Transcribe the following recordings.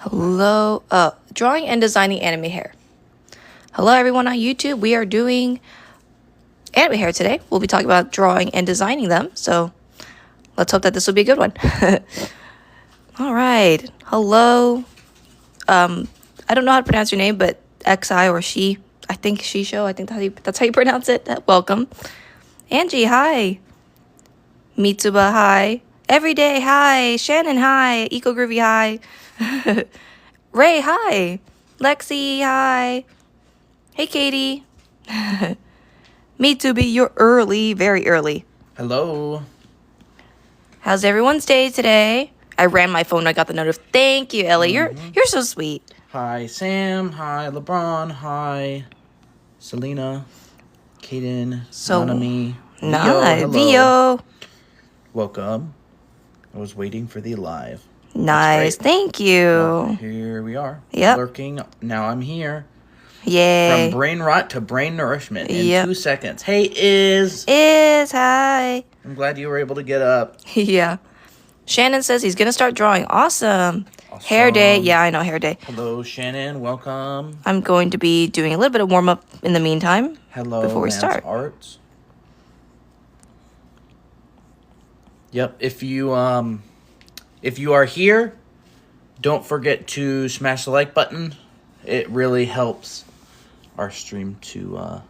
Hello, drawing and designing anime hair. Hello everyone on YouTube. We are doing anime hair today. We'll be talking about drawing and designing them. So let's hope that this will be a good one. All right. Hello. I don't know how to pronounce your name, but XI or she. I think she show. I think that's how you pronounce it. Welcome. Angie, hi. Mitsuba, hi. Everyday, hi. Shannon, hi. Eco Groovy, hi. Ray, hi. Lexi, hi. Hey, Katie. Mitsubi, you're early, very early. Hello. How's everyone's day today? I ran my phone. I got the notice. Thank you, Ellie. You're so sweet. Hi, Sam. Hi, LeBron. Hi, Selena. Kaden. Nanami. Vio. Welcome. I was waiting for the live. Nice. Thank you. Well, here we are. Yep. Lurking. Now I'm here. Yay. From brain rot to brain nourishment in 2 seconds. Hey, Iz. Hi. I'm glad you were able to get up. Yeah. Shannon says he's going to start drawing. Awesome. Hair day. Yeah, I know, hair day. Hello, Shannon. Welcome. I'm going to be doing a little bit of warm-up in the meantime. Hello, before we Lance start. Arts. Yep. If you are here, don't forget to smash the like button. It really helps our stream to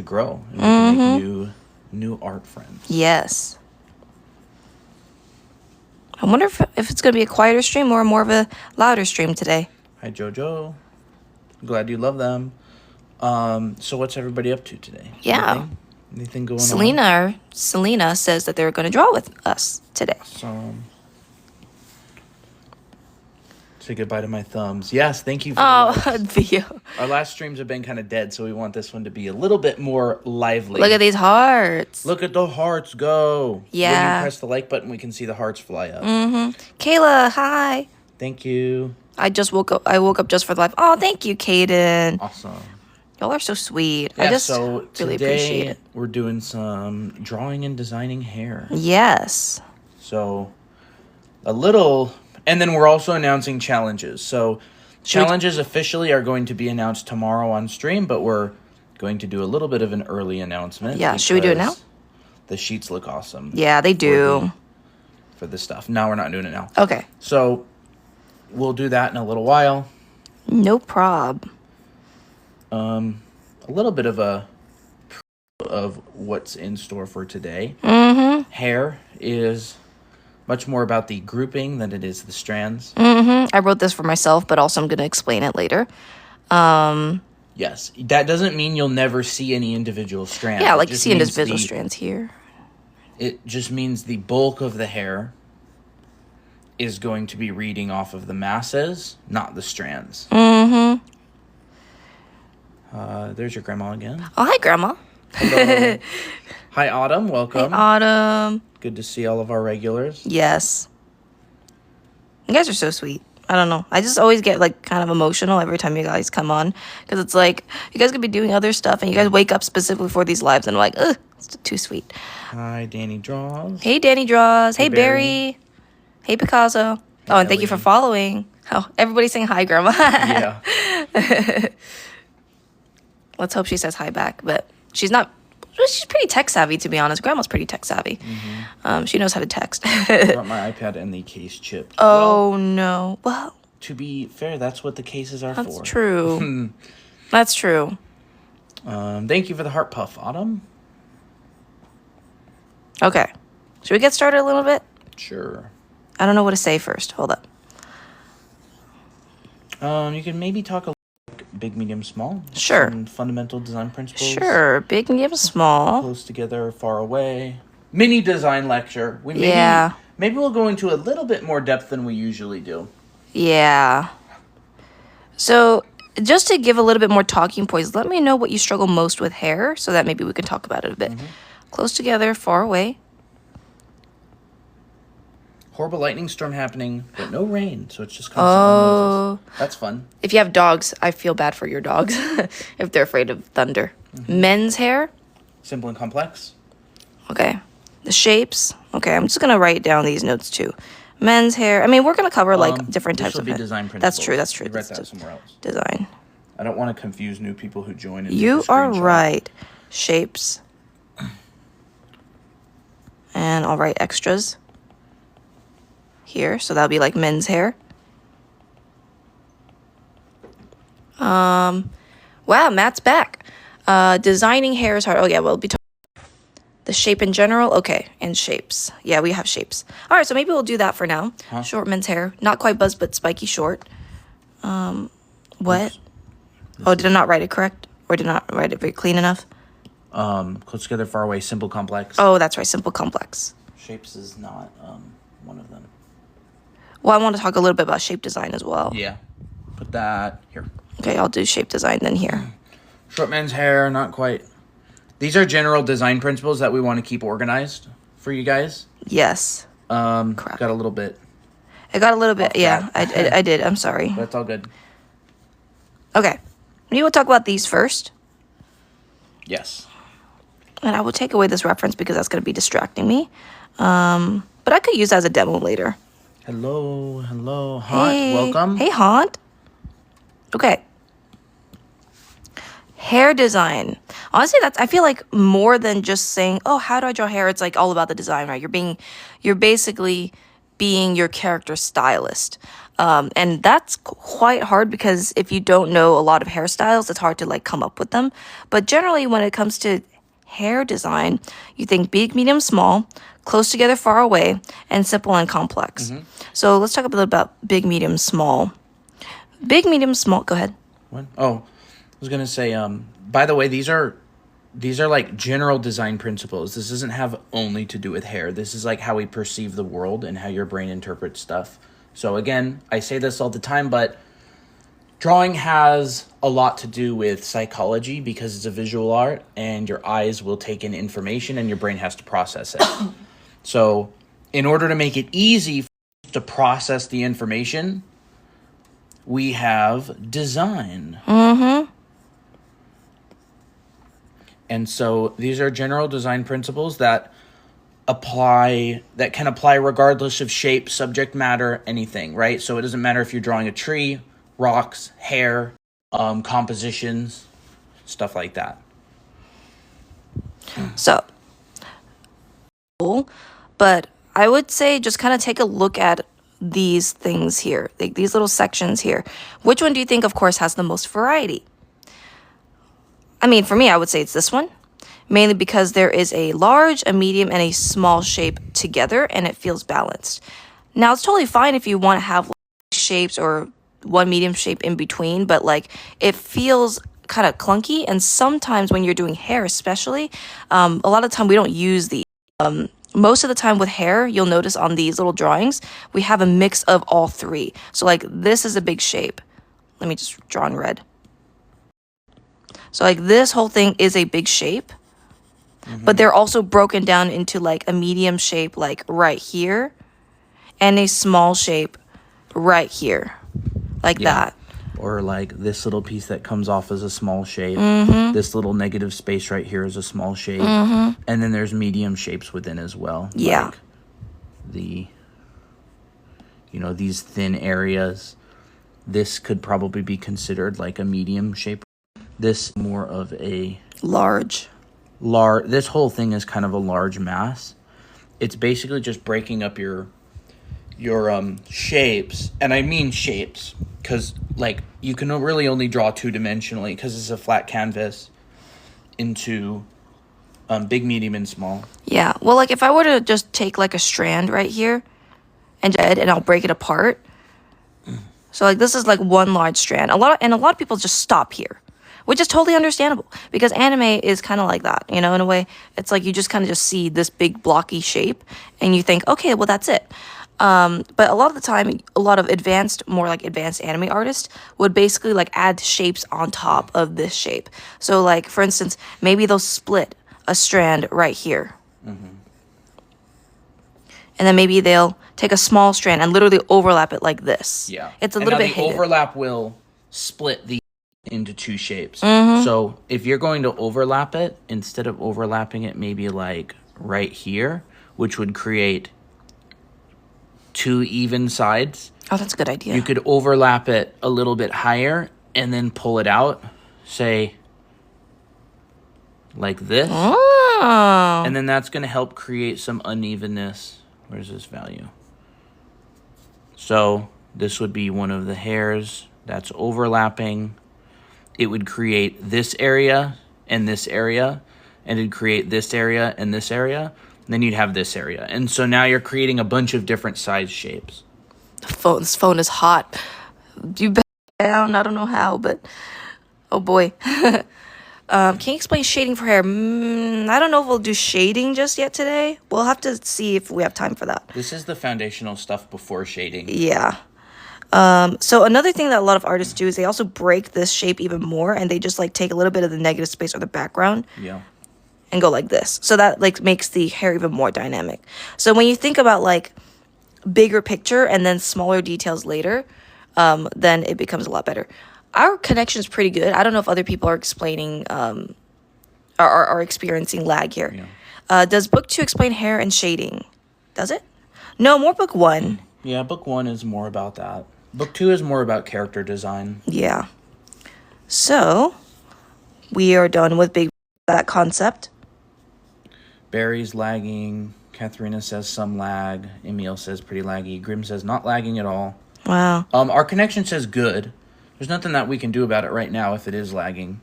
grow and we can make new art friends. Yes. I wonder if it's going to be a quieter stream or more of a louder stream today. Hi, Jojo. Glad you love them. So what's everybody up to today? Yeah. Anything going on? Selena says that they're going to draw with us today. Say goodbye to my thumbs. Yes, thank you for the video. Our last streams have been kind of dead, so we want this one to be a little bit more lively. Look at these hearts. Look at the hearts go. Yeah. When you press the like button, we can see the hearts fly up. Kayla, hi. Thank you. I woke up just for the live. Oh, thank you, Kaden. Awesome. Y'all are so sweet. Yeah, I just so really appreciate it. We're doing some drawing and designing hair. Yes. So and then we're also announcing challenges. So challenges officially are going to be announced tomorrow on stream, but we're going to do a little bit of an early announcement. Yeah, should we do it now? The sheets look awesome. Yeah, they do. For this stuff. No, we're not doing it now. Okay. So we'll do that in a little while. No prob. A little bit of what's in store for today. Hair is much more about the grouping than it is the strands. I wrote this for myself, but also I'm going to explain it later. Yes, that doesn't mean you'll never see any individual strands. Yeah, like you see individual strands here. It just means the bulk of the hair is going to be reading off of the masses, not the strands. There's your grandma again. Oh, hi, Grandma. Hello. Hi, Autumn. Welcome. Hey, Autumn. Good to see all of our regulars. Yes. You guys are so sweet. I don't know. I just always get like kind of emotional every time you guys come on. Because it's like, you guys could be doing other stuff and you guys wake up specifically for these lives and I'm like, ugh, it's too sweet. Hi, Danny Draws. Hey, Danny Draws. Hey, Barry. Hey, Picasso. Hey, oh, and thank you for following. Oh, everybody's saying hi, Grandma. Yeah. Let's hope she says hi back. But she's not. She's pretty tech savvy, to be honest. Grandma's pretty tech savvy. She knows how to text. I brought my iPad and the case chipped. Oh, no. Well, to be fair, that's what the cases are for. That's true. That's true. Thank you for the heart puff, Autumn. Okay. Should we get started a little bit? Sure. I don't know what to say first. Hold up. You can maybe talk a big, medium, small. Sure. Some fundamental design principles. Sure. Big, medium, small. Close together, far away. Mini design lecture. Maybe we'll go into a little bit more depth than we usually do. Yeah. So, just to give a little bit more talking points, let me know what you struggle most with hair so that maybe we can talk about it a bit. Close together, far away. Horrible lightning storm happening, but no rain, so it's just constant noises. That's fun. If you have dogs, I feel bad for your dogs if they're afraid of thunder. Men's hair. Simple and complex. Okay. The shapes. Okay, I'm just going to write down these notes too. Men's hair. I mean, we're gonna cover like different types of This will be hair. design principles. That's true. That's true. You write that somewhere else. Design. I don't want to confuse new people who join. And You are right. Shapes. And I'll write extras here. So that'll be like men's hair. Wow, Matt's back. Designing hair is hard. Oh yeah, we'll be talking the shape in general. Okay, and shapes. Yeah, we have shapes. All right, so maybe we'll do that for now. Short men's hair. Not quite buzz, but spiky short. What? Oh, did I not write it correct? Or did I not write it very clean enough? Close together, far away, simple, complex. Oh, that's right, simple, complex. Shapes is not one of them. Well, I want to talk a little bit about shape design as well. Yeah. Put that here. Okay, I'll do shape design then here. Short men's hair, not quite. These are general design principles that we want to keep organized for you guys. Yes. Got a little bit. I got a little bit, yeah, I did. I'm sorry. That's all good. Okay. We will talk about these first. Yes. And I will take away this reference because that's going to be distracting me. But I could use that as a demo later. Hello, Haunt, hey. welcome. Hey, Haunt. Okay. Hair design. Honestly, I feel like more than just saying, oh, how do I draw hair? It's like all about the design, right? You're basically being your character stylist. And that's quite hard because if you don't know a lot of hairstyles, it's hard to like come up with them. But generally, when it comes to hair design, you think big, medium, small, close together, far away, and simple and complex. So let's talk a little about big, medium, small. Big, medium, small. Go ahead. What? Oh, I was gonna say. By the way, these are like general design principles. This doesn't have only to do with hair. This is like how we perceive the world and how your brain interprets stuff. So again, I say this all the time, but drawing has a lot to do with psychology because it's a visual art and your eyes will take in information and your brain has to process it. So in order to make it easy to process the information, we have design. And so these are general design principles that can apply regardless of shape, subject matter, anything, right? So it doesn't matter if you're drawing a tree, rocks, hair, compositions, stuff like that. So, but I would say just kind of take a look at these things here, like these little sections here. Which one do you think, of course, has the most variety? I mean, for me, I would say it's this one, mainly because there is a large, a medium, and a small shape together, and it feels balanced. Now, it's totally fine if you want to have like, shapes or one medium shape in between, but like it feels kind of clunky, and sometimes when you're doing hair especially, a lot of the time we don't use the most of the time with hair, you'll notice on these little drawings, we have a mix of all three. So like this is a big shape. Let me just draw in red. So like this whole thing is a big shape, but they're also broken down into like a medium shape like right here and a small shape right here, like that. Or like this little piece that comes off as a small shape. This little negative space right here is a small shape. And then there's medium shapes within as well. Yeah. Like these thin areas. This could probably be considered like a medium shape. This more of a large. This whole thing is kind of a large mass. It's basically just breaking up your shapes, and I mean shapes because like you can really only draw two-dimensionally because it's a flat canvas into big, medium, and small. Yeah, well, like if I were to just take like a strand right here and I'll break it apart. So like this is like one large strand. A lot of people just stop here, which is totally understandable because anime is kind of like that, in a way. It's like you just kind of just see this big blocky shape and you think, okay, well, that's it. But a lot of the time, a lot of more advanced anime artists would basically like add shapes on top of this shape. So like, for instance, maybe they'll split a strand right here. And then maybe they'll take a small strand and literally overlap it like this. Yeah. It's a little bit hidden. The overlap will split the into two shapes. So if you're going to overlap it, instead of overlapping it maybe like right here, which would create two even sides. Oh, that's a good idea. You could overlap it a little bit higher and then pull it out, say, like this. Oh. And then that's going to help create some unevenness. Where's this value? So this would be one of the hairs that's overlapping. It would create this area and this area, and it'd create this area and this area. And then you'd have this area. And so now you're creating a bunch of different size shapes. This phone is hot. You bet down. I don't know how, but oh boy. Can you explain shading for hair? I don't know if we'll do shading just yet today. We'll have to see if we have time for that. This is the foundational stuff before shading. Yeah. So another thing that a lot of artists do is they also break this shape even more, and they just like take a little bit of the negative space or the background. Yeah. And go like this. So that like makes the hair even more dynamic. So when you think about like bigger picture and then smaller details later, then it becomes a lot better. Our connection's pretty good. I don't know if other people are explaining are experiencing lag here. Yeah. Does book 2 explain hair and shading? Does it? No, more book 1. Yeah, book 1 is more about that. Book 2 is more about character design. Yeah. So we are done with that concept. Barry's lagging. Katharina says some lag. Emil says pretty laggy. Grim says not lagging at all. Wow. Our connection says good. There's nothing that we can do about it right now if it is lagging.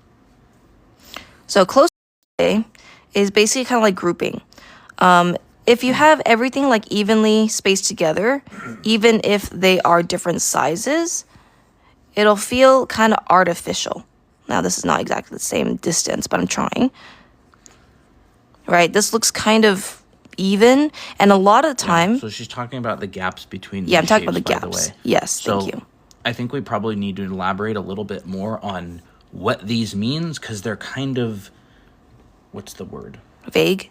So close is basically kind of like grouping. If you have everything like evenly spaced together, even if they are different sizes, it'll feel kind of artificial. Now, this is not exactly the same distance, but I'm trying. Right? This looks kind of even, and a lot of the time... Yeah, so she's talking about the gaps between Yeah, I'm talking shapes, about the gaps. Yes, so thank you. I think we probably need to elaborate a little bit more on what these means, because they're kind of... What's the word? Vague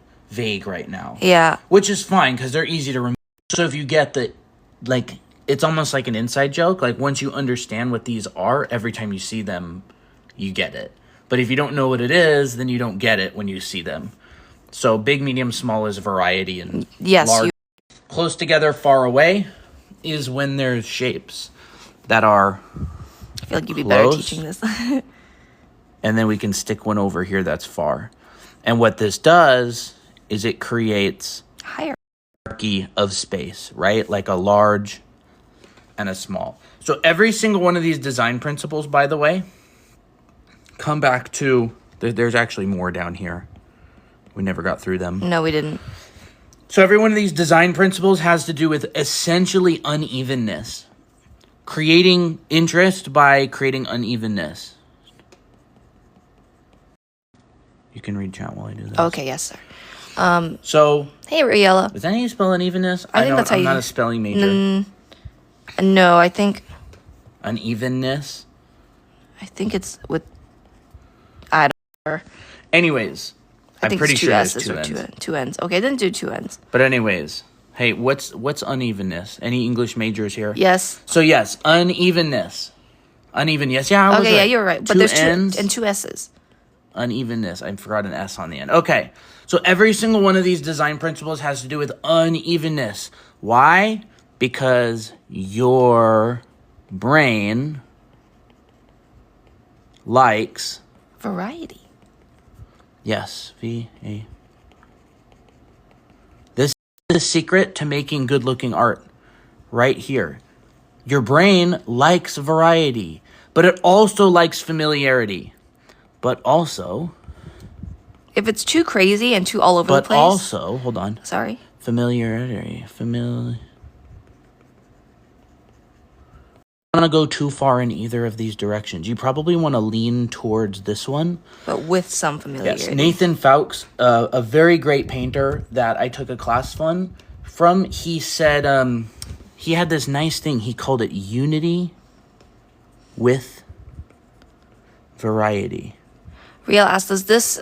right now. Yeah. Which is fine, because they're easy to remember. So if you get the... Like, it's almost like an inside joke. Like, once you understand what these are, every time you see them, you get it. But if you don't know what it is, then you don't get it when you see them. So big, medium, small is variety, and large, close together, far away is when there's shapes that are I feel like you'd be better teaching this. And then we can stick one over here that's far. And what this does is it creates hierarchy of space, right? Like a large and a small. So every single one of these design principles, by the way, come back to... There's actually more down here. We never got through them. No, we didn't. So every one of these design principles has to do with essentially unevenness. Creating interest by creating unevenness. You can read chat while I do this. Okay, yes, sir. So... Hey, Riella. Is that how you spell unevenness? I think that's how I'm you... not a spelling major. No, I think... Unevenness? I think it's with... I don't know. Anyways... I'm pretty sure there's two ends. Two ends. Okay, then do two ends. But anyways, hey, what's unevenness? Any English majors here? Yes. So yes, unevenness. Unevenness. Yeah, I was okay, right. Yeah, you're right. But two there's ends, two and two S's. Unevenness. I forgot an S on the end. Okay. So every single one of these design principles has to do with unevenness. Why? Because your brain likes variety. Yes, V-A. This is the secret to making good-looking art. Right here. Your brain likes variety, but it also likes familiarity. But also... If it's too crazy and too all over the place... But also... Hold on. Sorry? Familiarity. Want to go too far in either of these directions. You probably want to lean towards this one. But with some familiarity. Yes, Nathan Fowkes, a very great painter that I took a class from, he said he had this nice thing. He called it unity with variety. Riel asked, does this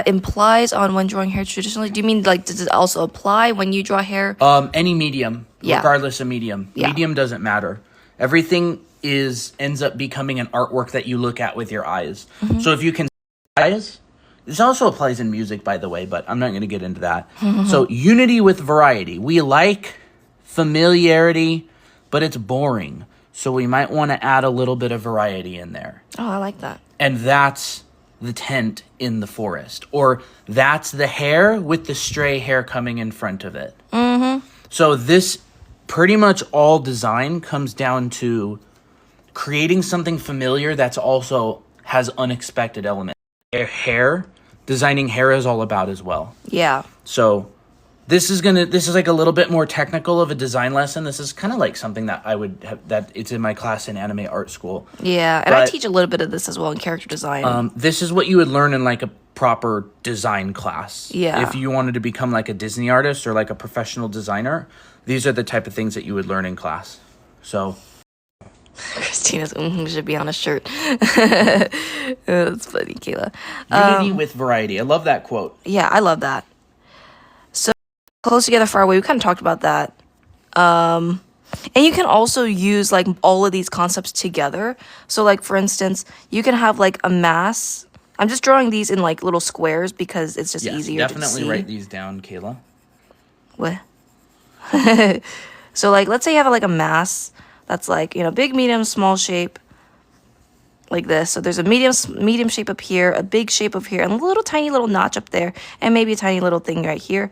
implies on when drawing hair traditionally? Do you mean, like, does it also apply when you draw hair? Any medium, regardless of medium. Yeah. Medium doesn't matter. Everything ends up becoming an artwork that you look at with your eyes. Mm-hmm. So if you can eyes, this also applies in music, by the way, but I'm not going to get into that. Mm-hmm. So unity with variety. We like familiarity, but it's boring. So we might want to add a little bit of variety in there. Oh, I like that. And that's the tent in the forest. Or that's the hare with the stray hare coming in front of it. Mm-hmm. So this pretty much all design comes down to creating something familiar that's also has unexpected elements. Hair, designing hair is all about as well. Yeah. So this is like a little bit more technical of a design lesson. This is kind of like something that I would have, that it's in my class in anime art school. Yeah, and I teach a little bit of this as well in character design. This is what you would learn in like a proper design class. Yeah. If you wanted to become like a Disney artist or like a professional designer, these are the type of things that you would learn in class. So Christina's should be on a shirt. That's funny, Kayla. Unity with variety. I love that quote. Yeah, I love that. So close together, far away. We kind of talked about that. And you can also use like all of these concepts together. So like, for instance, you can have like a mass. I'm just drawing these in like little squares because it's just easier to see. Definitely write these down, Kayla. What? So like, let's say you have like a mass that's like, you know, big, medium, small shape, like this. So there's a medium shape up here, a big shape up here, and a little tiny little notch up there, and maybe a tiny little thing right here.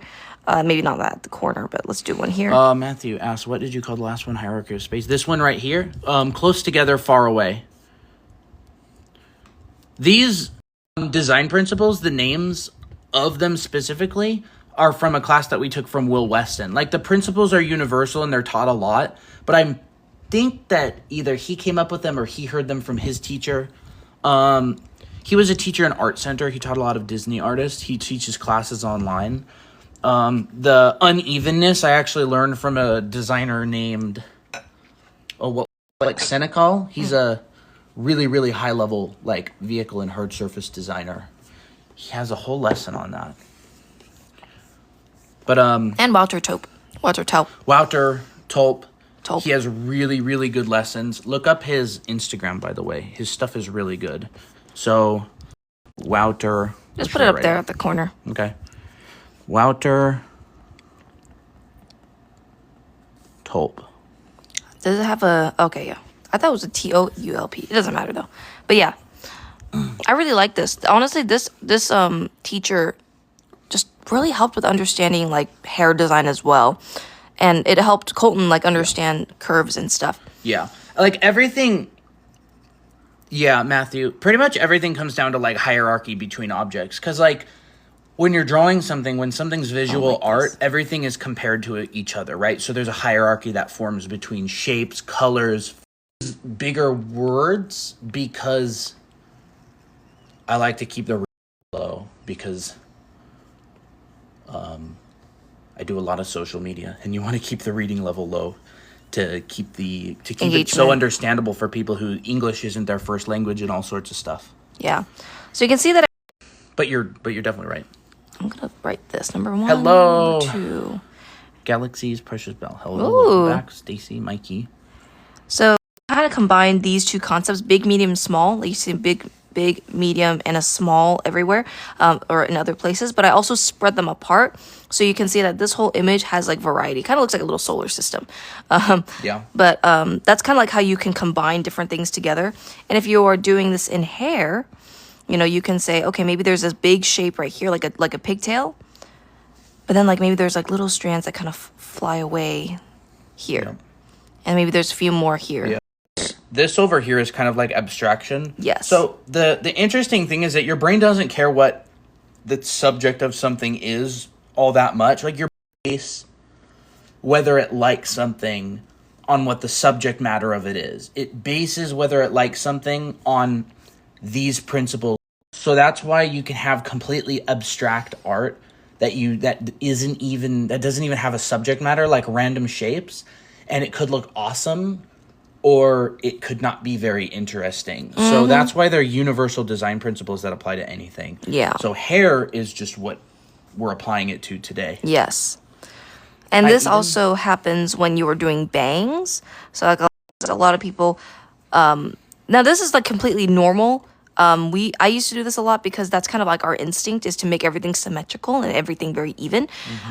Maybe not that at the corner, but let's do one here. Matthew asked, what did you call the last one? Hierarchy of space. This one right here, close together, far away. These design principles, the names of them specifically, are from a class that we took from Will Weston. Like, the principles are universal and they're taught a lot, but I think that either he came up with them or he heard them from his teacher. He was a teacher in Art Center. He taught a lot of Disney artists. He teaches classes online. The unevenness I actually learned from a designer named Senecal. He's a really, really high level like vehicle and hard surface designer. He has a whole lesson on that. But and Wouter Taupe. He has really, really good lessons. Look up his Instagram, by the way. His stuff is really good. So, Wouter. Just put it up there at the corner. Okay. Wouter Taupe. Does it have a... Okay, yeah. I thought it was a T-O-U-L-P. It doesn't matter, though. But yeah. I really like this. Honestly, this teacher just really helped with understanding, like, hair design as well. And it helped Colton, like, understand curves and stuff. Yeah. Like, everything... Yeah, Matthew. Pretty much everything comes down to, like, hierarchy between objects. Because, like, when you're drawing something, when something's visual art, everything is compared to each other, right? So there's a hierarchy that forms between shapes, colors, bigger words, because I like to keep the low, because... I do a lot of social media, and you want to keep the reading level low to keep it so understandable for people who English isn't their first language and all sorts of stuff. Yeah, so you can see that. But you're definitely right. I'm gonna write this number 1. Hello. 2. Galaxy's Precious Bell. Hello. Ooh. Welcome back, Stacy, Mikey. So I kind of combine these two concepts: big, medium, small. Like you see big, medium, and a small everywhere, or in other places. But I also spread them apart, so you can see that this whole image has like variety. Kind of looks like a little solar system. Yeah. But that's kind of like how you can combine different things together. And if you are doing this in hair, you know, you can say, okay, maybe there's this big shape right here, like a pigtail. But then like maybe there's like little strands that kind of fly away here. Yeah. And maybe there's a few more here. Yeah. This over here is kind of like abstraction. Yes. So the interesting thing is that your brain doesn't care what the subject of something is all that much. Like your base, whether it likes something on what the subject matter of it is. It bases whether it likes something on these principles. So that's why you can have completely abstract art that doesn't even have a subject matter, like random shapes, and it could look awesome, or it could not be very interesting. Mm-hmm. So that's why they're universal design principles that apply to anything. Yeah. So hair is just what we're applying it to today. Yes. And this also happens when you are doing bangs. So like a lot of people, now this is like completely normal. I used to do this a lot because that's kind of like our instinct is to make everything symmetrical and everything very even.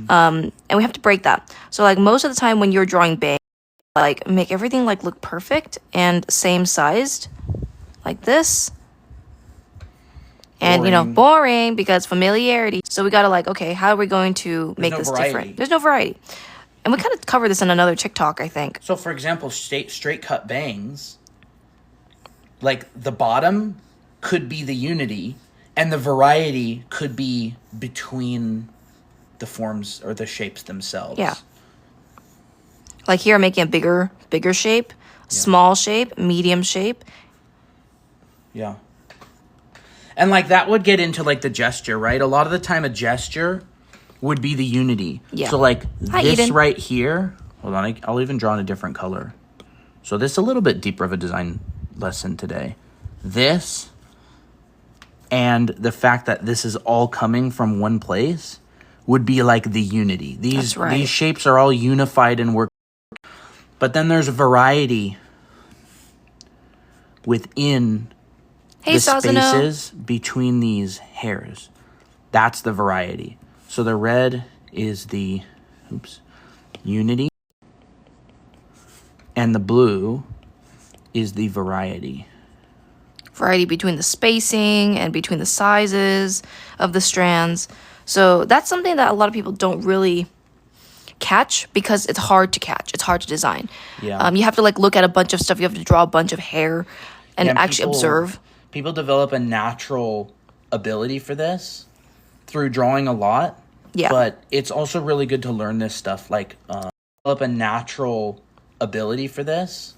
And we have to break that. So like most of the time when you're drawing big, like make everything like look perfect and same sized like this. And, you know, boring because familiarity. So we got to like, okay, how are we going to make this different? There's no variety. And we kind of covered this in another TikTok, I think. So, for example, straight cut bangs, like the bottom could be the unity and the variety could be between the forms or the shapes themselves. Yeah. Like here, I'm making a bigger shape, small shape, medium shape. Yeah. And like that would get into like the gesture, right? A lot of the time a gesture would be the unity. Yeah. So like Hi, this Eden. right here, hold on, I'll even draw in a different color. So this is a little bit deeper of a design lesson today. This and the fact that this is all coming from one place would be like the unity. These shapes are all unified and work. But then there's variety within the spaces between these hairs. That's the variety. So the red is the unity, and the blue is the variety. Variety between the spacing and between the sizes of the strands. So that's something that a lot of people don't really catch because it's hard to catch. It's hard to design. Yeah. You have to like look at a bunch of stuff. You have to draw a bunch of hair and actually observe. People develop a natural ability for this through drawing a lot. Yeah. But it's also really good to learn this stuff. Like, develop a natural ability for this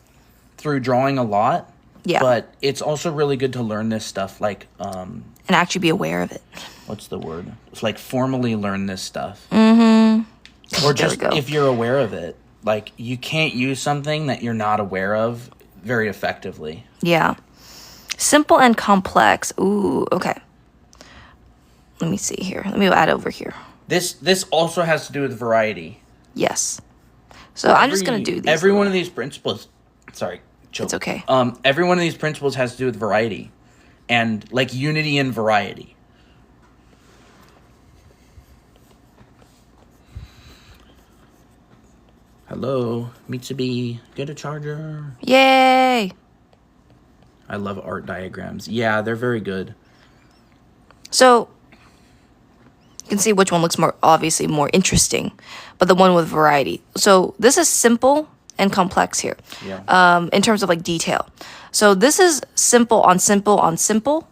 through drawing a lot. Yeah. But it's also really good to learn this stuff. Like, and actually be aware of it. What's the word? It's like formally learn this stuff. Mm-hmm. Or just if you're aware of it. Like, you can't use something that you're not aware of very effectively. Yeah. Simple and complex. Ooh, okay. Let me see here. Let me add over here. This also has to do with variety. Yes. So I'm just going to do these. Every one of these principles... Sorry. It's okay. Every one of these principles has to do with variety. And, like, unity and variety. Hello, Mitsubi. Get a charger. Yay! I love art diagrams. Yeah, they're very good. So, you can see which one looks more, obviously, more interesting. But the one with variety. So, this is simple and complex here. Yeah. In terms of, like, detail. So, this is simple on simple on simple.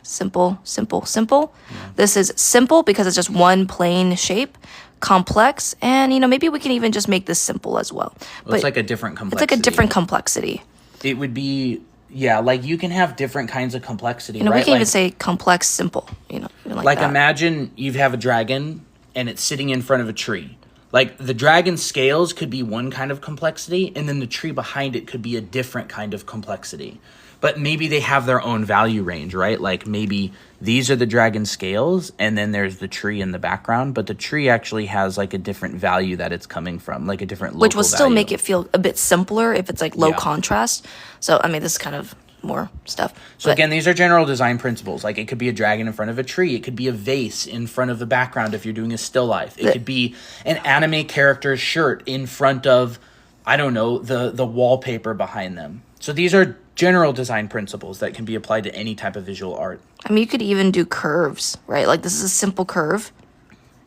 Simple, simple, simple. Yeah. This is simple because it's just one plain shape. Complex, and you know, maybe we can even just make this simple as well. But it's like a different complexity. It's like a different complexity. It would be, yeah, like you can have different kinds of complexity. You know, right? We can even say complex, simple. You know, like imagine you have a dragon and it's sitting in front of a tree. Like the dragon's scales could be one kind of complexity, and then the tree behind it could be a different kind of complexity. But maybe they have their own value range, right? Like maybe these are the dragon scales, and then there's the tree in the background. But the tree actually has like a different value that it's coming from, like a different local which will still value. Make it feel a bit simpler if it's like low contrast. So, I mean, this is kind of more stuff. So again, these are general design principles. Like it could be a dragon in front of a tree. It could be a vase in front of the background if you're doing a still life. It could be an anime character's shirt in front of, I don't know, the wallpaper behind them. So these are general design principles that can be applied to any type of visual art. I mean, you could even do curves, right? Like this is a simple curve,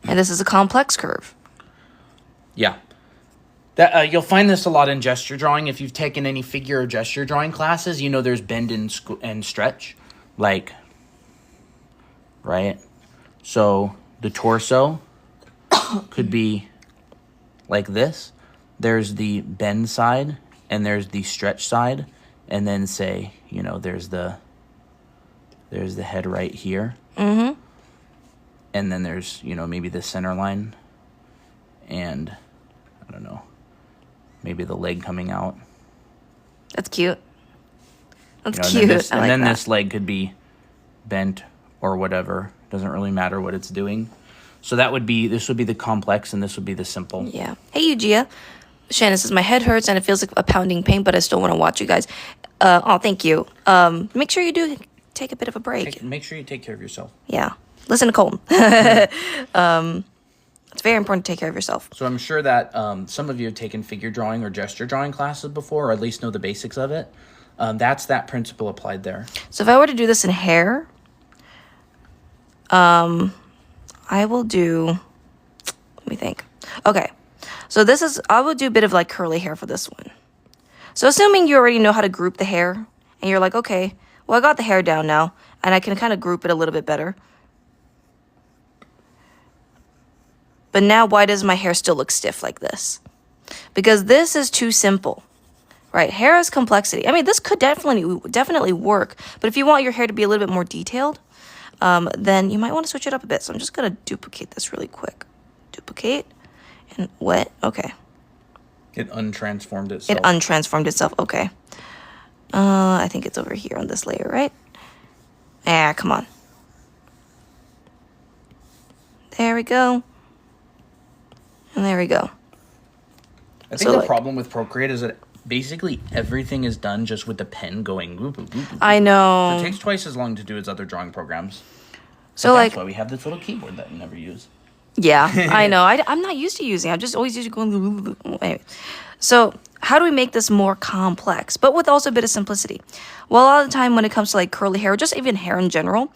and this is a complex curve. Yeah. That you'll find this a lot in gesture drawing. If you've taken any figure or gesture drawing classes, you know there's bend and stretch. Like, right? So the torso could be like this. There's the bend side, and there's the stretch side. And then say, you know, there's the head right here. Mm-hmm. And then there's, you know, maybe the center line. And, I don't know, maybe the leg coming out. That's cute. That's cute. And then this leg could be bent or whatever. Doesn't really matter what it's doing. So this would be the complex, and this would be the simple. Yeah. Hey, Eugia. Shannon says, my head hurts and it feels like a pounding pain, but I still want to watch you guys. Oh, thank you. Make sure you do take a bit of a break. Make sure you take care of yourself. Yeah. Listen to Colton. It's very important to take care of yourself. So I'm sure that some of you have taken figure drawing or gesture drawing classes before, or at least know the basics of it. That's that principle applied there. So if I were to do this in hair, I will do, let me think. Okay. So I will do a bit of like curly hair for this one. So assuming you already know how to group the hair and you're like, okay, well, I got the hair down now and I can kind of group it a little bit better. But now why does my hair still look stiff like this? Because this is too simple, right? Hair has complexity. I mean, this could definitely work. But if you want your hair to be a little bit more detailed, then you might want to switch it up a bit. So I'm just going to duplicate this really quick. Duplicate and wet. Okay. It untransformed itself. It untransformed itself. Okay. I think it's over here on this layer, right? Ah, come on. There we go. And there we go. I think the problem with Procreate is that basically everything is done just with the pen going. Whoop, whoop, whoop, whoop. I know. So it takes twice as long to do as other drawing programs. So that's why we have this little keyboard that you never use. Yeah, I know. I'm not used to using it. I'm just always used to going. Anyway. So how do we make this more complex, but with also a bit of simplicity? Well, a lot of the time when it comes to like curly hair, or just even hair in general,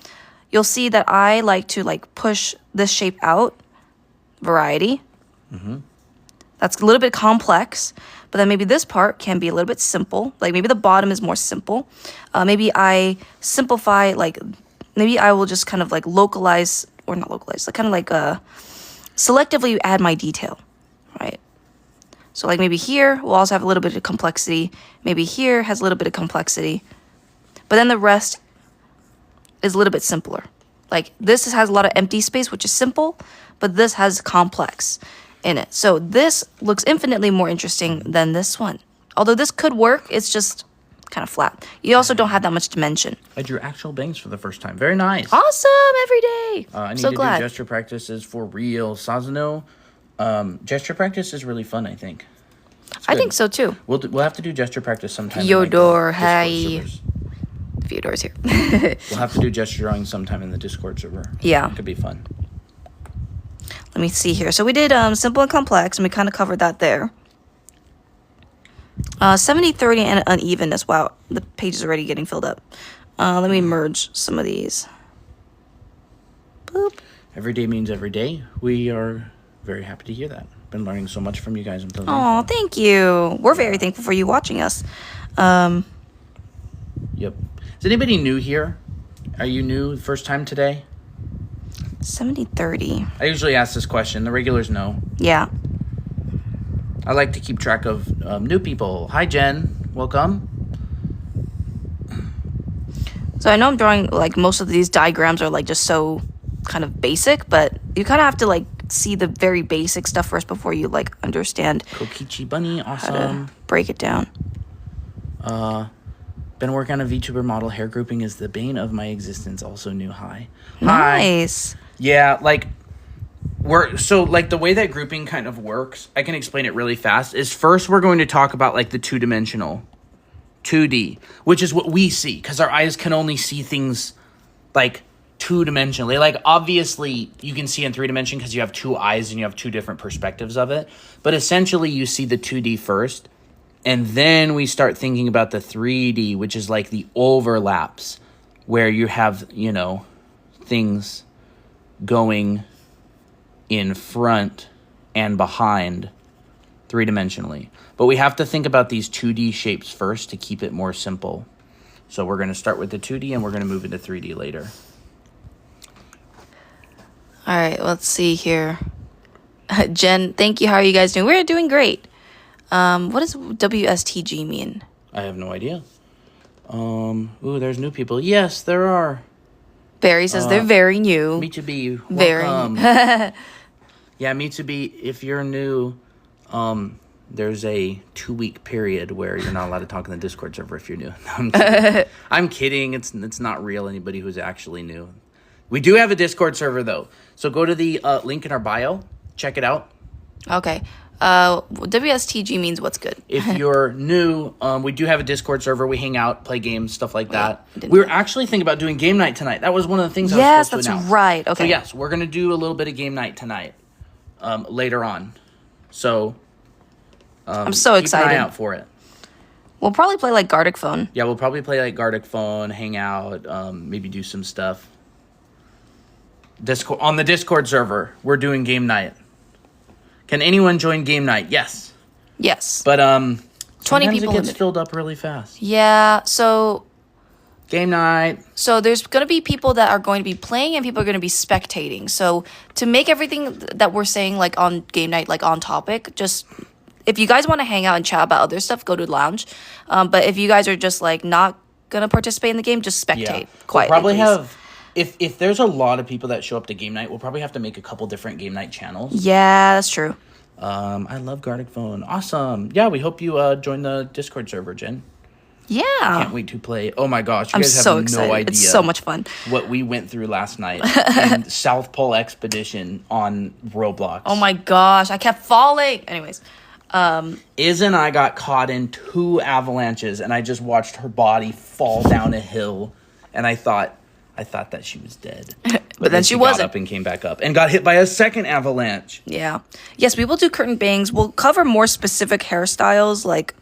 you'll see that I like to like push this shape out. Variety. Mm-hmm. That's a little bit complex, but then maybe this part can be a little bit simple. Like maybe the bottom is more simple. Maybe I simplify, like maybe I will just kind of like localize, or not localize, like kind of like selectively add my detail, right? So like maybe here we'll also have a little bit of complexity. Maybe here has a little bit of complexity, but then the rest is a little bit simpler. Like this has a lot of empty space, which is simple, but this has complex in it. So this looks infinitely more interesting than this one. Although this could work, it's just kind of flat. You also don't have that much dimension. I drew actual bangs for the first time. Very nice. Awesome, every day. I need so to glad. do gesture practices for real. Sasuno, gesture practice is really fun, I think. I think so too. We'll have to do gesture practice sometime. Fyodor, hi. Fyodor's here. We'll have to do gesture drawing sometime in the Discord server. Yeah. It could be fun. Let me see here. So we did simple and complex, and we kind of covered that there. 70, 30, and unevenness. Wow, the page is already getting filled up. Let me merge some of these. Boop. Every day means every day. We are very happy to hear that. Been learning so much from you guys. Oh, thank you. We're very thankful for you watching us. Yep. Is anybody new here? Are you new first time today? 70, 30. I usually ask this question. The regulars know. Yeah. I like to keep track of new people. Hi, Jen. Welcome. So I know I'm drawing, like, most of these diagrams are, like, just so kind of basic, but you kind of have to, like, see the very basic stuff first before you, like, understand. Kokichi Bunny, awesome. How to break it down. Been working on a VTuber model. Hair grouping is the bane of my existence. Also new. Hi. Nice. Hi. Yeah, like, the way that grouping kind of works, I can explain it really fast, is first we're going to talk about, like, the two-dimensional, 2D, which is what we see, because our eyes can only see things, like, two-dimensionally. Like, obviously, you can see in 3-dimension because you have two eyes and you have two different perspectives of it, but essentially you see the 2D first, and then we start thinking about the 3D, which is, like, the overlaps, where you have, you know, things going in front and behind 3-dimensionally. But we have to think about these 2D shapes first to keep it more simple. So we're going to start with the 2D and we're going to move into 3D later. All right, let's see here. Jen, thank you. How are you guys doing? We're doing great. What does WSTG mean? I have no idea. Ooh, there's new people. Yes, there are. Barry says they're very new. Mitsubi, Very. welcome. Yeah, Mitsubi, if you're new, there's a 2-week period where you're not allowed to talk in the Discord server if you're new. No, I'm kidding. I'm kidding. It's not real. Anybody who's actually new. We do have a Discord server though, so go to the link in our bio. Check it out. Okay. WSTG means what's good. If you're new, we do have a Discord server. We hang out, play games, stuff like that. didn't We were know. actually thinking about doing game night tonight. That was one of the things I Yes, was supposed to that's announce. right. Okay. So yes, we're going to do a little bit of game night tonight later on. So I'm so keep excited. an eye out for it. We'll probably play like Gartic Phone. Yeah, we'll probably play like Gartic Phone, hang out, maybe do some stuff. Discord on the Discord server, we're doing game night. Can anyone join game night? Yes. Yes. But 20 sometimes people it gets limited. filled up really fast. Yeah, so Game night. there's going to be people that are going to be playing and people are going to be spectating. So to make everything that we're saying like on game night like on topic, just if you guys want to hang out and chat about other stuff, go to lounge. But if you guys are just like not going to participate in the game, just spectate Yeah. We'll quietly. probably please. have if there's a lot of people that show up to game night, we'll probably have to make a couple different game night channels. Yeah, that's true. I love Gartic Phone. Awesome. Yeah, we hope you join the Discord server, Jen. Yeah. Can't wait to play. Oh my gosh, you I'm guys so have excited. no idea. It's so much fun. What we went through last night in South Pole Expedition on Roblox. Oh my gosh, I kept falling. Anyways, Iz and I got caught in 2 avalanches, and I just watched her body fall down a hill, and I thought that she was dead. But then she got wasn't. up and came back up and got hit by a second avalanche. yeah. Yes, we will do curtain bangs. We'll cover more specific hairstyles like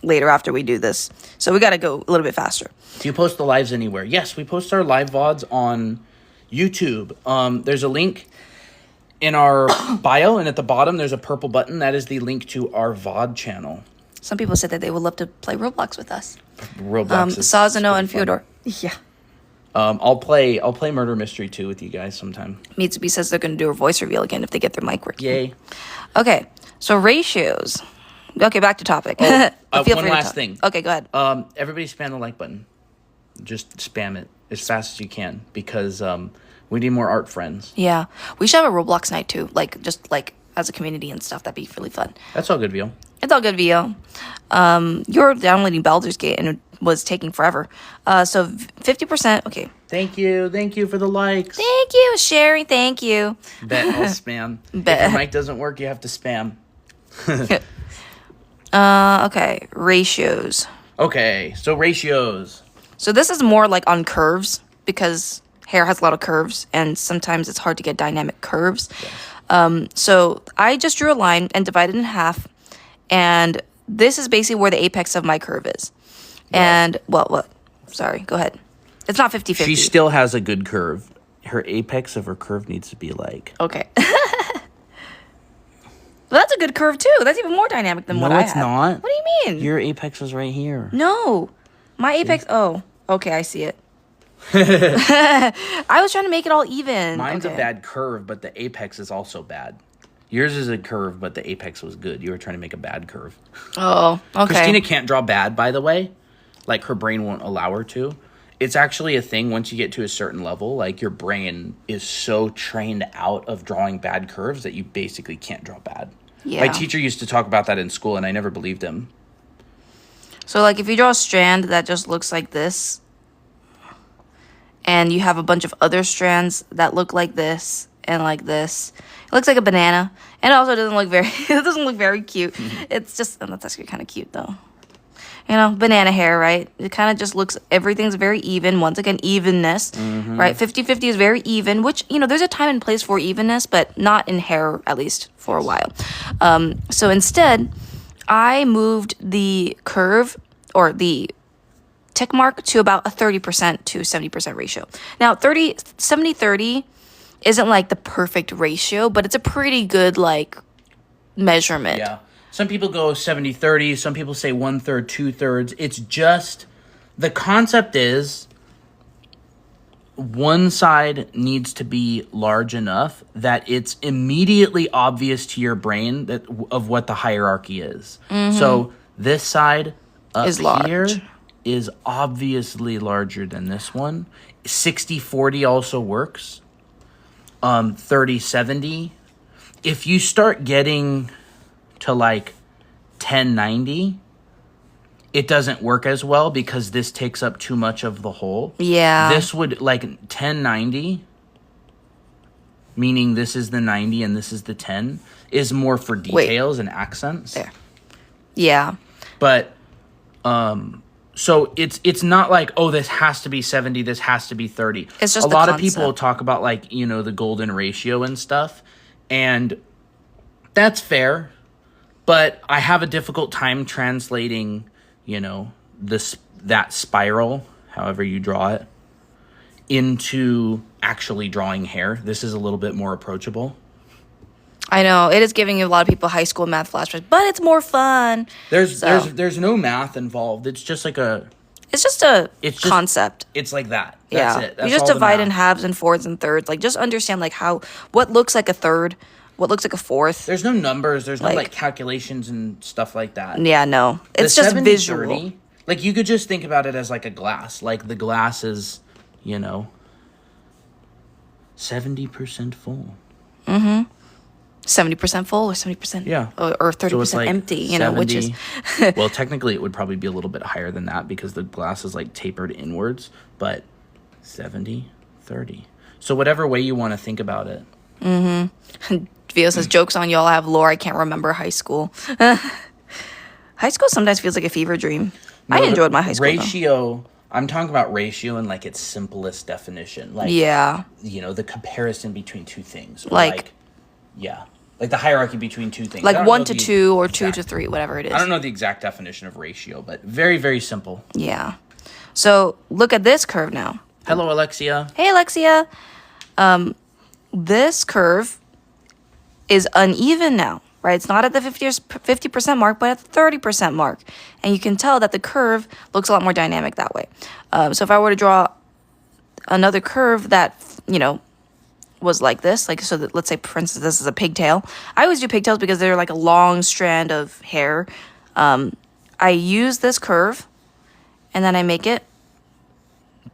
later after we do this. So we got to go a little bit faster. Do you post the lives anywhere? Yes, we post our live VODs on YouTube. There's a link in our bio, and at the bottom there's a purple button. That is the link to our VOD channel. Some people said that they would love to play Roblox with us. Roblox is Sazano and pretty fun. Fyodor. Yeah. I'll play Murder Mystery 2 with you guys sometime. Mitsubi says they're going to do a voice reveal again if they get their mic working. Yay. Okay, so ratios. Okay, back to topic. Oh, But feel one free to last talk. thing. Okay, go ahead. Everybody spam the like button. Just spam it as fast as you can because we need more art friends. Yeah, we should have a Roblox night too, like just like as a community and stuff. That'd be really fun. That's all good, Vio. It's all good, VO. You're downloading Baldur's Gate and it was taking forever. So 50%. Okay. Thank you for the likes. Thank you, Sherry. Thank you. Bet I'll spam. Bet. If your mic doesn't work, you have to spam. Okay. Ratios. Okay, so ratios. So this is more like on curves because hair has a lot of curves and sometimes it's hard to get dynamic curves. So I just drew a line and divided in half, and this is basically where the apex of my curve is. And what? Sorry, go ahead. It's not 50-50. She still has a good curve. Her apex of her curve needs to be like... Okay. Well, that's a good curve too. That's even more dynamic than what I have. No, it's not. What do you mean? Your apex is right here. No. My apex... Oh, okay, I see it. I was trying to make it all even. Mine's okay. a bad curve, but the apex is also bad. Yours is a curve, but the apex was good. You were trying to make a bad curve. Oh, okay. Christina can't draw bad, by the way. Like, her brain won't allow her to. It's actually a thing once you get to a certain level. Like, your brain is so trained out of drawing bad curves that you basically can't draw bad. Yeah. My teacher used to talk about that in school, and I never believed him. So, like, if you draw a strand that just looks like this, and you have a bunch of other strands that look like this and like this, it looks like a banana, and it also doesn't look very. It doesn't look very cute. It's just that's actually kind of cute though. You know, banana hair, right? It kind of just looks, everything's very even. Once again, evenness, right? 50-50 is very even, which, you know, there's a time and place for evenness, but not in hair, at least for a while. So instead, I moved the curve or the tick mark to about a 30% to 70% ratio. Now, 70-30 isn't like the perfect ratio, but it's a pretty good, like, measurement. Yeah. Some people go 70-30. Some people say 1/3, 2/3. It's just, the concept is one side needs to be large enough that it's immediately obvious to your brain that of what the hierarchy is. So this side up Is large. here is obviously larger than this one. 60-40 also works. 30-70. If you start getting to like 1090, it doesn't work as well because this takes up too much of the whole. Yeah. This would, like, 1090 meaning this is the 90 and this is the 10, is more for details and accents. There. Yeah. But so it's not like, oh, this has to be 70, this has to be 30. It's just a lot of people talk about, like, you know, the golden ratio and stuff, and that's fair, but I have a difficult time translating, you know, that spiral, however you draw it, into actually drawing hair. This is a little bit more approachable. I know it is giving a lot of people high school math flashbacks, but it's more fun. There's no math involved. It's just like it's just a concept. It's like that. That's it. That's you just divide in halves and fourths and thirds. Like, just understand like what looks like a third, what looks like a fourth. There's no numbers. There's no like calculations and stuff like that. Yeah, no. It's just 70, visual. 30, like, you could just think about it as like a glass. Like, the glass is, you know, 70% full. 70% full or 70%, or 30% so like empty, you know, 70, which is well, technically it would probably be a little bit higher than that because the glass is like tapered inwards, but 70, 30. So whatever way you want to think about it. Vio says, jokes on y'all, I have lore, I can't remember high school. High school sometimes feels like a fever dream. No, I enjoyed my high school ratio. I'm talking about ratio in like its simplest definition. Like, you know, the comparison between two things. Or like like the hierarchy between two things. Like 1 to 2 or 2 to 3, whatever it is. I don't know the exact definition of ratio, but very, very simple. Yeah. So look at this curve now. Hello, Alexia. Hey, Alexia. This curve is uneven now, right? It's not at the 50% mark, but at the 30% mark. And you can tell that the curve looks a lot more dynamic that way. So if I were to draw another curve that, you know, was like this, like, so that, let's say, for instance, this is a pigtail. I always do pigtails because they're like a long strand of hair. I use this curve, and then I make it a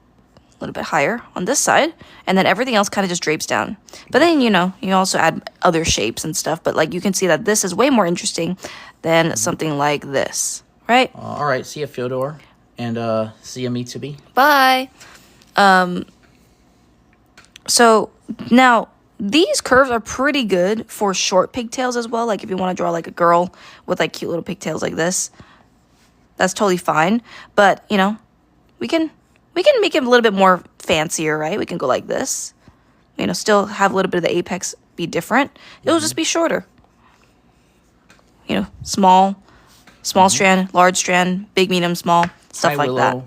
little bit higher on this side, and then everything else kind of just drapes down. But then, you know, you also add other shapes and stuff, but like you can see that this is way more interesting than something like this, right? All right, see ya, Fyodor, and see ya, Mitsubi. Bye. So now these curves are pretty good for short pigtails as well. Like if you want to draw like a girl with like cute little pigtails like this, that's totally fine. But, you know, we can make it a little bit more fancier, right? We can go like this, you know, still have a little bit of the apex be different. It'll just be shorter. You know, small strand, large strand, big, medium, small, stuff like that.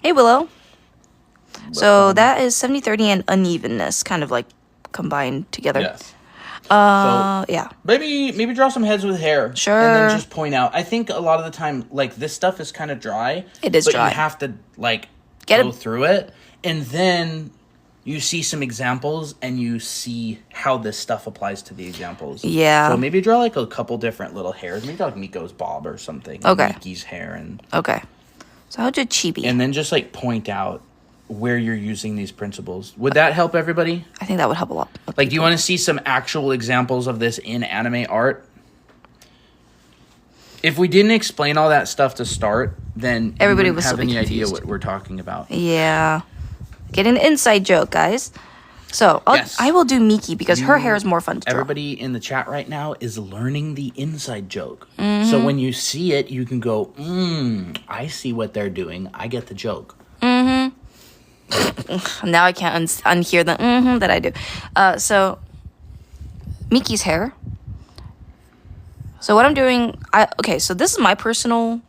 Hey, Willow. So that is 70-30 and unevenness kind of like combined together. Yes. Yeah. Maybe draw some heads with hair. Sure. And then just point out. I think a lot of the time, like, this stuff is kind of dry. It is dry. But you have to, like, go through it. And then you see some examples and you see how this stuff applies to the examples. Yeah. So maybe draw, like, a couple different little hairs. Maybe like Miko's bob or something. Okay. Miki's hair. And okay. So how did Chibi? And then just, like, point out where you're using these principles. Would that help everybody? I think that would help a lot. Like, do you want to see some actual examples of this in anime art? If we didn't explain all that stuff to start, then everybody wouldn't have any idea what we're talking about. Yeah. Getting the inside joke, guys. So, I will do Miki because her hair is more fun to draw. Everybody in the chat right now is learning the inside joke. So when you see it, you can go, I see what they're doing. I get the joke. Now I can't unhear the that I do. So Miki's hair. So what I'm doing, so this is my personal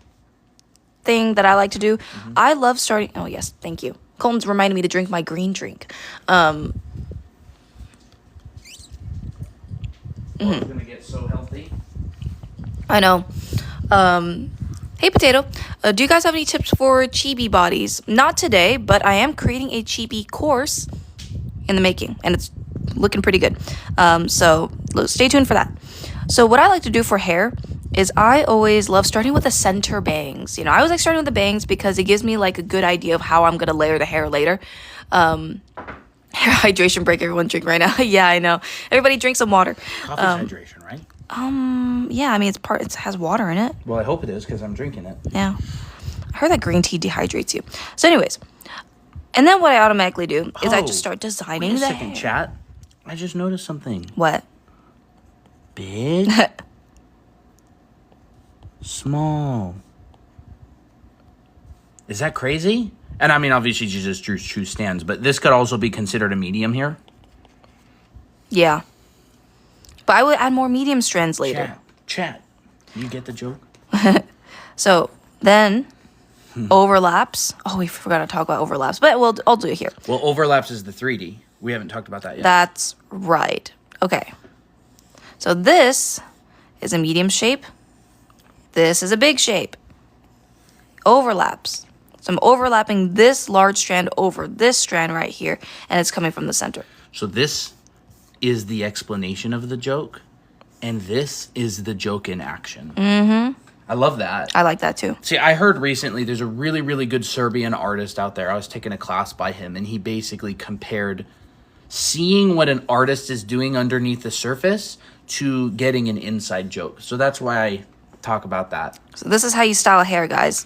thing that I like to do. I love starting. Oh yes, thank you. Colton's reminded me to drink my green drink. We're gonna get so healthy. I know. Hey, Potato, do you guys have any tips for chibi bodies? Not today, but I am creating a chibi course in the making, and it's looking pretty good. So stay tuned for that. So what I like to do for hair is I always love starting with the center bangs. You know, I always like starting with the bangs because it gives me like a good idea of how I'm going to layer the hair later. Hair hydration break, everyone drink right now. Yeah, I know. Everybody drink some water. Coffee's hydration, right? Yeah, I mean, it has water in it. Well, I hope it is because I'm drinking it. Yeah. I heard that green tea dehydrates you. So anyways, and then what I automatically do is I just start designing the hair. Chat. I just noticed something. What? Big. Small. Is that crazy? And I mean, obviously, you just drew true stands, but this could also be considered a medium here. Yeah. But I would add more medium strands later. Chat. You get the joke? So then overlaps. Oh, we forgot to talk about overlaps, but I'll do it here. Well, overlaps is the 3D. We haven't talked about that yet. That's right. Okay. So this is a medium shape. This is a big shape. Overlaps. So I'm overlapping this large strand over this strand right here, and it's coming from the center. So this is the explanation of the joke, and this is the joke in action. Mm-hmm. I love that. I like that too. See, I heard recently there's a really, really good Serbian artist out there. I was taking a class by him, and he basically compared seeing what an artist is doing underneath the surface to getting an inside joke. So that's why I talk about that. So this is how you style hair, guys.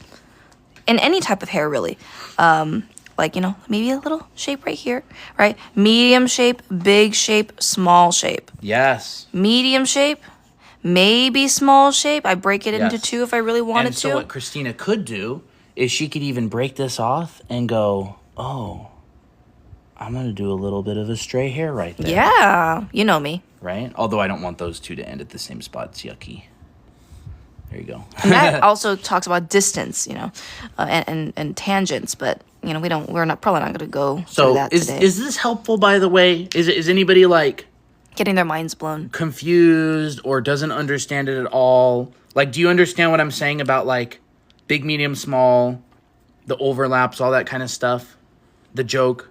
In any type of hair, really. Like, maybe a little shape right here, right? Medium shape, big shape, small shape. Yes. Medium shape, maybe small shape. I break it into two if I really wanted to. And so what Christina could do is she could even break this off and go, oh, I'm going to do a little bit of a stray hair right there. Yeah, you know me. Right? Although I don't want those two to end at the same spot. It's yucky. There you go. And that also talks about distance, and tangents, but we're not probably not going to go through that today. Is this helpful, by the way? Is anybody like getting their minds blown, confused, or doesn't understand it at all? Like, do you understand what I'm saying about like big, medium, small, the overlaps, all that kind of stuff, the joke?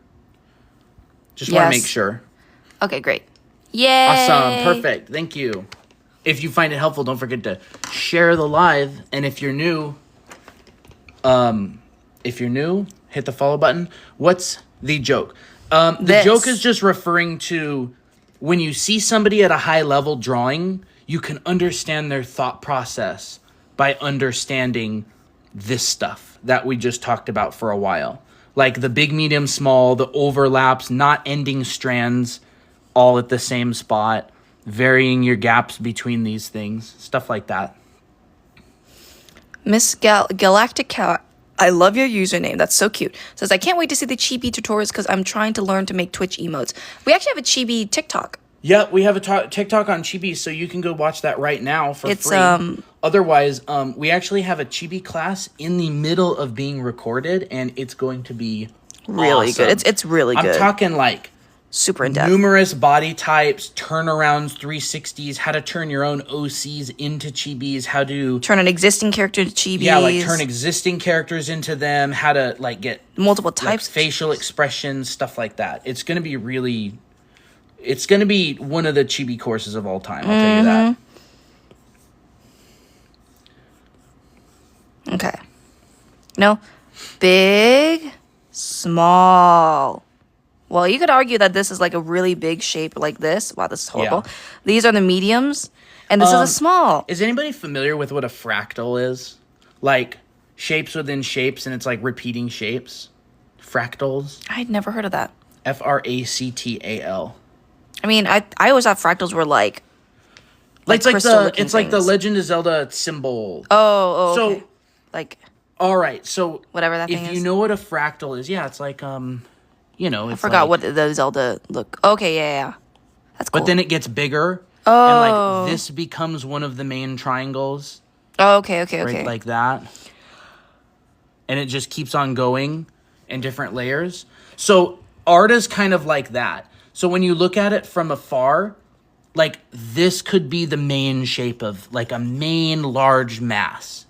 Just want to make sure. Okay, great. Yay! Awesome, perfect. Thank you. If you find it helpful, don't forget to share the live. And if you're new, hit the follow button. What's the joke? The joke is just referring to when you see somebody at a high level drawing, you can understand their thought process by understanding this stuff that we just talked about for a while. Like the big, medium, small, the overlaps, not ending strands all at the same spot, varying your gaps between these things, stuff like that. Miss Galactic Cow, I love your username. That's so cute. Says, I can't wait to see the chibi tutorials because I'm trying to learn to make Twitch emotes. We actually have a chibi TikTok. Yeah, we have a TikTok on Chibi, so you can go watch that right now for free. Otherwise, we actually have a Chibi class in the middle of being recorded, and it's going to be really awesome. Good. It's really good. I'm talking like super in-depth. Numerous body types, turnarounds, 360s, how to turn your own OCs into Chibis, how to turn an existing character into Chibis. Yeah, like turn existing characters into them, how to like get multiple types, like, facial expressions, stuff like that. It's going to be really... It's going to be one of the chibi courses of all time, I'll tell you that. Okay. Big, small. Well, you could argue that this is like a really big shape like this. Wow, this is horrible. Yeah. These are the mediums, and this is a small. Is anybody familiar with what a fractal is? Like shapes within shapes, and it's like repeating shapes. Fractals. I'd never heard of that. Fractal. I mean, I always thought fractals were like it's like the Legend of Zelda symbol. Oh, so okay. Like, all right, so whatever that thing is. If you know what a fractal is, yeah, it's like it's I forgot what the Zelda look. Okay, yeah. That's cool. But then it gets bigger. Oh. And like this becomes one of the main triangles. Oh, okay. Right, like that. And it just keeps on going in different layers. So art is kind of like that. So when you look at it from afar, like this could be the main shape of like a main large mass.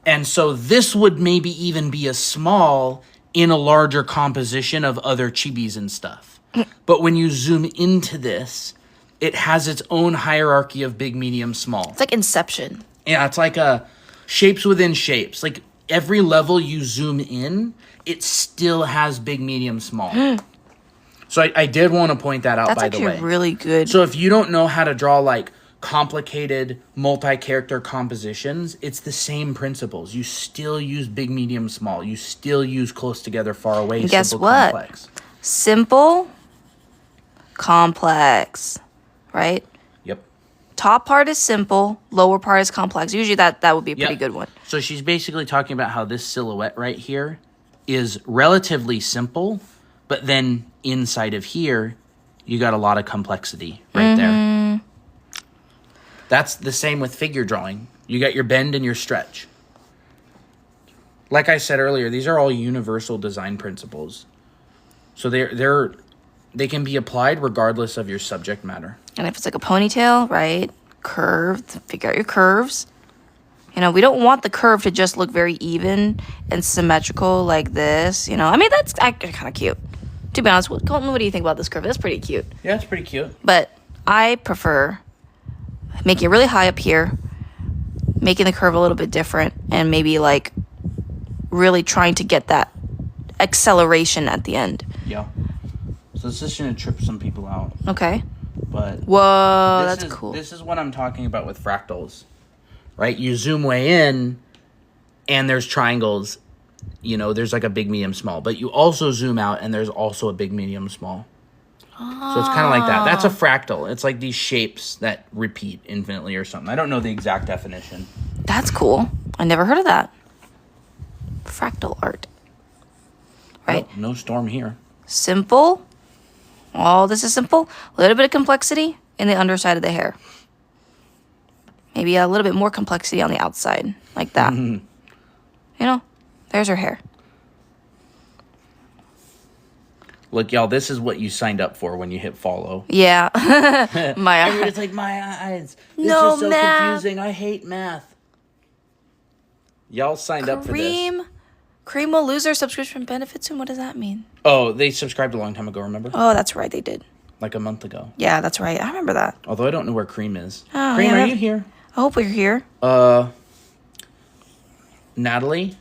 And so this would maybe even be a small in a larger composition of other chibis and stuff. But when you zoom into this, it has its own hierarchy of big, medium, small. It's like Inception. Yeah, it's like shapes within shapes. Like every level you zoom in, it still has big, medium, small. So I did want to point that out, by the way. That's actually really good. So if you don't know how to draw like complicated multi-character compositions, it's the same principles. You still use big, medium, small. You still use close together, far away, and guess simple, what? Complex. Simple complex, right? Yep. Top part is simple, lower part is complex. Usually that would be a pretty good one. So she's basically talking about how this silhouette right here is relatively simple, but then inside of here, you got a lot of complexity right there. That's the same with figure drawing. You got your bend and your stretch. Like I said earlier, these are all universal design principles. So they can be applied regardless of your subject matter. And if it's like a ponytail, right? Curved, figure out your curves. You know, we don't want the curve to just look very even and symmetrical like this. You know, I mean, that's kind of cute. To be honest, Colton, what do you think about this curve? That's pretty cute. Yeah, it's pretty cute. But I prefer making it really high up here, making the curve a little bit different, and maybe like really trying to get that acceleration at the end. Yeah. So this is going to trip some people out. Okay. But whoa, that's cool. This is what I'm talking about with fractals. Right? You zoom way in, and there's triangles. You know, there's like a big, medium, small. But you also zoom out, and there's also a big, medium, small. So it's kind of like that. That's a fractal. It's like these shapes that repeat infinitely or something. I don't know the exact definition. That's cool. I never heard of that. Fractal art. Right? No storm here. Simple. Oh, this is simple. A little bit of complexity in the underside of the hair. Maybe a little bit more complexity on the outside. Like that. You know? There's her hair. Look, y'all, this is what you signed up for when you hit follow. Yeah. My eyes. Everybody's like, my eyes. This No, is so math. confusing. I hate math. Y'all signed up for this. Cream will lose their subscription benefits soon. What does that mean? Oh, they subscribed a long time ago, remember? Oh, that's right. They did. Like a month ago. Yeah, that's right. I remember that. Although I don't know where Cream is. Oh, Cream, yeah, are you here? I hope we're here. Natalie,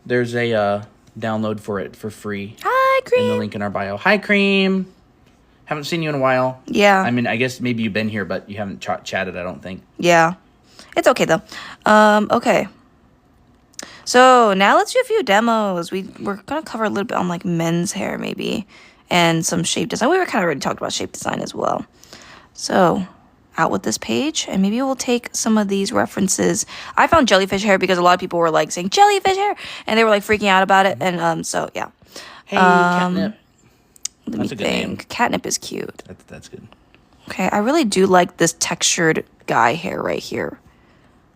there's a download for it for free. Hi, Cream. In the link in our bio. Hi, Cream. Haven't seen you in a while. Yeah. I mean, I guess maybe you've been here, but you haven't chatted, I don't think. Yeah. It's okay, though. Okay. So now let's do a few demos. We're going to cover a little bit on like men's hair maybe and some shape design. We were kind of already talked about shape design as well. So out with this page, and maybe we'll take some of these references. I found jellyfish hair because a lot of people were like saying jellyfish hair, and they were like freaking out about it. And so yeah. Hey, catnip. Let me think. Catnip is cute. That's good. Okay, I really do like this textured guy hair right here.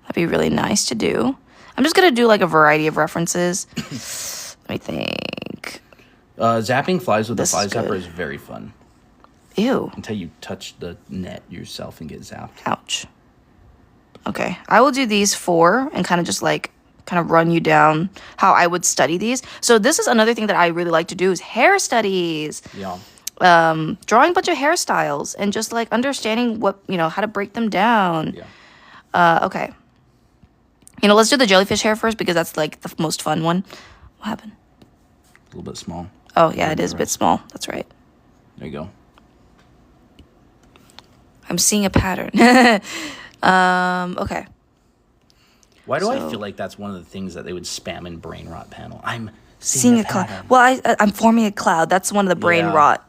That'd be really nice to do. I'm just gonna do like a variety of references. Let me think. Zapping flies with This the fly is zapper good. is very fun. Ew. Until you touch the net yourself and get zapped. Ouch. Okay, I will do these 4 and kind of just like run you down how I would study these. So this is another thing that I really like to do is hair studies. Yeah. Drawing a bunch of hairstyles and just like understanding what, how to break them down. Yeah. Okay. Let's do the jellyfish hair first because that's like the most fun one. What happened? A little bit small. Oh, yeah, it is a bit small. That's right. There you go. I'm seeing a pattern. Okay. Why do I feel like that's one of the things that they would spam in brain rot panel? I'm Seeing a cloud. Well, I'm forming a cloud. That's one of the brain rot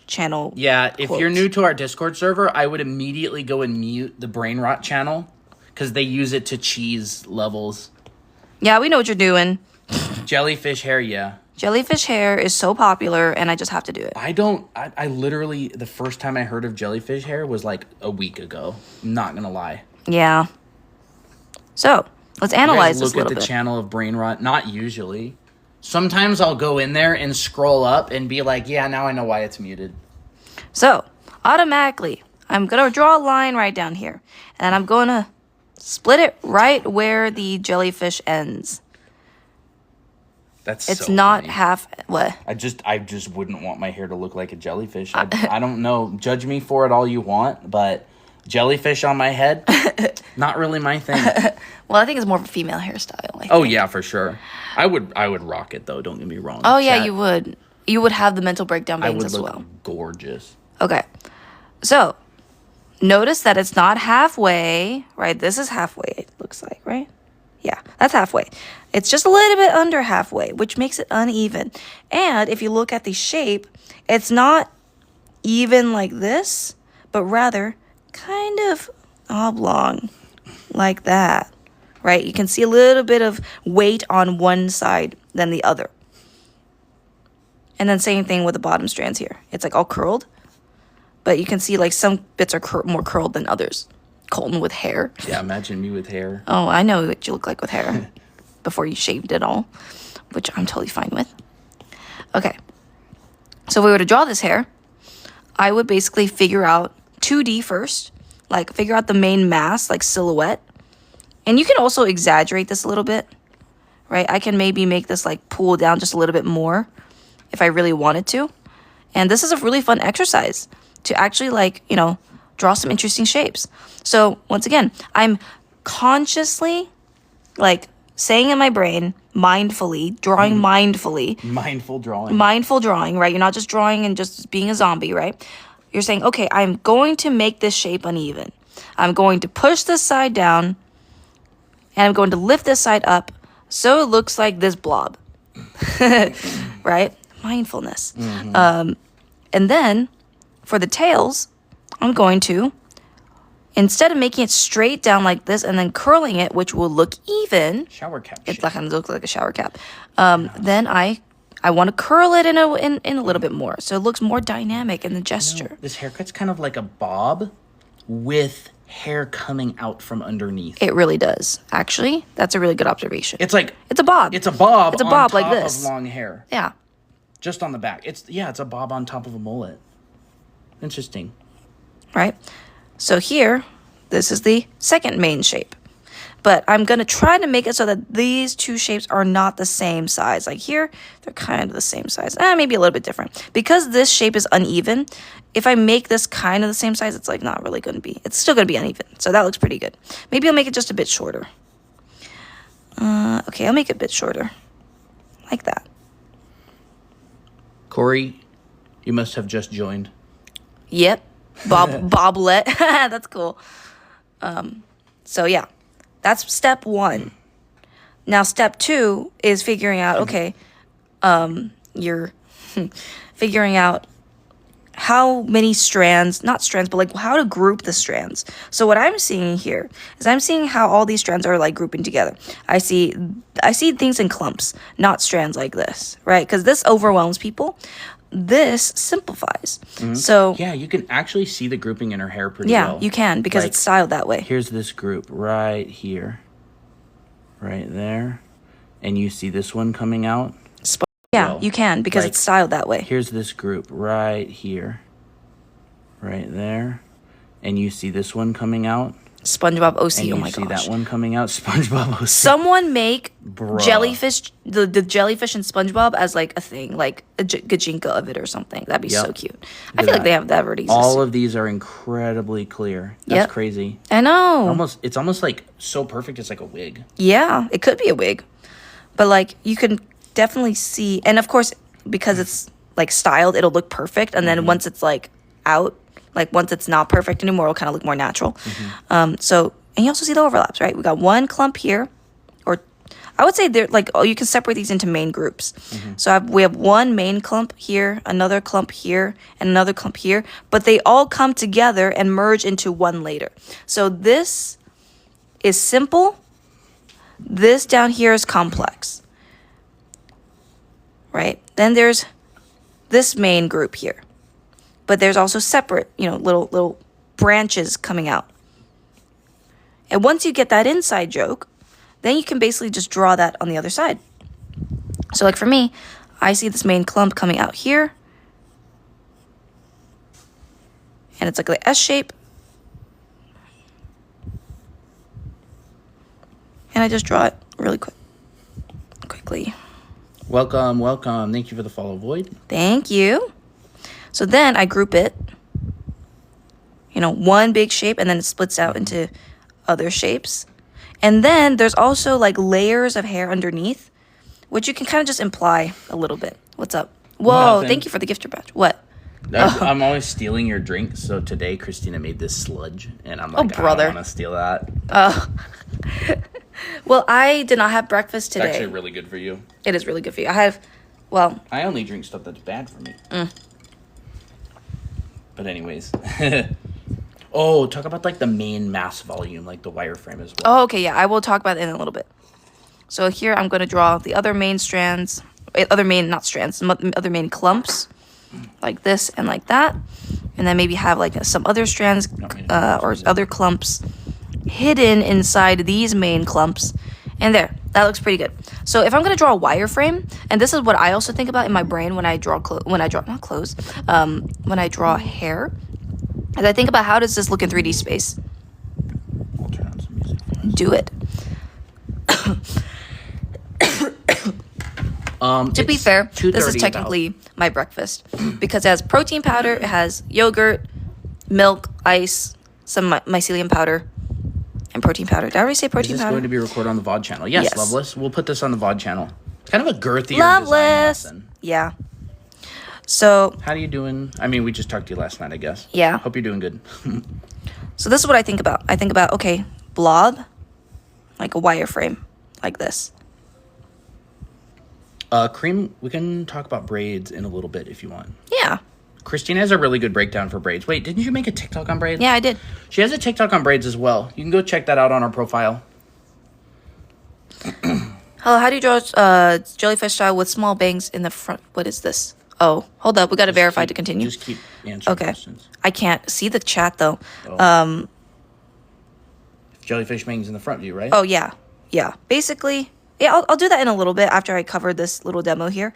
channel. Yeah, if quotes. you're new to our Discord server, I would immediately go and mute the brain rot channel because they use it to cheese levels. Yeah, we know what you're doing. Jellyfish hair, yeah. Jellyfish hair is so popular, and I just have to do it. I literally, the first time I heard of jellyfish hair was like a week ago. I'm not gonna lie. Yeah. So, let's analyze this a Look little at the bit. channel of brain rot. Not usually. Sometimes I'll go in there and scroll up and be like, yeah, now I know why it's muted. So, automatically, I'm going to draw a line right down here. And I'm going to split it right where the jellyfish ends. It's so not funny. half... What? I just wouldn't want my hair to look like a jellyfish. I don't know. Judge me for it all you want, but jellyfish on my head, not really my thing. Well, I think it's more of a female hairstyle. Oh yeah, for sure. I would rock it though. Don't get me wrong. Oh yeah, you would. You would have the mental breakdown I bangs would as look well. gorgeous. Okay. So, notice that it's not halfway, right? This is halfway, it looks like, right? Yeah, that's halfway. It's just a little bit under halfway, which makes it uneven. And if you look at the shape, it's not even like this, but rather kind of oblong like that, right? You can see a little bit of weight on one side than the other. And then same thing with the bottom strands here. It's like all curled, but you can see like some bits are more curled than others. Colton with hair. Yeah, imagine me with hair. Oh, I know what you look like with hair before you shaved it all, which I'm totally fine with. Okay. So if we were to draw this hair, I would basically figure out 2D first, like figure out the main mass, like silhouette. And you can also exaggerate this a little bit, right? I can maybe make this like pull down just a little bit more if I really wanted to. And this is a really fun exercise to actually like, you know, draw some interesting shapes. So once again, I'm consciously like saying in my brain, mindfully, drawing mindfully. Mindful drawing. Mindful drawing, right? You're not just drawing and just being a zombie, right? You're saying, okay, I'm going to make this shape uneven. I'm going to push this side down and I'm going to lift this side up so it looks like this blob, right? Mindfulness. And then for the tails, I'm going to, instead of making it straight down like this and then curling it, which will look even. Shower cap. It kind of looks like a shower cap. Then I want to curl it in a little bit more, so it looks more dynamic in the gesture. You know, this haircut's kind of like a bob with hair coming out from underneath. It really does. Actually, that's a really good observation. It's like it's a bob. It's a bob. It's a bob on like top this. Of long hair. Yeah. Just on the back. It's a bob on top of a mullet. Interesting. Right. So here, this is the second main shape. But I'm going to try to make it so that these two shapes are not the same size. Like here, they're kind of the same size. Maybe a little bit different. Because this shape is uneven, if I make this kind of the same size, it's like not really going to be. It's still going to be uneven. So that looks pretty good. Maybe I'll make it just a bit shorter. Okay, I'll make it a bit shorter. Like that. Corey, you must have just joined. Yep. Boblet. That's cool. So yeah. That's step 1. Now, step 2 is figuring out, okay, you're figuring out how many strands, not strands, but like how to group the strands. So what I'm seeing here is I'm seeing how all these strands are like grouping together. I see things in clumps, not strands like this, right? Because this overwhelms people. This simplifies. So yeah, you can actually see the grouping in her hair pretty well. Yeah, you can because like, it's styled that way. Here's this group right here, right there, and you see this one coming out. Yeah, you can because it's styled that way. Here's this group right here, right there, and you see this one coming out. SpongeBob OC, and oh my gosh. you see that one coming out, SpongeBob OC. Someone make Bruh. jellyfish, the jellyfish and SpongeBob as like a thing, like a gajinka of it or something. That'd be so cute. I feel like they have that already. All of these are incredibly clear. That's crazy. I know. It's almost like so perfect. It's like a wig. Yeah, it could be a wig, but like you can definitely see, and of course because it's like styled, it'll look perfect, and then once it's like out. Like, once it's not perfect anymore, it'll kind of look more natural. So, and you also see the overlaps, right? We got one clump here, or I would say they're like, you can separate these into main groups. So we have one main clump here, another clump here, and another clump here, but they all come together and merge into one later. So this is simple. This down here is complex, right? Then there's this main group here. But there's also separate, you know, little branches coming out. And once you get that inside joke, then you can basically just draw that on the other side. So like for me, I see this main clump coming out here. And it's like the S shape. And I just draw it really quickly. Welcome. Thank you for the follow, Void. Thank you. So then I group it, you know, one big shape, and then it splits out into other shapes. And then there's also like layers of hair underneath, which you can kind of just imply a little bit. What's up? Whoa, Nothing. Thank you for the gifter badge. What? I'm always stealing your drink. So today, Christina made this sludge, and I'm like, brother. I don't want to steal that. Well, I did not have breakfast today. It's actually really good for you. It is really good for you. I only drink stuff that's bad for me. But anyways. Oh, talk about like the main mass volume, like the wireframe as well. Oh, okay, yeah, I will talk about it in a little bit. So here I'm going to draw the other main strands, other main clumps, like this and like that. And then maybe have like some other strands or other clumps hidden inside these main clumps. And there, that looks pretty good. So if I'm going to draw a wireframe, and this is what I also think about in my brain when I draw when I draw hair, as I think about how does this look in 3D space. I'll turn on some music for us. Do it. To be fair, this is technically my breakfast because it has protein powder, it has yogurt, milk, ice, some mycelium powder, and protein powder. Did I already say protein powder? Is this going to be recorded on the VOD channel? Yes, Loveless. We'll put this on the VOD channel. It's kind of a girthier design lesson. Yeah. So. How are you doing? I mean, we just talked to you last night, I guess. Yeah. Hope you're doing good. So this is what I think about. I think about, okay, blob, like a wireframe, like this. Cream, we can talk about braids in a little bit if you want. Yeah. Christine has a really good breakdown for braids. Wait, didn't you make a TikTok on braids? Yeah, I did. She has a TikTok on braids as well. You can go check that out on our profile. Hello, how do you draw jellyfish style with small bangs in the front? What is this? Oh, hold up. We got to verify to continue. Just keep answering questions. I can't see the chat, though. Oh. Jellyfish bangs in the front view, right? Oh, yeah. Yeah. Basically, yeah, I'll do that in a little bit after I cover this little demo here.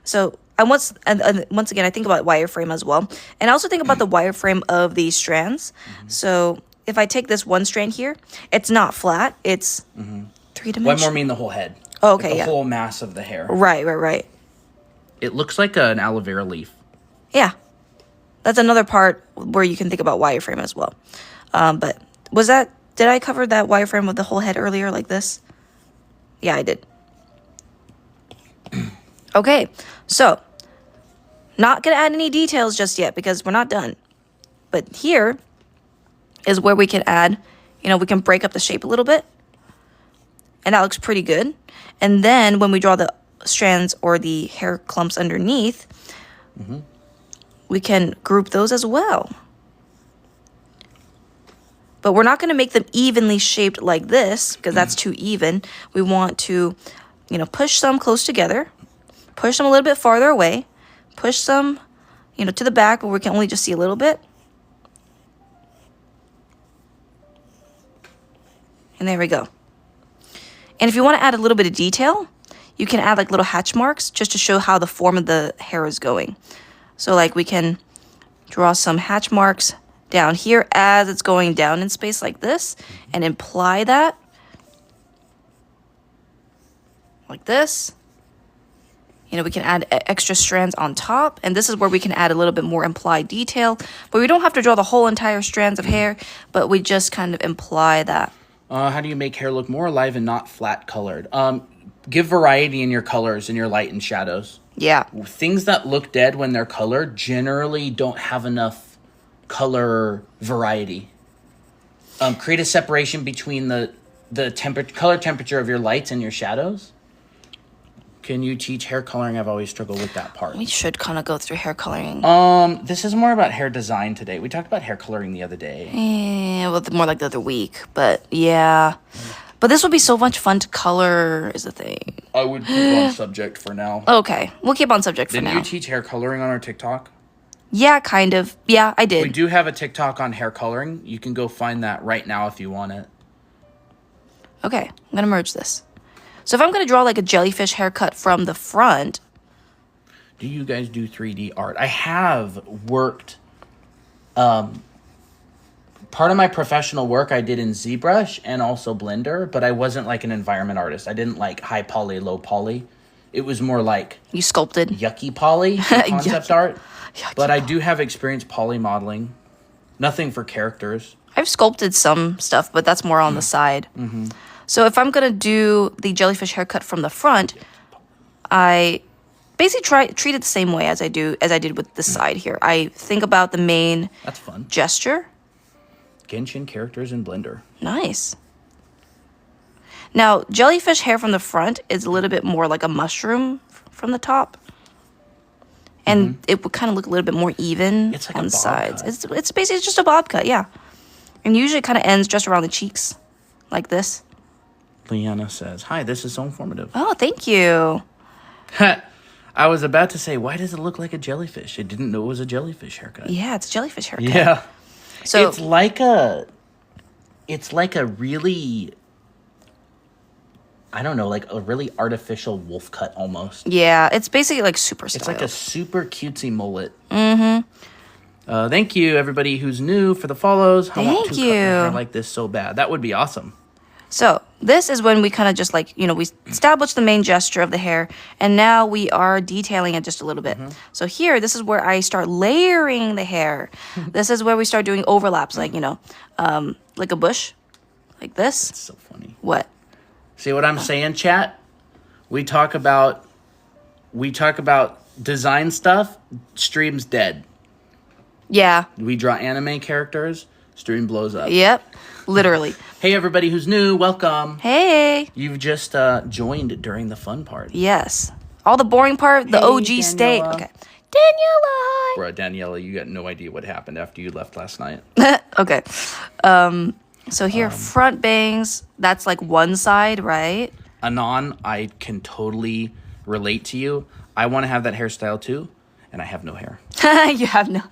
So, once again, I think about wireframe as well. And I also think about the wireframe of these strands. Mm-hmm. So, if I take this one strand here, it's not flat. It's three-dimensional. Well, I more mean the whole head. Oh, okay, like the whole mass of the hair. Right. It looks like an aloe vera leaf. Yeah. That's another part where you can think about wireframe as well. But did I cover that wireframe of the whole head earlier like this? Yeah, I did. Okay, so not going to add any details just yet because we're not done. But here is where we can add, we can break up the shape a little bit. And that looks pretty good. And then when we draw the strands or the hair clumps underneath, we can group those as well. But we're not going to make them evenly shaped like this because that's too even. We want to, push some close together, push them a little bit farther away, push some, to the back where we can only just see a little bit. And there we go. And if you want to add a little bit of detail, you can add like little hatch marks just to show how the form of the hair is going. So like we can draw some hatch marks down here as it's going down in space like this and imply that like this. We can add extra strands on top, and this is where we can add a little bit more implied detail, but we don't have to draw the whole entire strands of hair, but we just kind of imply that. How do you make hair look more alive and not flat colored? Give variety in your colors and your light and shadows. Yeah. Things that look dead when they're colored generally don't have enough color variety. Create a separation between the color temperature of your lights and your shadows. Can you teach hair coloring? I've always struggled with that part. We should kind of go through hair coloring. This is more about hair design today. We talked about hair coloring the other day. Yeah, well, more like the other week, but yeah. But this would be so much fun to color is the thing. I would keep on subject for now. Okay, we'll keep on subject for now. Didn't you teach hair coloring on our TikTok? Yeah, kind of. Yeah, I did. We do have a TikTok on hair coloring. You can go find that right now if you want it. Okay, I'm going to merge this. So if I'm going to draw like a jellyfish haircut from the front. Do you guys do 3D art? I have worked. Part of my professional work I did in ZBrush and also Blender, but I wasn't like an environment artist. I didn't like high poly, low poly. It was more like... You sculpted. Yucky poly, concept art. Yucky but I do have experience poly modeling. Nothing for characters. I've sculpted some stuff, but that's more on the side. Mm-hmm. So if I'm going to do the jellyfish haircut from the front, I basically treat it the same way as I did with the side here. I think about the main That's fun. gesture. Genshin characters in Blender. Nice. Now, jellyfish hair from the front is a little bit more like a mushroom from the top. and it would kind of look a little bit more even It's like on a the bob sides. cut. It's basically just a bob cut, yeah. And usually it kind of ends just around the cheeks, like this. Leanna says, "Hi, this is so informative." Oh, thank you. I was about to say, why does it look like a jellyfish? I didn't know it was a jellyfish haircut. Yeah, it's a jellyfish haircut. Yeah. So it's like a really, I don't know, like a really artificial wolf cut almost. yeah, it's basically like super style. It's like a super cutesy mullet. Mm-hmm. Thank you, everybody who's new, for the follows. I want to cut my hair like this so bad. That would be awesome. So this is when we kind of just like, we established the main gesture of the hair, and now we are detailing it just a little bit. So here, this is where I start layering the hair. This is where we start doing overlaps, like, like a bush, like this. It's so funny. What? See what I'm saying, chat? We talk about design stuff, stream's dead. Yeah. We draw anime characters, stream blows up. Yep. Literally. Hey, everybody who's new, welcome. Hey. You've just joined during the fun part. Yes. All the boring part, the Hey, OG Daniela. state. Okay. Daniela, hi. Bro, Daniela, you got no idea what happened after you left last night. Okay. So here, front bangs, that's like one side, right? Anon, I can totally relate to you. I want to have that hairstyle too, and I have no hair. You have no...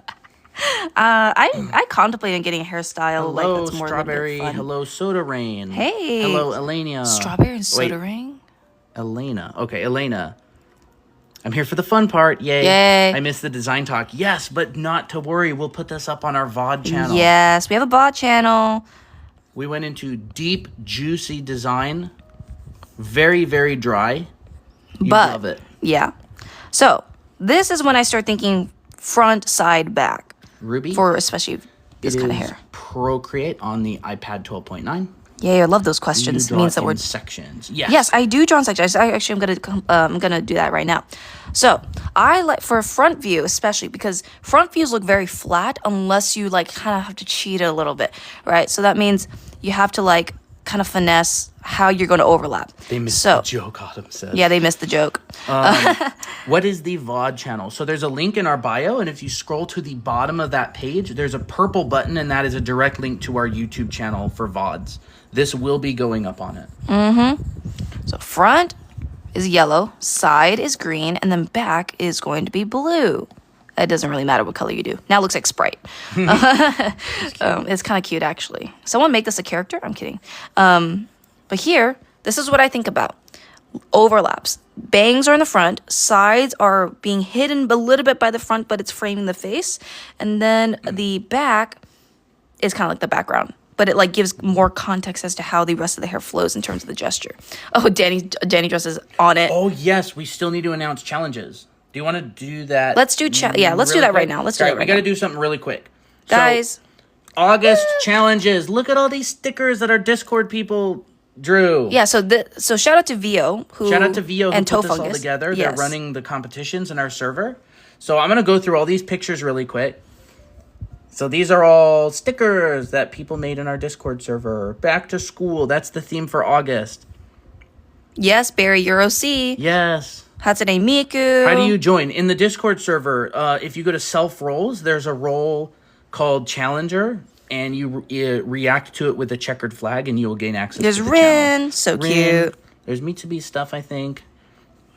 I contemplated getting a hairstyle like Hello, that's more Strawberry. fun. Hello, Soda Rain. Hey. Hello, Elena. Strawberry and soda ring? Elena. Okay, Elena. I'm here for the fun part. Yay. Yay. I missed the design talk. Yes, but not to worry. We'll put this up on our VOD channel. Yes, we have a bot channel. We went into deep, juicy design. Very, very dry. You love it. Yeah. So, this is when I start thinking front, side, back. Ruby? For especially this kind of It is hair. Procreate on the iPad 12.9. Yay, I love those questions. You draw Means that in we're sections. Yes. Yes, I do draw in sections. I'm gonna do that right now. So I like for a front view, especially because front views look very flat unless you like kind of have to cheat it a little bit, right? So that means you have to like kind of finesse how you're going to overlap. They missed the joke, Autumn says. Yeah, they missed the joke. What is the VOD channel? So there's a link in our bio, and if you scroll to the bottom of that page, there's a purple button, and that is a direct link to our YouTube channel for VODs. This will be going up on it. So front is yellow, side is green, and then back is going to be blue. It doesn't really matter what color you do. Now it looks like Sprite. It's kind of cute, actually. Someone make this a character? I'm kidding. But here, this is what I think about. Overlaps. Bangs are in the front. Sides are being hidden a little bit by the front, but it's framing the face. And then the back is kind of like the background. But it like gives more context as to how the rest of the hair flows in terms of the gesture. Oh, Danny dresses on it. Oh, yes. We still need to announce challenges. Do you want to do that? Let's do let's do that right now. Let's do that right now. We got to do something really quick. Guys. So, August challenges. Look at all these stickers that our Discord people drew. Yeah, so shout out to Vio who and put this all together. Yes. They're running the competitions in our server. So I'm going to go through all these pictures really quick. So these are all stickers that people made in our Discord server. Back to school. That's the theme for August. Yes, Barry Euro C. Yes. Hatsune Miku. How do you join? In the Discord server, if you go to self roles, there's a role called Challenger, and you react to it with a checkered flag, and you will gain access There's to the Rin. challenge. So Rin. cute. There's Mitsubi stuff, I think.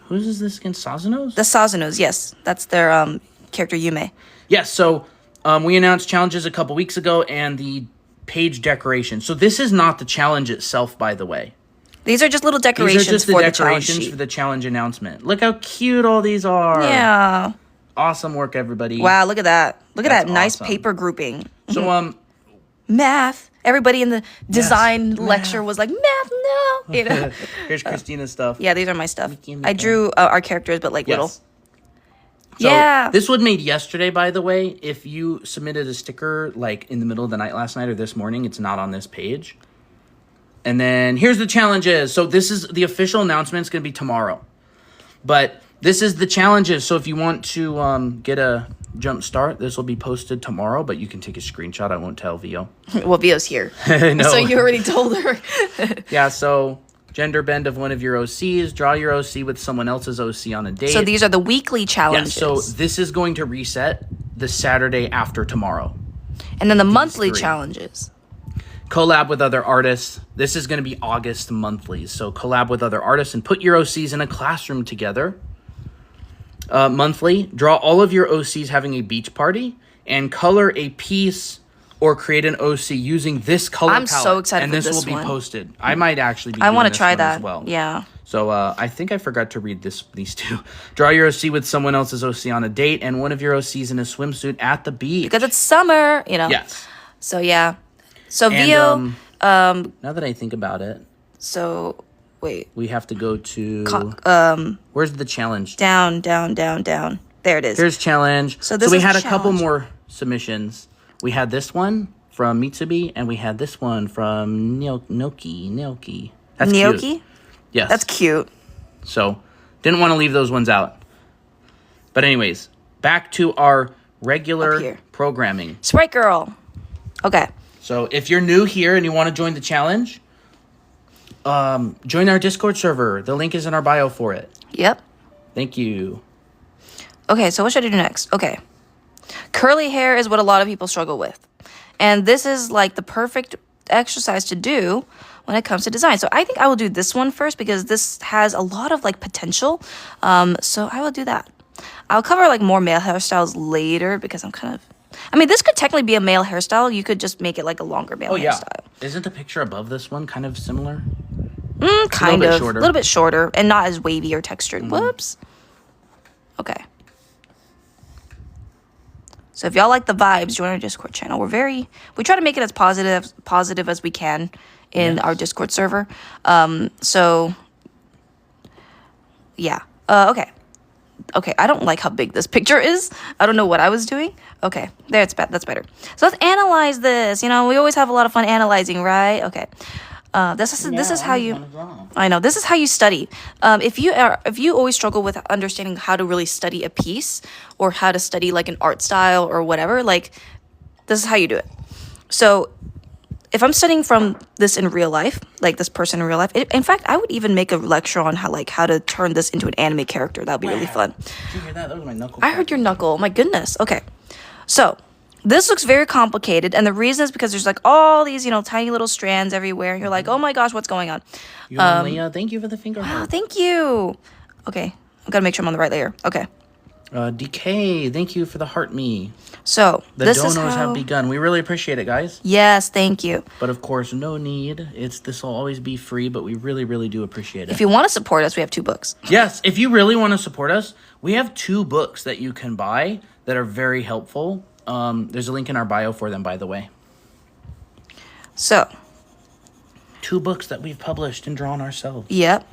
Whose is this again? Sazuno's? The Sazunos, yes. That's their character Yume. Yes, so we announced challenges a couple weeks ago, and the page decoration. So this is not the challenge itself, by the way. These are just little decorations These are just for the the challenge decorations sheet. for the challenge announcement. Look how cute all these are. Yeah. Awesome work, everybody. Wow, look at that. Look at That's that nice awesome. paper grouping. So, Math. Everybody in the design math. lecture was like, math, no. You know? Here's Christina's stuff. Yeah, these are my stuff. Mickey and I drew our characters, but like little. So Yeah. This was made yesterday, by the way. If you submitted a sticker like in the middle of the night last night or this morning, it's not on this page. And then here's the challenges. So this is the official announcement. It's going to be tomorrow. But this is the challenges. So if you want to get a jump start, this will be posted tomorrow. But you can take a screenshot. I won't tell Vio. Well, Vio's here. No. So you already told her. Yeah, so gender bend of one of your OCs, draw your OC with someone else's OC on a date. So these are the weekly challenges. Yeah, so this is going to reset the Saturday after tomorrow. And then the monthly challenges. Collab with other artists. This is going to be August monthlies. So collab with other artists and put your OCs in a classroom together. Monthly, draw all of your OCs having a beach party and color a piece or create an OC using this color palette. I'm so excited and for this this will be one. posted. I might actually be I doing want to this try one that as well. Yeah. So I think I forgot to read these two. Draw your OC with someone else's OC on a date and one of your OCs in a swimsuit at the beach. Because it's summer, you know. Yes. So yeah. So And, Vio, now that I think about it, so wait. we have to go to where's the challenge? Down. There it is. Here's challenge. So this we is had a couple challenge. more submissions. We had this one from Mitsubi and we had this one from Nilki. That's Gnocchi? cute. Yes. That's cute. So, didn't want to leave those ones out. But anyways, back to our regular programming. Sprite Girl. Okay. So, if you're new here and you want to join the challenge, join our Discord server. The link is in our bio for it. Yep. Thank you. Okay, so what should I do next? Okay. Curly hair is what a lot of people struggle with. And this is like the perfect exercise to do when it comes to design. So I think I will do this one first because this has a lot of like potential. So I will do that. I'll cover like more male hairstyles later because I'm kind of... I mean, this could technically be a male hairstyle. You could just make it like a longer male hairstyle. Isn't the picture above this one kind of similar? Kind of. A Shorter. little bit shorter and not as wavy or textured. Whoops. Okay. So if y'all like the vibes, join our Discord channel. We try to make it as positive as we can in our Discord server. So yeah. Okay. I don't like how big this picture is. I don't know what I was doing. Okay, there, it's that's better. So let's analyze this. You know, we always have a lot of fun analyzing, right? Okay. This is how you... I know, this is how you study. If you always struggle with understanding how to really study a piece or how to study like an art style or whatever, like this is how you do it. So if I'm studying from this in real life, like this person in real life, in fact, I would even make a lecture on how to turn this into an anime character. That would be really fun. Did you hear that? That was my knuckle. I heard your knuckle. My goodness. Okay. So this looks very complicated, and the reason is because there's like all these, tiny little strands everywhere. You're like, oh my gosh, what's going on? Leah, thank you for the finger heart. Oh, thank you. Okay, I've got to make sure I'm on the right layer. Okay. DK, thank you for the heart me. So The donos have begun. We really appreciate it, guys. Yes, thank you. But of course, no need. This will always be free, but we really, really do appreciate it. If you want to support us, we have 2 books. Yes, if you really want to support us, we have 2 books that you can buy that are very helpful. There's a link in our bio for them, by the way. So 2 books that we've published and drawn ourselves. Yep.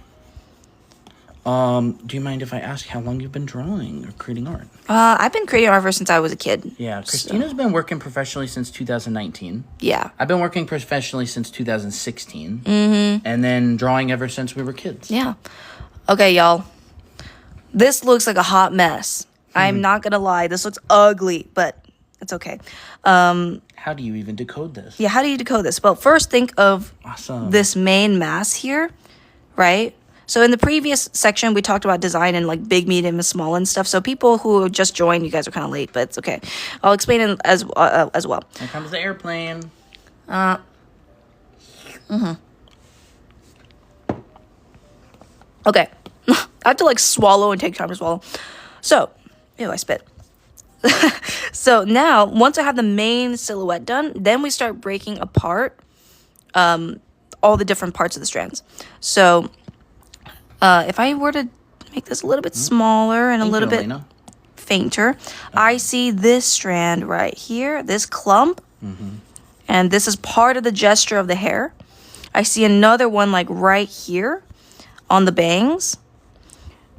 Do you mind if I ask how long you've been drawing or creating art? I've been creating art ever since I was a kid. Yeah, Christina's been working professionally since 2019. Yeah. I've been working professionally since 2016. Mm-hmm. And then drawing ever since we were kids. Yeah. Okay, y'all. This looks like a hot mess. I'm not going to lie. This looks ugly, but it's okay. How do you even decode this? Yeah, how do you decode this? Well, first think of this main mass here, right? So in the previous section, we talked about design and like big, medium, and small and stuff. So people who just joined, you guys are kind of late, but it's okay. I'll explain it as well. Here comes the airplane. Okay. I have to like swallow and take time to swallow. So, ew, I spit. So now, once I have the main silhouette done, then we start breaking apart all the different parts of the strands. So if I were to make this a little bit smaller and a little bit fainter, I see this strand right here, this clump, and this is part of the gesture of the hair. I see another one like right here on the bangs,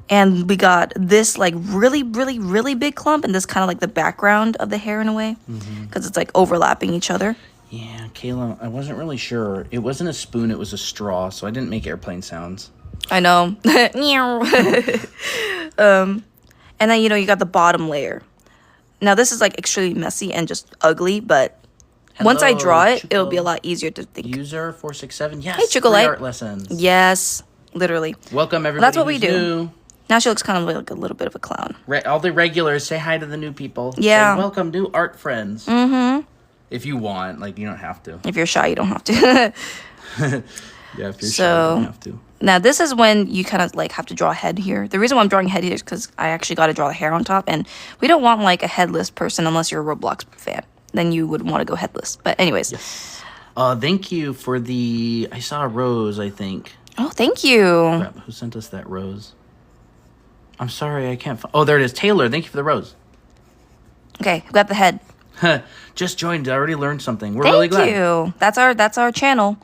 and we got this like really, really, really big clump, and this kind of like the background of the hair in a way, because it's like overlapping each other. Yeah, Kayla, I wasn't really sure. It wasn't a spoon, it was a straw, so I didn't make airplane sounds. I know. And then, you got the bottom layer. Now, this is, like, extremely messy and just ugly, but once I draw it, Chico. it'll be a lot easier to think. User 467. Yes. Hey, Chico free Light. art lessons. Yes, literally. Welcome everybody. That's what we who's do. New. Now she looks kind of like a little bit of a clown. All the regulars, say hi to the new people. Yeah. Say, welcome, new art friends. Mm-hmm. If you want, like, you don't have to. If you're shy, you don't have to. Yeah, if you're shy, you don't have to. Now this is when you kind of like have to draw a head here. The reason why I'm drawing a head here is because I actually got to draw the hair on top, and we don't want like a headless person unless you're a Roblox fan. Then you would want to go headless. But anyways. Yes. Thank you for the... I saw a rose, I think. Oh, thank you. Crap, who sent us that rose? I'm sorry, I can't... Oh, there it is. Taylor, thank you for the rose. Okay, who got the head? Just joined. I already learned something. We're really glad. Thank you. That's our channel.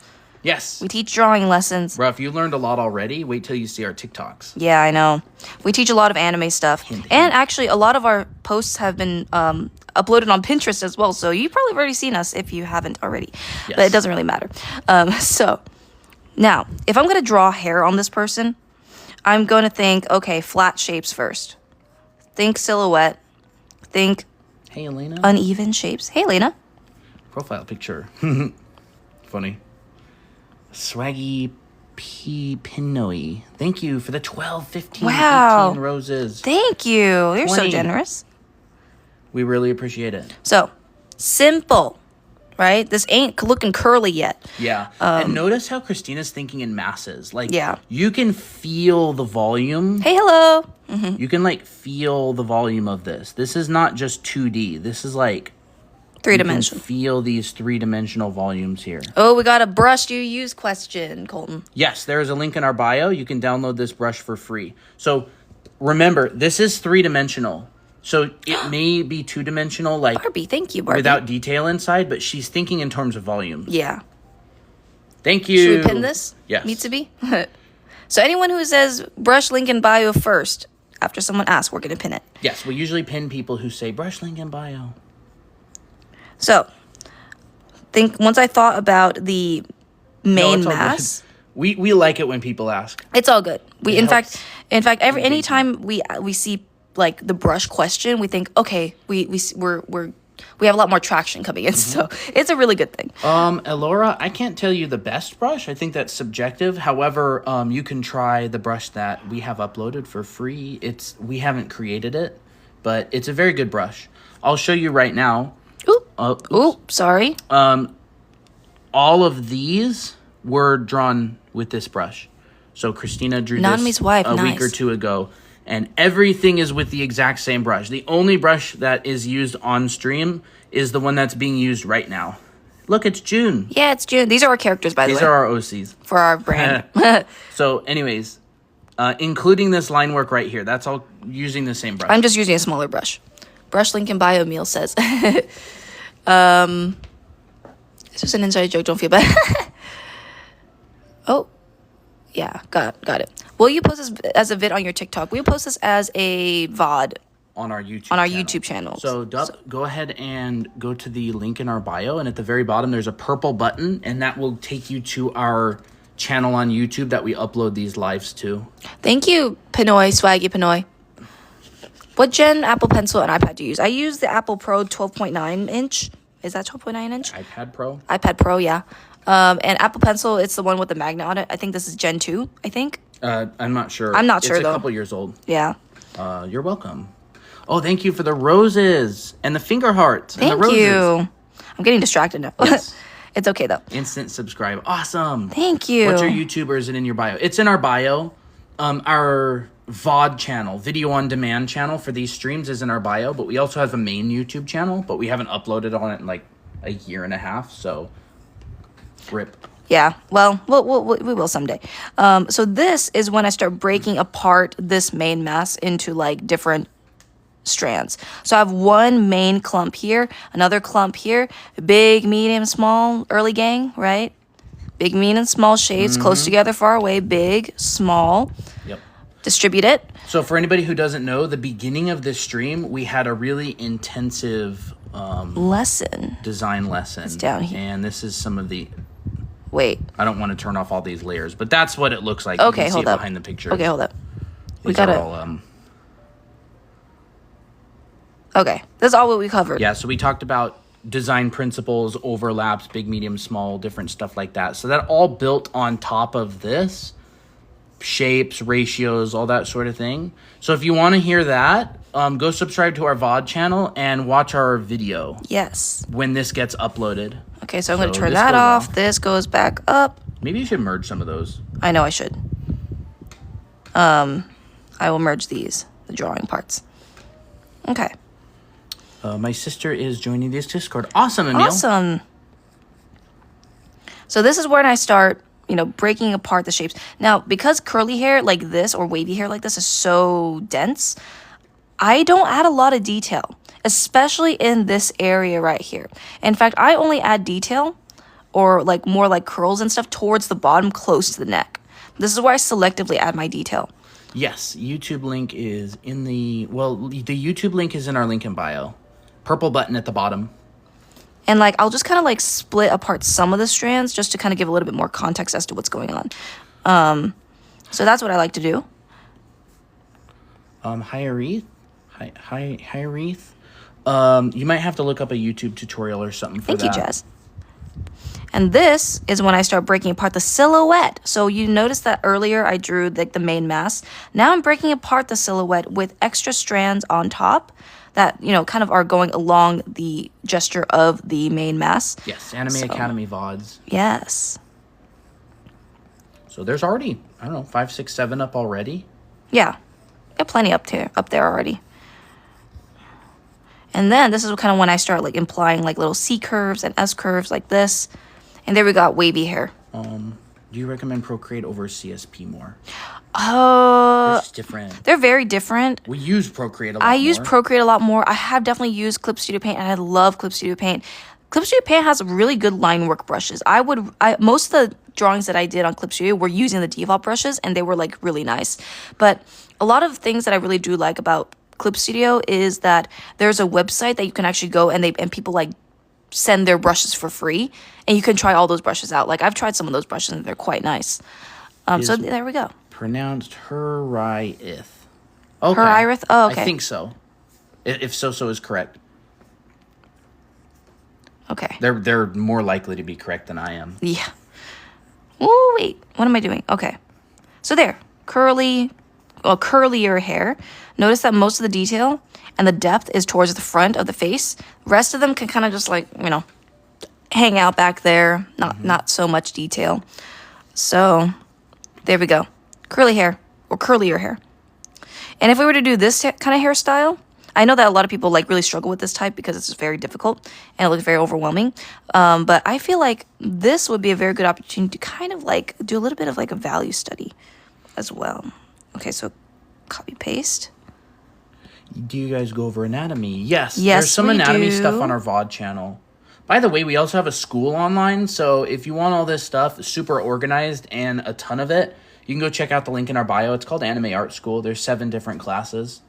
Yes. We teach drawing lessons. Bro, if you learned a lot already, wait till you see our TikToks. Yeah, I know. We teach a lot of anime stuff. Hint, hint. And actually, a lot of our posts have been uploaded on Pinterest as well. So you've probably already seen us if you haven't already. Yes. But it doesn't really matter. So now, if I'm going to draw hair on this person, I'm going to think, okay, flat shapes first. Think silhouette. Think Hey, Elena. uneven shapes. Hey, Elena. Profile picture. Funny. Swaggy P. Pinoi. Thank you for the 12, 15, Wow. 18 roses. Thank you. You're so 20. generous. We really appreciate it. So, simple, right? This ain't looking curly yet. Yeah. And notice how Christina's thinking in masses. Like, Yeah. you can feel the volume. Hey, hello. You can, like, feel the volume of this. This is not just 2D. This is, like... Three you can dimension. feel these three-dimensional volumes here. Oh, we got a brush you use question, Colton. Yes, there is a link in our bio. You can download this brush for free. So, remember, this is three-dimensional. So, it may be two-dimensional, like... Barbie, thank you, Barbie. without detail inside, but she's thinking in terms of volume. Yeah. Thank you. Should we pin this? Yes. Needs to be? So anyone who says brush link in bio first, after someone asks, we're going to pin it. Yes, we usually pin people who say brush link in bio. So, think once I thought about the main it's all mass, good. We like it when people ask. it's all good. We It in helps fact anytime we see like the brush question, we think, okay, we have a lot more traction coming in. So, it's a really good thing. Elora, I can't tell you the best brush. I think that's subjective. However, you can try the brush that we have uploaded for free. We haven't created it, but it's a very good brush. I'll show you right now. Ooh, sorry. All of these were drawn with this brush. So Christina drew Nanami's this wife, a week or nice. two ago, and everything is with the exact same brush. The only brush that is used on stream is the one that's being used right now. Look, it's June. Yeah, it's June. These are our characters, by the way. These are our OCs. For our brand. So, anyways, including this line work right here, that's all using the same brush. I'm just using a smaller brush. Brush link in bio, Meal says. It's just an inside joke. Don't feel bad. Oh, yeah, got it. Will you post this as a vid on your TikTok? We'll post this as a VOD on our YouTube YouTube channel. So, go ahead and go to the link in our bio, and at the very bottom, there's a purple button, and that will take you to our channel on YouTube that we upload these lives to. Thank you, Pinoy, Swaggy Pinoy. What gen Apple Pencil and iPad do you use? I use the Apple Pro 12.9 inch. Is that 12.9 inch? iPad Pro? iPad Pro, yeah. And Apple Pencil, it's the one with the magnet on it. I think this is Gen 2, I think. I'm not sure. I'm not sure, It's though. a couple years old. Yeah. You're welcome. Oh, thank you for the roses and the finger hearts and the Thank roses. you. I'm getting distracted now. Yes. It's okay, though. Instant subscribe. Awesome. Thank you. What's your YouTube, or is it in your bio? It's in our bio. Our VOD channel, video on demand channel for these streams, is in our bio, but we also have a main YouTube channel, but we haven't uploaded on it in like a year and a half, so rip. Yeah, well, we will someday. So this is when I start breaking apart this main mass into like different strands. So I have one main clump here, another clump here, big, medium, small, early gang, right? Big, medium, small shades, close together, far away, big, small. Yep. Distribute it. So for anybody who doesn't know, the beginning of this stream, we had a really intensive Lesson. design lesson. It's down here. And this is some of the... Wait. I don't want to turn off all these layers, but that's what it looks like. Okay, you can hold see it up. behind the pictures. Okay, hold up. We These gotta... are all, Okay, that's all what we covered. yeah, so we talked about design principles, overlaps, big, medium, small, different stuff like that. So that all built on top of this, shapes, ratios, all that sort of thing. So if you want to hear that, go subscribe to our VOD channel and watch our video. Yes. When this gets uploaded. Okay, so I'm going to turn that off. This goes back up. Maybe you should merge some of those. I know I should. I will merge these, the drawing parts. Okay. My sister is joining this Discord. Awesome, Emil. Awesome. So this is when I start, breaking apart the shapes. Now, because curly hair like this or wavy hair like this is so dense, I don't add a lot of detail, especially in this area right here. In fact, I only add detail or more like curls and stuff towards the bottom close to the neck. This is where I selectively add my detail. Yes, YouTube link is in the YouTube link is in our link in bio. Purple button at the bottom. And I'll just kind of split apart some of the strands just to kind of give a little bit more context as to what's going on. So that's what I like to do. Hi Aretha. Hi Aretha. You might have to look up a YouTube tutorial or something for that. Thank you, Jazz. And this is when I start breaking apart the silhouette. So you noticed that earlier I drew the main mass. Now I'm breaking apart the silhouette with extra strands on top that, kind of are going along the gesture of the main mass. Yes, Anime Academy VODs. Yes. So there's already, 5, 6, 7 up already. Yeah, got plenty up there already. And then this is kind of when I start implying little C curves and S curves like this. And there we got wavy hair. Do you recommend Procreate over CSP more? They're just different. They're very different. We use Procreate a lot more. I use Procreate a lot more. I have definitely used Clip Studio Paint, and I love Clip Studio Paint. Clip Studio Paint has really good line work brushes. Most of the drawings that I did on Clip Studio were using the default brushes, and they were really nice. But a lot of things that I really do like about Clip Studio is that there's a website that you can actually go and people send their brushes for free, and you can try all those brushes out. I've tried some of those brushes and they're quite nice. So there we go. Pronounced Herithith. Okay. Herithith? Oh, okay. I think so. If so is correct. Okay. They're more likely to be correct than I am. Yeah. Oh, wait. What am I doing? Okay. So there. Curlier hair. Notice that most of the detail and the depth is towards the front of the face. The rest of them can kind of just hang out back there. Not so much detail. So there we go. Curly hair or curlier hair. And if we were to do this kind of hairstyle, I know that a lot of people really struggle with this type because it's very difficult and it looks very overwhelming. But I feel like this would be a very good opportunity to kind of do a little bit of a value study as well. Okay, so copy paste. Do you guys go over anatomy? Yes, there's some anatomy stuff on our VOD channel. By the way, we also have a school online, so if you want all this stuff super organized and a ton of it, you can go check out the link in our bio. It's called Anime Art School. There's 7 different classes.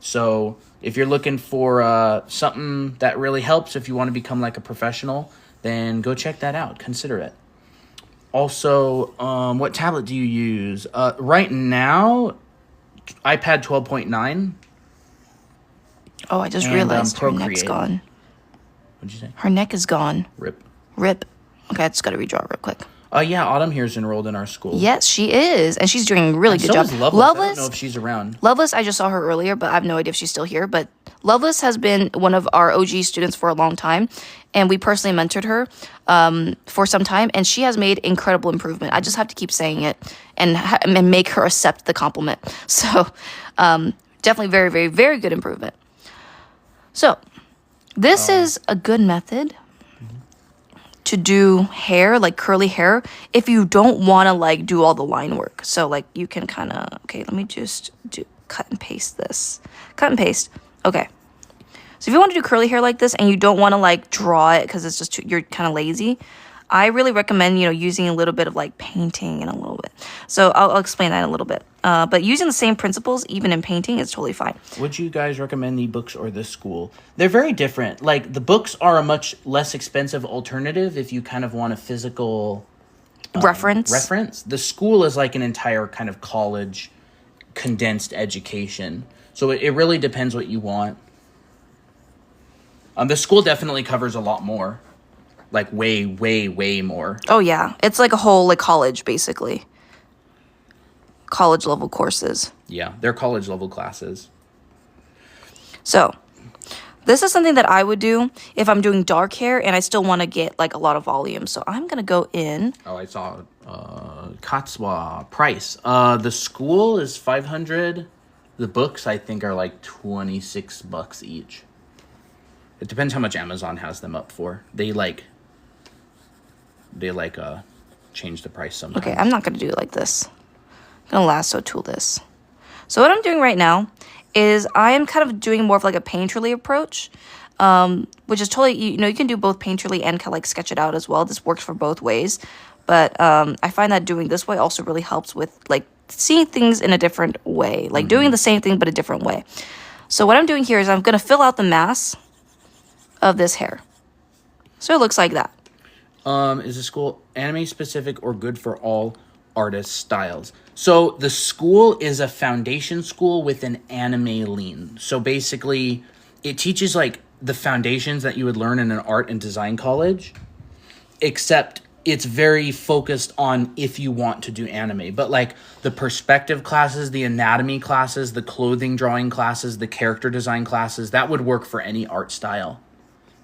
So if you're looking for something that really helps, if you want to become a professional, then go check that out. Consider it. Also, what tablet do you use? Right now, iPad 12.9. Oh, I just realized her Procreate. neck's gone. What'd you say? Her neck is gone. Rip. Okay, I just got to redraw it real quick. Yeah, Autumn here is enrolled in our school. Yes, she is. And she's doing a really good job. So is Loveless. I don't know if she's around. Loveless, I just saw her earlier, but I have no idea if she's still here. But Loveless has been one of our OG students for a long time. And we personally mentored her for some time. And she has made incredible improvement. I just have to keep saying it and make her accept the compliment. So definitely very, very, very good improvement. So this is a good method to do hair, curly hair, if you don't want to do all the line work. So you can kind of, okay, let me just cut and paste this. Cut and paste. Okay. So if you want to do curly hair like this and you don't want to draw it because it's just you're kind of lazy, I really recommend, using a little bit of painting and a little bit. So I'll explain that in a little bit. But using the same principles, even in painting, is totally fine. Would you guys recommend the books or the school? They're very different. The books are a much less expensive alternative if you kind of want a physical reference. The school is an entire kind of college condensed education. So it really depends what you want. The school definitely covers a lot more. Like way, way, way more. Oh, yeah. It's like a whole like college, basically. College level courses. Yeah, they're college level classes. So, this is something that I would do if I'm doing dark hair and I still want to get like a lot of volume. So, I'm going to go in. Oh, I saw Katsua price. The school is 500. The books, I think, are like $26 each. It depends how much Amazon has them up for. They change the price sometimes. Okay, I'm not going to do it like this. I'm going to lasso tool this. So what I'm doing right now is I am kind of doing more of like a painterly approach, which is totally, you can do both painterly and kind of like sketch it out as well. This works for both ways. But I find that doing this way also really helps with like seeing things in a different way, like doing the same thing but a different way. So what I'm doing here is I'm going to fill out the mass of this hair. So it looks like that. Is the school anime specific or good for all artist styles? So the school is a foundation school with an anime lean. So basically it teaches like the foundations that you would learn in an art and design college, except it's very focused on if you want to do anime. But like the perspective classes, the anatomy classes, the clothing drawing classes, the character design classes, that would work for any art style.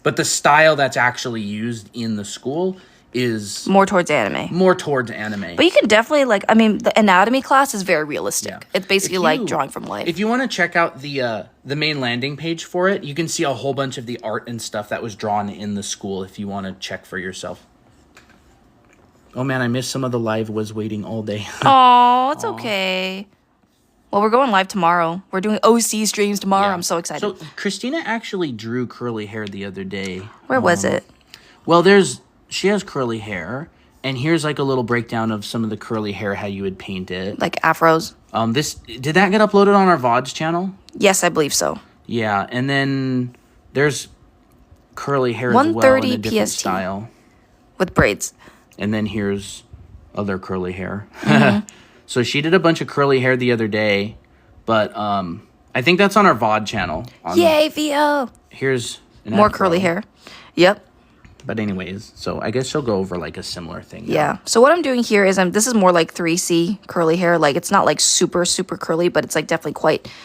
But the style that's actually used in the school is more towards anime. But you can definitely the anatomy class is very realistic. Yeah. It's basically like drawing from life. If you want to check out the main landing page for it, you can see a whole bunch of the art and stuff that was drawn in the school if you want to check for yourself. Oh man, I missed some of the live was waiting all day. Oh, it's okay. Well, we're going live tomorrow. We're doing OC streams tomorrow. Yeah. I'm so excited. So Christina actually drew curly hair the other day. Where was it? Well, she has curly hair, and here's like a little breakdown of some of the curly hair, how you would paint it. Like afros? Did that get uploaded on our VODs channel? Yes, I believe so. Yeah, and then there's curly hair as well in a different PST style. with braids. And then here's other curly hair. Mm-hmm. So she did a bunch of curly hair the other day, but I think that's on our VOD channel. Yay, VO! Here's more curly hair. Yep. But anyways, so I guess she'll go over like a similar thing. Yeah. So what I'm doing here is this is more like 3C curly hair. Like it's not like super super curly, but it's like definitely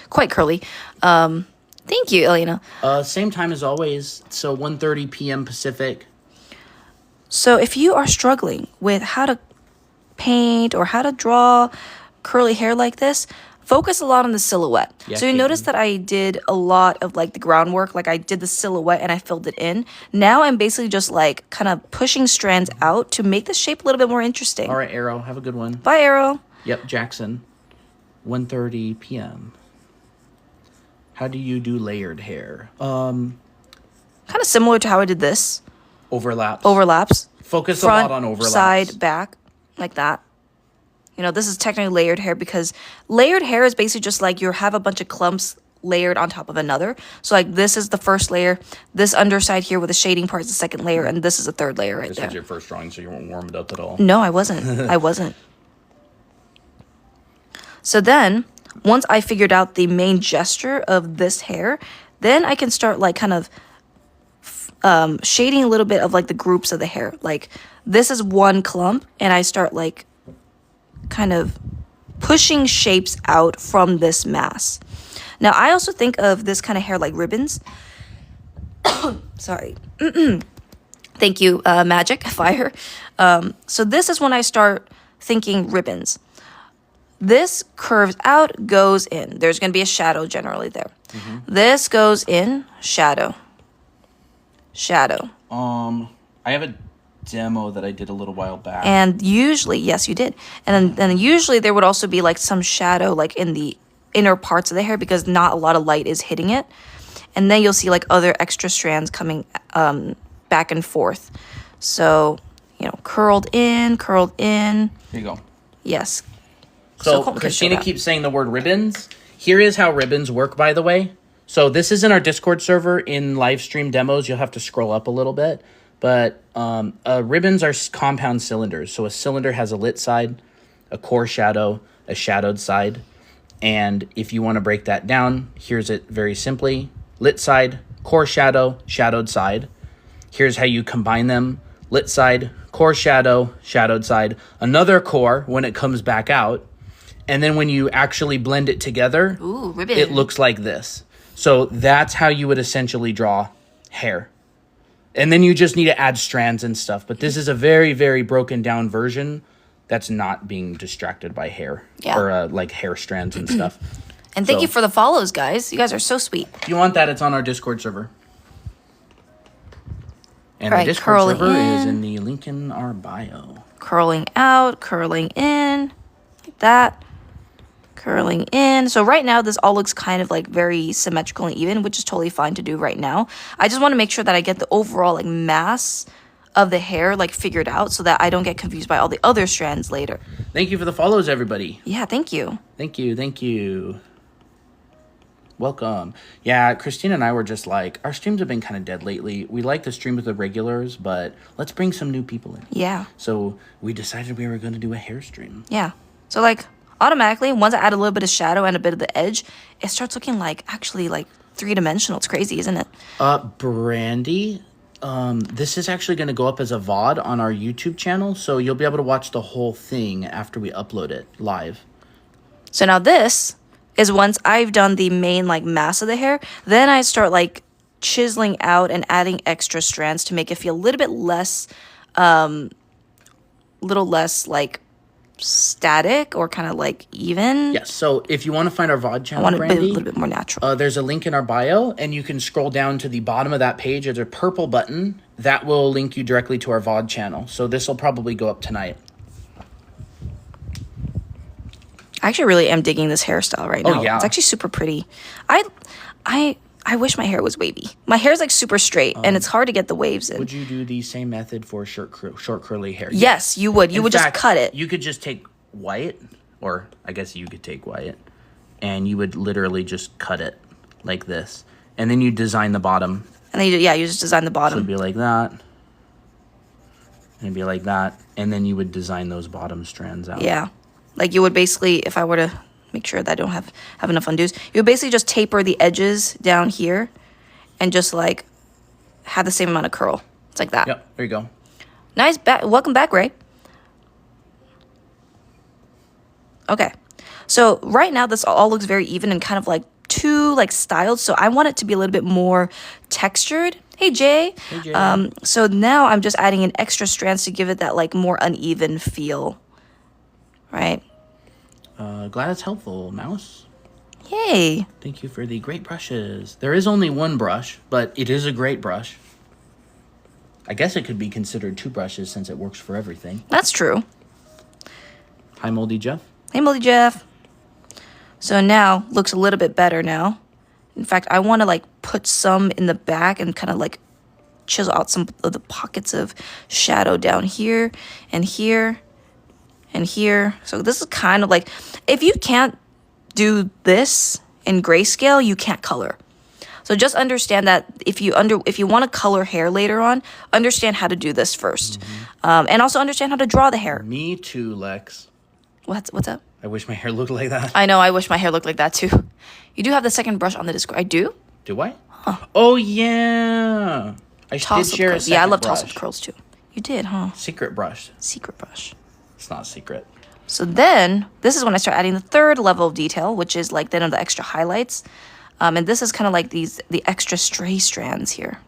quite curly. Thank you, Elena. Same time as always. So 1:30 p.m. Pacific. So if you are struggling with how to paint or how to draw curly hair like this, focus a lot on the silhouette. Yeah, so you notice that I did a lot of like the groundwork, like I did the silhouette and I filled it in. Now I'm basically just like kind of pushing strands out to make the shape a little bit more interesting. All right, Arrow, have a good one. Bye, Arrow. Yep, Jackson. 1:30 p.m. How do you do layered hair? Kind of similar to how I did this. Overlaps. Focus Front, a lot on overlaps. Side, back, like that. This is technically layered hair because layered hair is basically just like you have a bunch of clumps layered on top of another. So like this is the first layer, this underside here with the shading part is the second layer, and this is the third layer right this there. was your first drawing, so you weren't warmed up at all. No, I wasn't. So then, once I figured out the main gesture of this hair, then I can start like kind of shading a little bit of like the groups of the hair. Like this is one clump, and I start like kind of pushing shapes out from this mass. Now, I also think of this kind of hair like ribbons. Sorry. Thank you, Magic, Fire. So this is when I start thinking ribbons. This curves out, goes in. There's going to be a shadow generally there. Mm-hmm. This goes in, shadow. Shadow. I have a demo that I did a little while back. And usually, yes, you did. And then usually there would also be like some shadow like in the inner parts of the hair because not a lot of light is hitting it. And then you'll see like other extra strands coming back and forth. So, curled in. Here you go. Yes. So Christina keeps saying the word ribbons. Here is how ribbons work, by the way. So this is in our Discord server. In live stream demos, you'll have to scroll up a little bit. But ribbons are compound cylinders. So a cylinder has a lit side, a core shadow, a shadowed side. And if you want to break that down, here's it very simply. Lit side, core shadow, shadowed side. Here's how you combine them. Lit side, core shadow, shadowed side. Another core when it comes back out. And then when you actually blend it together, ooh, ribbon. It looks like this. So that's how you would essentially draw hair. And then you just need to add strands and stuff. But this is a very, very broken down version that's not being distracted by hair. Yeah. Or like hair strands and stuff. And thank you for the follows, guys. You guys are so sweet. If you want that, it's on our Discord server. And right, the Discord server in. is in the link in our bio. Curling out, curling in, like that. Curling in. So right now, this all looks kind of like very symmetrical and even, which is totally fine to do right now. I just want to make sure that I get the overall like mass of the hair like figured out so that I don't get confused by all the other strands later. Thank you for the follows, everybody. Yeah, thank you. Thank you, thank you. Welcome. Yeah, Christina and I were just like, our streams have been kind of dead lately. We like to stream with the regulars, but let's bring some new people in. Yeah. So we decided we were going to do a hair stream. Yeah. So like automatically, once I add a little bit of shadow and a bit of the edge, it starts looking like actually like three-dimensional. It's crazy, isn't it? Brandy, this is actually going to go up as a VOD on our YouTube channel, so you'll be able to watch the whole thing after we upload it live. So now this is once I've done the main like mass of the hair, then I start like chiseling out and adding extra strands to make it feel a little bit less, like static or kind of like even. Yes, so if you want to find our VOD I channel, want it to be a Brandy, little bit more natural. there's a link in our bio, and you can scroll down to the bottom of that page. There's a purple button that will link you directly to our VOD channel. So this will probably go up tonight. I actually really am digging this hairstyle right now. Oh, yeah. It's actually super pretty. I wish my hair was wavy. My hair is like super straight, and it's hard to get the waves in. Would you do the same method for short curly hair? Yes, you would. You In would fact, just cut it. You could just take Wyatt, or I guess you could take Wyatt, and you would literally just cut it like this. And then you design the bottom. And then you just design the So bottom. it'd be like that. And it'd be like that. And then you would design those bottom strands out. Yeah. Like you would basically, if I were to make sure that I don't have enough undos, you would basically just taper the edges down here and just like have the same amount of curl. It's like that. Yep, there you go. Nice. Welcome back, Ray. Okay. So right now this all looks very even and kind of like too like styled. So I want it to be a little bit more textured. Hey, Jay. Hey, Jay. So now I'm just adding in extra strands to give it that like more uneven feel. Right? Glad it's helpful, Mouse. Yay. Thank you for the great brushes. There is only one brush, but it is a great brush. I guess it could be considered two brushes since it works for everything. That's true. Hi, Moldy Jeff. Hey, Moldy Jeff. So now looks a little bit better now. In fact, I want to like put some in the back and kind of like chisel out some of the pockets of shadow down here and here and here. So this is kind of like, if you can't do this in grayscale, you can't color. So just understand that if you want to color hair later on, understand how to do this first. And also understand how to draw the hair. Me too, Lex. What's up? I wish my hair looked like that. I know, I wish my hair looked like that too. You do have the second brush on the Discord. I do? Do I? Huh. Oh, yeah. I did share a second Yeah, I love brush. toss-up curls too. You did, huh? Secret brush. Secret brush. It's not secret. So then, this is when I start adding the third level of detail, which is like then the extra highlights. And this is kind of like the extra stray strands here.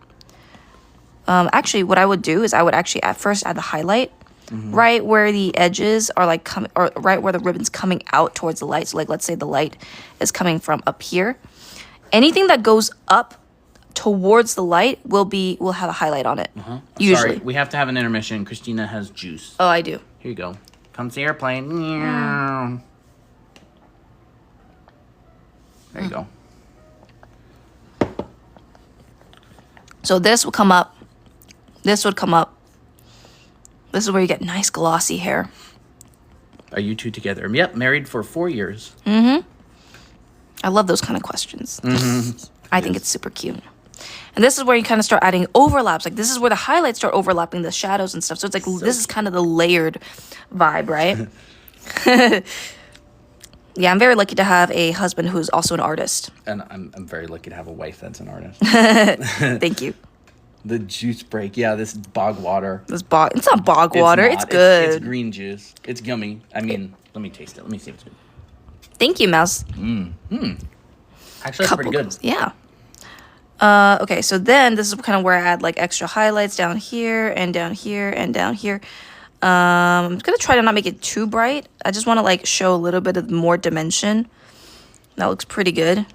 Actually, what I would do is I would actually at first add the highlight right where the edges are like coming, or right where the ribbon's coming out towards the light. So like, let's say the light is coming from up here. Anything that goes up towards the light will have a highlight on it. Usually. Sorry, we have to have an intermission. Christina has juice. Oh, I do. Here you go. Comes the airplane. Meow. There you go. So this will come up. This would come up. This is where you get nice glossy hair. Are you two together? Yep, married for 4 years. I love those kind of questions. I think it's super cute. And this is where you kind of start adding overlaps. Like this is where the highlights start overlapping the shadows and stuff. So it's like this is kind of the layered vibe, right? Yeah, I'm very lucky to have a husband who's also an artist. And I'm very lucky to have a wife that's an artist. Thank you. The juice break. Yeah, this bog water. It's not bog water. It's good. It's green juice. It's gummy. I mean, let me taste it. Let me see if it's good. Thank you, Mouse. Actually, it's pretty good. Yeah. Okay, so then this is kind of where I add like extra highlights down here and down here and down here. I'm gonna try to not make it too bright. I just want to like show a little bit of more dimension. That looks pretty good.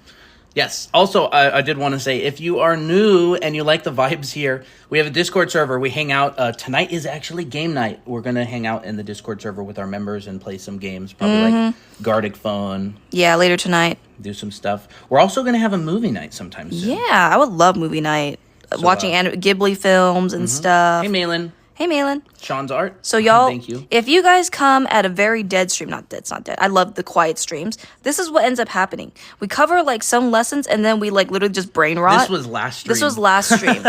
Yes. Also, I did want to say, if you are new and you like the vibes here, we have a Discord server. We hang out. Tonight is actually game night. We're going to hang out in the Discord server with our members and play some games. Probably like Gartic Phone. Yeah, later tonight. Do some stuff. We're also going to have a movie night sometime soon. Yeah, I would love movie night. Watching Ghibli films and stuff. Hey, Malin. Hey, Malin. Sean's art. So y'all, thank you. If you guys come at a very dead stream, not dead, it's not dead. I love the quiet streams. This is what ends up happening. We cover like some lessons and then we like literally just brain rot. This was last stream.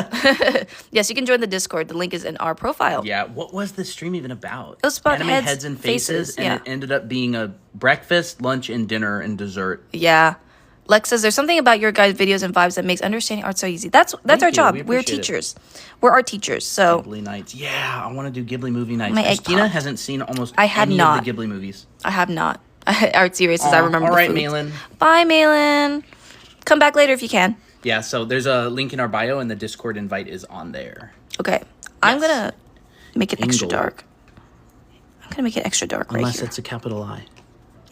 Yes, you can join the Discord. The link is in our profile. Yeah, what was this stream even about? It was about anime heads and faces and it ended up being a breakfast, lunch, and dinner and dessert. Yeah. Lex says, there's something about your guys' videos and vibes that makes understanding art so easy. That's our job. We're teachers. We're art teachers. So Ghibli nights. Yeah, I want to do Ghibli movie nights. My egg Christina popped. hasn't seen almost I have any not. of the Ghibli movies. I have not. Artsy races, I remember. All the right, foods. Malin. Bye, Malin. Come back later if you can. Yeah, so there's a link in our bio and the Discord invite is on there. Okay. I'm going to make it extra Angle. dark. I'm going to make it extra dark right Unless here. it's a capital I.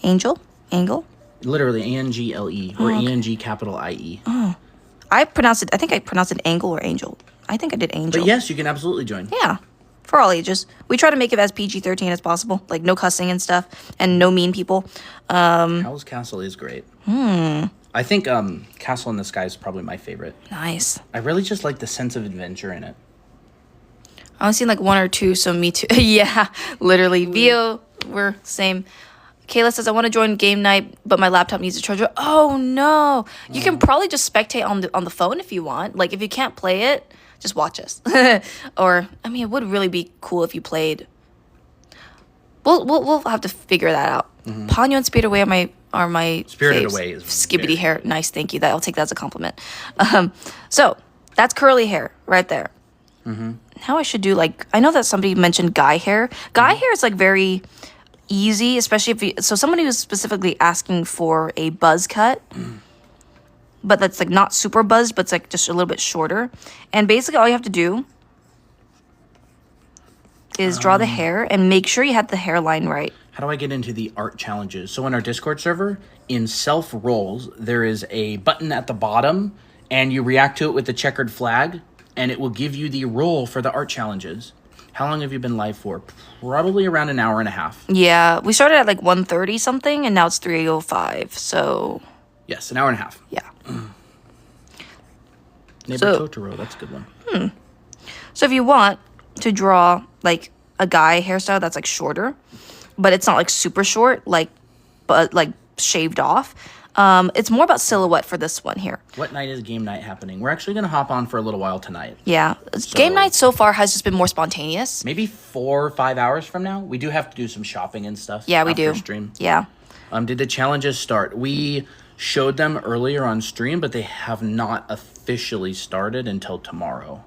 Angel? Angle? Literally ANGLE or ANG capital IE. I think I pronounced it angle or angel. I think I did angel. But yes, you can absolutely join. Yeah. For all ages. We try to make it as PG-13 as possible. Like no cussing and stuff. And no mean people. Howl's Castle is great. I think Castle in the Sky is probably my favorite. Nice. I really just like the sense of adventure in it. I only seen like one or two, so me too. Yeah, literally. Vio, we're same. Kayla says, I want to join game night, but my laptop needs a charger. Oh, no. You can probably just spectate on the phone if you want. Like, if you can't play it, just watch us. Or, I mean, it would really be cool if you played. We'll have to figure that out. Ponyo and Spirited Away are my Spirited faves. Away is Skibbity hair. Nice, thank you. I'll take that as a compliment. So, that's curly hair right there. Now I should do, like, I know that somebody mentioned guy hair. Guy hair is, like, very easy, especially if you, so somebody was specifically asking for a buzz cut, but that's like not super buzzed, but it's like just a little bit shorter. And basically all you have to do is draw the hair and make sure you have the hairline right. How do I get into the art challenges? So in our Discord server, in self roles, there is a button at the bottom and you react to it with the checkered flag and it will give you the role for the art challenges. How long have you been live for? Probably around an hour and a half. Yeah, we started at like 1:30 something, and now it's 3:05. So yes, an hour and a half. Yeah. Neighbor Totoro, that's a good one. So if you want to draw like a guy hairstyle that's like shorter, but it's not like super short, but like shaved off. It's more about silhouette for this one here. What night is game night happening? We're actually going to hop on for a little while tonight. Yeah. Game night so far has just been more spontaneous. Maybe 4 or 5 hours from now. We do have to do some shopping and stuff. Yeah, we do. Stream. Yeah. Did the challenges start? We showed them earlier on stream, but they have not officially started until tomorrow.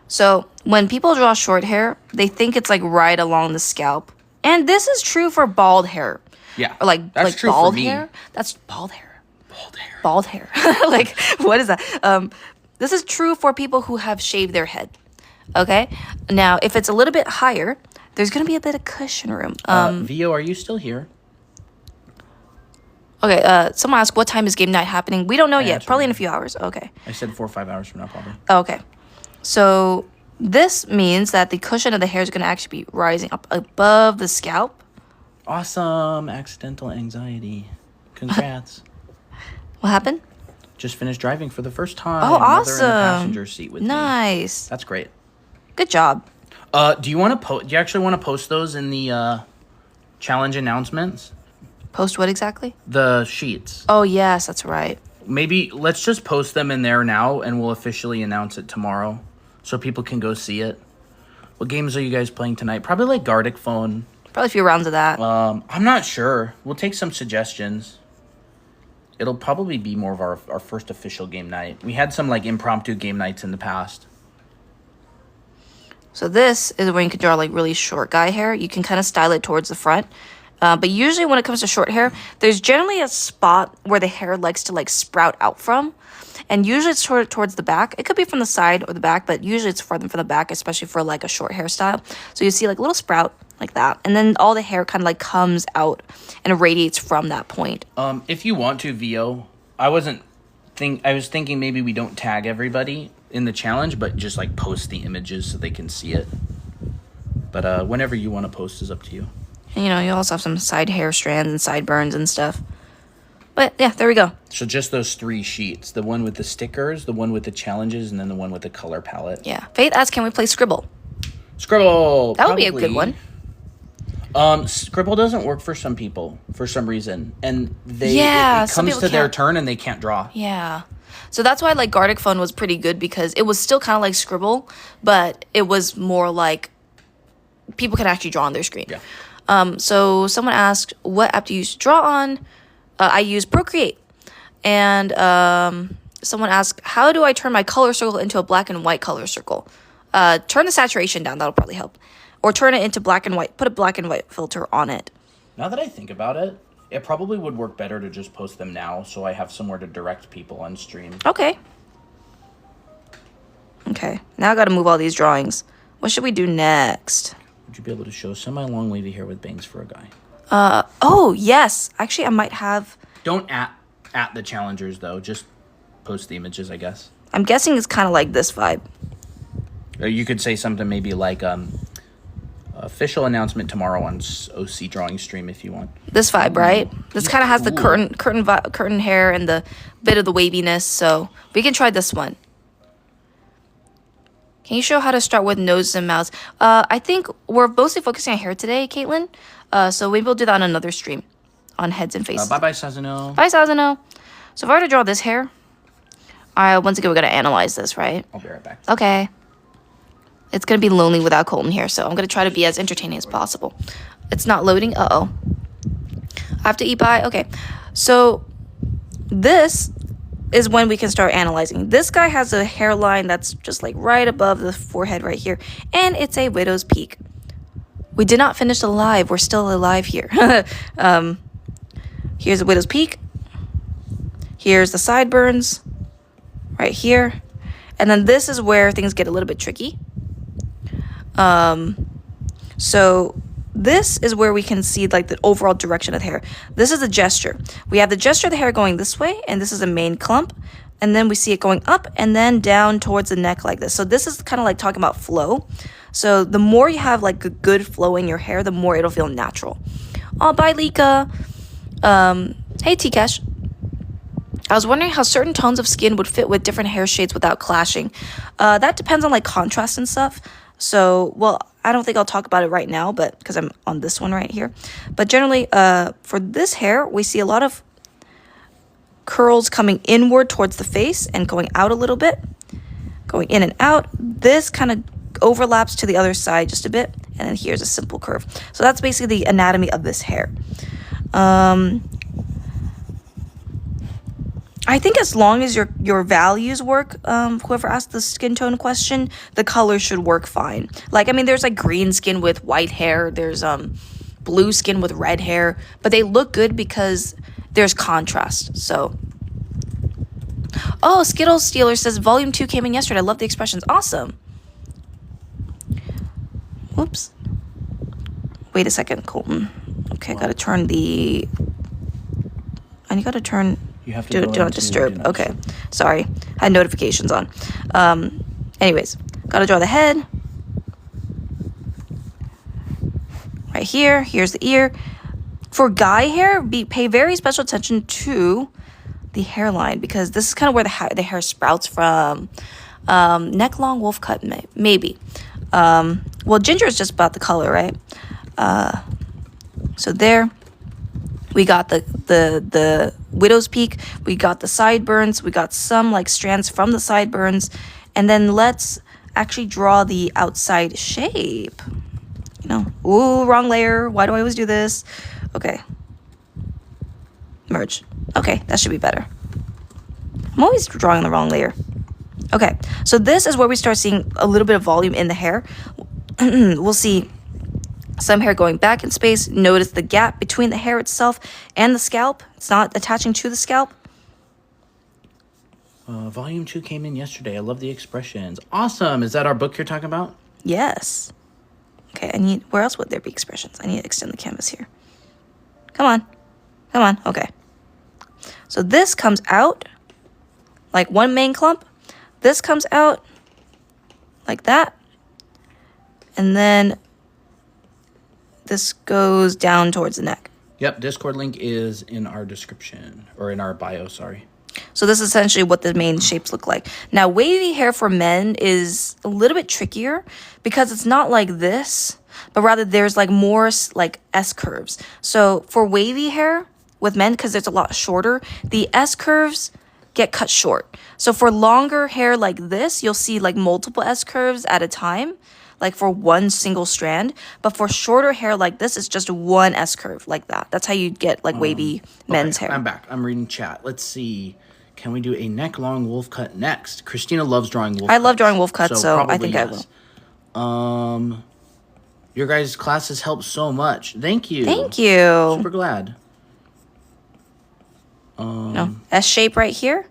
So when people draw short hair, they think it's like right along the scalp. And this is true for bald hair. Yeah, or like true bald for me. hair. That's bald hair. Bald hair. Bald hair. Like, what is that? This is true for people who have shaved their head. Okay. Now, if it's a little bit higher, there's gonna be a bit of cushion room. Vio, are you still here? Okay. Someone asked, what time is game night happening? We don't know yet. answered Probably in a it. few hours. Okay. I said 4 or 5 hours from now, probably. Okay. So this means that the cushion of the hair is gonna actually be rising up above the scalp. Awesome. Accidental anxiety. Congrats. What happened? Just finished driving for the first time. Oh, awesome. Mother in the passenger seat with me. Nice. That's great. Good job. Do you want to do you actually want to post those in the challenge announcements? Post what exactly? The sheets. Oh, yes, that's right. Maybe let's just post them in there now and we'll officially announce it tomorrow so people can go see it. What games are you guys playing tonight? Probably like Gartic Phone. Probably a few rounds of that. I'm not sure. We'll take some suggestions. It'll probably be more of our first official game night. We had some like impromptu game nights in the past. So this is where you can draw like really short guy hair. You can kind of style it towards the front. But usually when it comes to short hair, there's generally a spot where the hair likes to like sprout out from. And usually it's towards the back. It could be from the side or the back, but usually it's farther from the back, especially for like a short hairstyle. So you see like a little sprout like that. And then all the hair kind of like comes out and radiates from that point. If you want to, VO, I was thinking maybe we don't tag everybody in the challenge, but just like post the images so they can see it. But whenever you want to post is up to you. And, you know, you also have some side hair strands and sideburns and stuff. But yeah, there we go. So just those 3 sheets. The one with the stickers, the one with the challenges, and then the one with the color palette. Yeah. Faith asks, can we play Scribble? Scribble! That would be a good one. Scribble doesn't work for some people for some reason. And it some comes people to their can't. turn and they can't draw. Yeah. So that's why like Gardic Phone was pretty good because it was still kind of like Scribble, but it was more like people can actually draw on their screen. Yeah. So someone asked, what app do you use to draw on? I use Procreate. And someone asked, how do I turn my color circle into a black and white color circle? Turn the saturation down. That'll probably help. Or turn it into black and white. Put a black and white filter on it. Now that I think about it, it probably would work better to just post them now so I have somewhere to direct people on stream. Okay. Okay. Now I got to move all these drawings. What should we do next? Would you be able to show semi-long wavy hair with bangs for a guy? Oh, yes. Actually, I might have... Don't at the challengers, though. Just post the images, I guess. I'm guessing it's kind of like this vibe. Or you could say something maybe like, official announcement tomorrow on OC drawing stream if you want. This vibe, right? This kind of has the curtain hair and the bit of the waviness, so we can try this one. Can you show how to start with noses and mouths? I think we're mostly focusing on hair today, Caitlin. So maybe we'll do that on another stream on heads and faces. Bye-bye, Sazano. Bye, Sazano. So if I were to draw this hair, once again, we're going to analyze this, right? I'll be right back. Okay. It's going to be lonely without Colton here, so I'm going to try to be as entertaining as possible. It's not loading. Uh-oh. I have to eat by? Okay. So this is when we can start analyzing. This guy has a hairline that's just like right above the forehead right here, and it's a widow's peak. We did not finish alive. We're still alive here. Here's the widow's peak. Here's the sideburns right here. And then this is where things get a little bit tricky. So this is where we can see like the overall direction of the hair. This is the gesture. We have the gesture of the hair going this way, and this is a main clump. And then we see it going up and then down towards the neck like this. So this is kind of like talking about flow. So the more you have like a good flow in your hair, the more it'll feel natural. Oh, bye, Lika. Hey, T-Cash. I was wondering how certain tones of skin would fit with different hair shades without clashing. That depends on like contrast and stuff. So, well, I don't think I'll talk about it right now, but because I'm on this one right here. But generally, for this hair, we see a lot of curls coming inward towards the face and going out a little bit, going in and out. This kind of overlaps to the other side just a bit, and then here's a simple curve. So that's basically the anatomy of this hair. I think as long as your values work, whoever asked the skin tone question, the color should work fine. Like, I mean, there's like green skin with white hair. There's blue skin with red hair. But they look good because there's contrast. So, oh, Skittles Stealer says Volume 2 came in yesterday. I love the expressions. Awesome. Whoops. Wait a second, Colton. Okay, I gotta turn the... I gotta turn... You have to do not disturb. Okay, sorry. I had notifications on. Anyways, gotta draw the head. Right here. Here's the ear. For guy hair, pay very special attention to the hairline because this is kind of where the hair sprouts from. Neck long, wolf cut, maybe. Well, ginger is just about the color, right? So there. We got the widow's peak, we got the sideburns, we got some like strands from the sideburns, and then let's actually draw the outside shape. No. Ooh, wrong layer. Why do I always do this? Okay. Merge. Okay, that should be better. I'm always drawing the wrong layer. Okay, so this is where we start seeing a little bit of volume in the hair. We'll see some hair going back in space. Notice the gap between the hair itself and the scalp. It's not attaching to the scalp. Volume 2 came in yesterday. I love the expressions. Awesome. Is that our book you're talking about? Yes. Okay, I need... Where else would there be expressions? I need to extend the canvas here. Come on. Come on. Okay. So this comes out like one main clump. This comes out like that. And then this goes down towards the neck. Yep, Discord link is in our description. Or in our bio, sorry. So this is essentially what the main shapes look like. Now, wavy hair for men is a little bit trickier because it's not like this, but rather there's like more like S curves. So for wavy hair with men, because it's a lot shorter, the S curves get cut short. So for longer hair like this, you'll see like multiple S curves at a time, like for one single strand. But for shorter hair like this, it's just one S curve like that. That's how you get like wavy men's hair. I'm back. I'm reading chat. Let's see. Can we do a neck-long wolf cut next? Christina loves drawing wolf cuts. I love drawing wolf cuts, so I think yes. I will. Your guys' classes help so much. Thank you. Thank you. Super glad. No, S shape right here.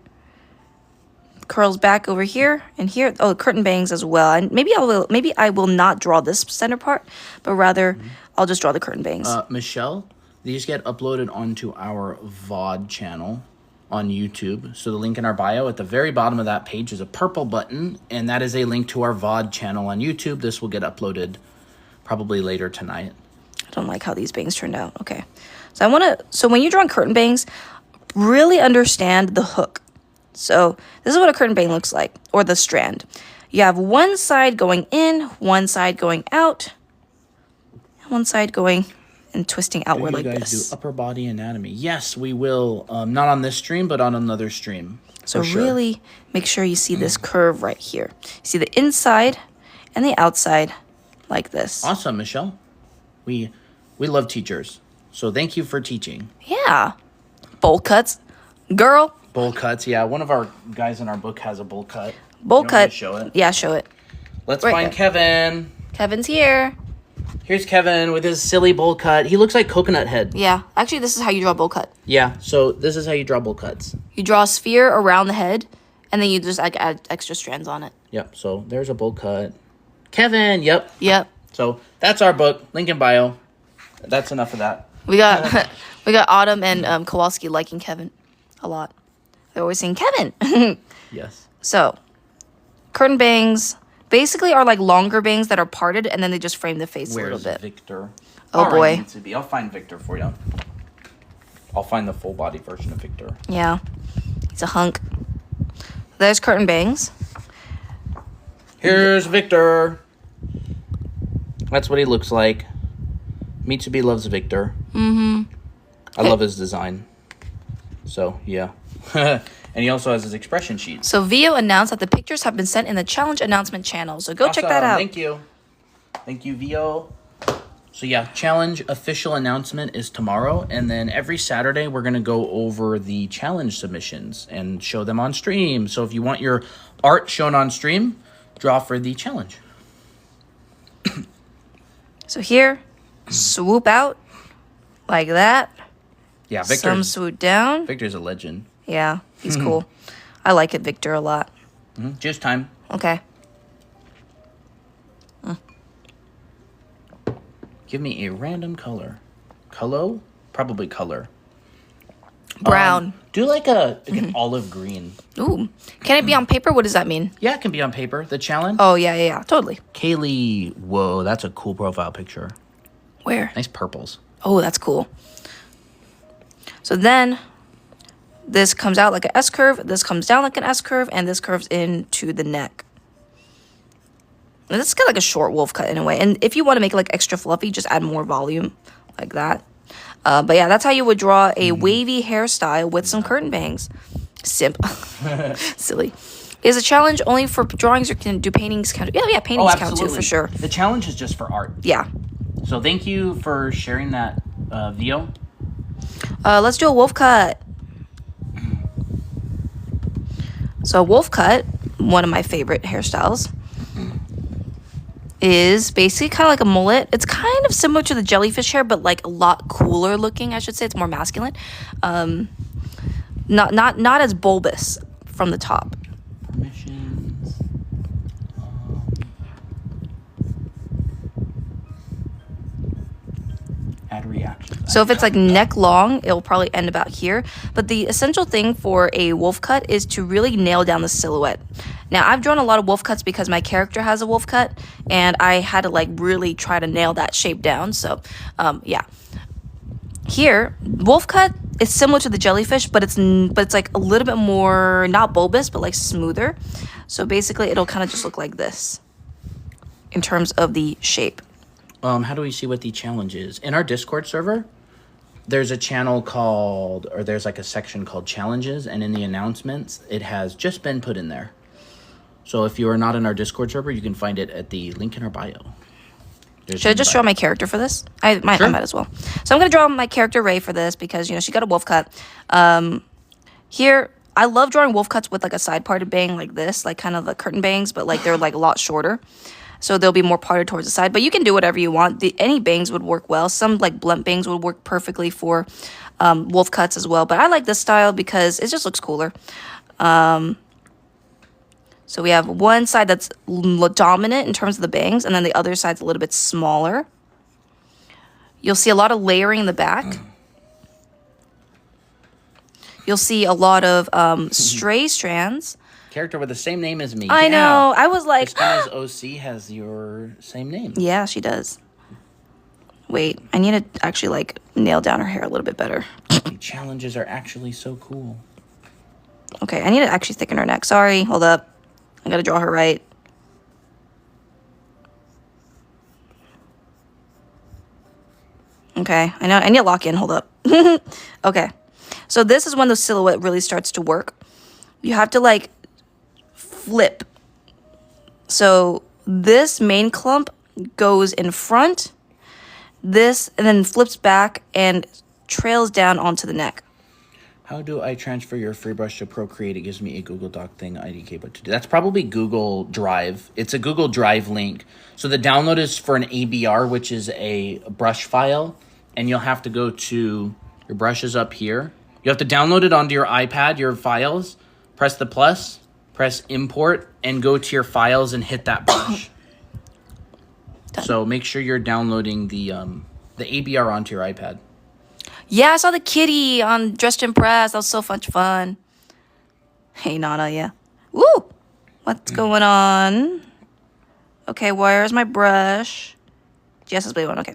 Curls back over here and here. Oh, curtain bangs as well. And maybe I will not draw this center part, but rather I'll just draw the curtain bangs. Michelle, these get uploaded onto our VOD channel on YouTube. So the link in our bio at the very bottom of that page is a purple button, and that is a link to our VOD channel on YouTube. This will get uploaded probably later tonight. I don't like how these bangs turned out. Okay. So when you're drawing curtain bangs, really understand the hook. So this is what a curtain bang looks like, or the strand. You have one side going in, one side going out, and one side going and twisting outward like this. You guys do upper body anatomy? Yes, we will. Not on this stream, but on another stream. So really make sure you see this curve right here. You see the inside and the outside like this. Awesome, Michelle. We love teachers. So thank you for teaching. Yeah. Bowl cuts. Girl. Bowl cuts, yeah. One of our guys in our book has a bowl cut. Bowl cut. Show it. Yeah, show it. Let's find Kevin. Kevin's here. Here's Kevin with his silly bowl cut. He looks like Coconut Head. Yeah. Actually, this is how you draw a bowl cut. Yeah, so this is how you draw bowl cuts. You draw a sphere around the head, and then you just like add extra strands on it. Yep, so there's a bowl cut. Kevin, yep. Yep. So that's our book, link in bio. That's enough of that. We got Autumn and Kowalski liking Kevin a lot. They're always saying Kevin. Yes. So, curtain bangs basically are like longer bangs that are parted, and then they just frame the face a little bit. Victor? Oh boy. Needs to be. I'll find Victor for you. I'll find the full body version of Victor. Yeah, he's a hunk. There's curtain bangs. Here's Victor. That's what he looks like. Mitsubi loves Victor. Mm-hmm. I love his design. So, yeah. And he also has his expression sheet. So Vio announced that the pictures have been sent in the challenge announcement channel. So go check that out. Thank you. Thank you, Vio. So yeah, challenge official announcement is tomorrow. And then every Saturday, we're going to go over the challenge submissions and show them on stream. So if you want your art shown on stream, draw for the challenge. So here, swoop out like that. Yeah, Victor's, some swoop down. Victor's a legend. Yeah, he's cool. I like it, Victor, a lot. Just time. Okay. Give me a random color. Color? Probably color. Brown. Do like an olive green. Ooh. Can it be on paper? What does that mean? Yeah, it can be on paper. The challenge. Oh, yeah. Totally. Kaylee. Whoa, that's a cool profile picture. Where? Nice purples. Oh, that's cool. So then this comes out like an S curve, this comes down like an S curve, and this curves into the neck. And this is kind of like a short wolf cut in a way. And if you want to make it like extra fluffy, just add more volume like that. But yeah, that's how you would draw a wavy hairstyle with some curtain bangs. Simp. Silly. Is a challenge only for drawings, or can do paintings count? Yeah, paintings count too, for sure. The challenge is just for art. Yeah. So thank you for sharing that video. Let's do a wolf cut. So a wolf cut, one of my favorite hairstyles, is basically kind of like a mullet. It's kind of similar to the jellyfish hair, but like a lot cooler looking, I should say. It's more masculine. Not as bulbous from the top. Permissions. Add reactions. So if it's like neck long, it'll probably end about here. But the essential thing for a wolf cut is to really nail down the silhouette. Now, I've drawn a lot of wolf cuts because my character has a wolf cut, and I had to like really try to nail that shape down. So, yeah. Here, wolf cut is similar to the jellyfish, but it's like a little bit more, not bulbous, but like smoother. So basically, it'll kind of just look like this in terms of the shape. How do we see what the challenge is? In our Discord server, there's a channel called, or there's like a section called challenges, and in the announcements, it has just been put in there. So if you are not in our Discord server, you can find it at the link in our bio. Should I just draw my character for this? I might as well. So I'm going to draw my character Ray for this because, you know, she got a wolf cut. Here, I love drawing wolf cuts with like a side parted bang like this, like kind of the curtain bangs, but like they're like a lot shorter. So they'll be more parted towards the side. But you can do whatever you want. Any bangs would work well. Some like blunt bangs would work perfectly for wolf cuts as well. But I like this style because it just looks cooler. So we have one side that's dominant in terms of the bangs, and then the other side's a little bit smaller. You'll see a lot of layering in the back. You'll see a lot of stray strands. Character with the same name as me. I know. I was like... Christina's OC has your same name. Yeah, she does. Wait, I need to actually like nail down her hair a little bit better. The challenges are actually so cool. Okay, I need to actually thicken her neck. Sorry, hold up. I gotta draw her right. Okay, I know. I need to lock in. Hold up. Okay, so this is when the silhouette really starts to work. You have to like flip. So this main clump goes in front, this, and then flips back and trails down onto the neck. How do I transfer your free brush to Procreate? It gives me a Google Doc thing, IDK, what to do. That's probably Google Drive. It's a Google Drive link. So the download is for an ABR, which is a brush file. And you'll have to go to your brushes up here. You have to download it onto your iPad, your files. Press the plus, press import, and go to your files and hit that brush. So make sure you're downloading the ABR onto your iPad. Yeah, I saw the kitty on Dressed to Impress. That was so much fun. Hey, Nana, yeah. Woo! What's going on? Okay, where's my brush? Jess's blue one, okay.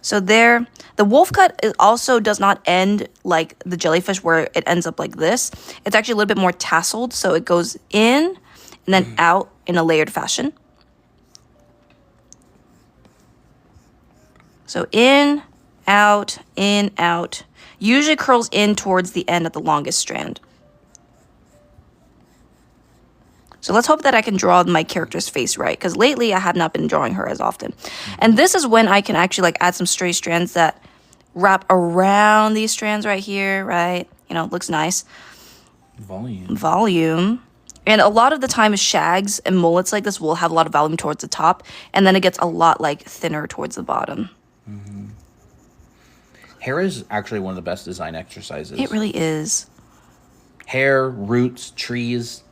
So there, the wolf cut also does not end like the jellyfish where it ends up like this. It's actually a little bit more tasseled, so it goes in and then out in a layered fashion. So in, out, in, out. Usually curls in towards the end at the longest strand. So let's hope that I can draw my character's face right, because lately I have not been drawing her as often. And this is when I can actually like add some stray strands that wrap around these strands right here, right? You know, it looks nice. Volume. And a lot of the time shags and mullets like this will have a lot of volume towards the top, and then it gets a lot like thinner towards the bottom. Mm-hmm. Hair is actually one of the best design exercises. It really is. Hair, roots, trees,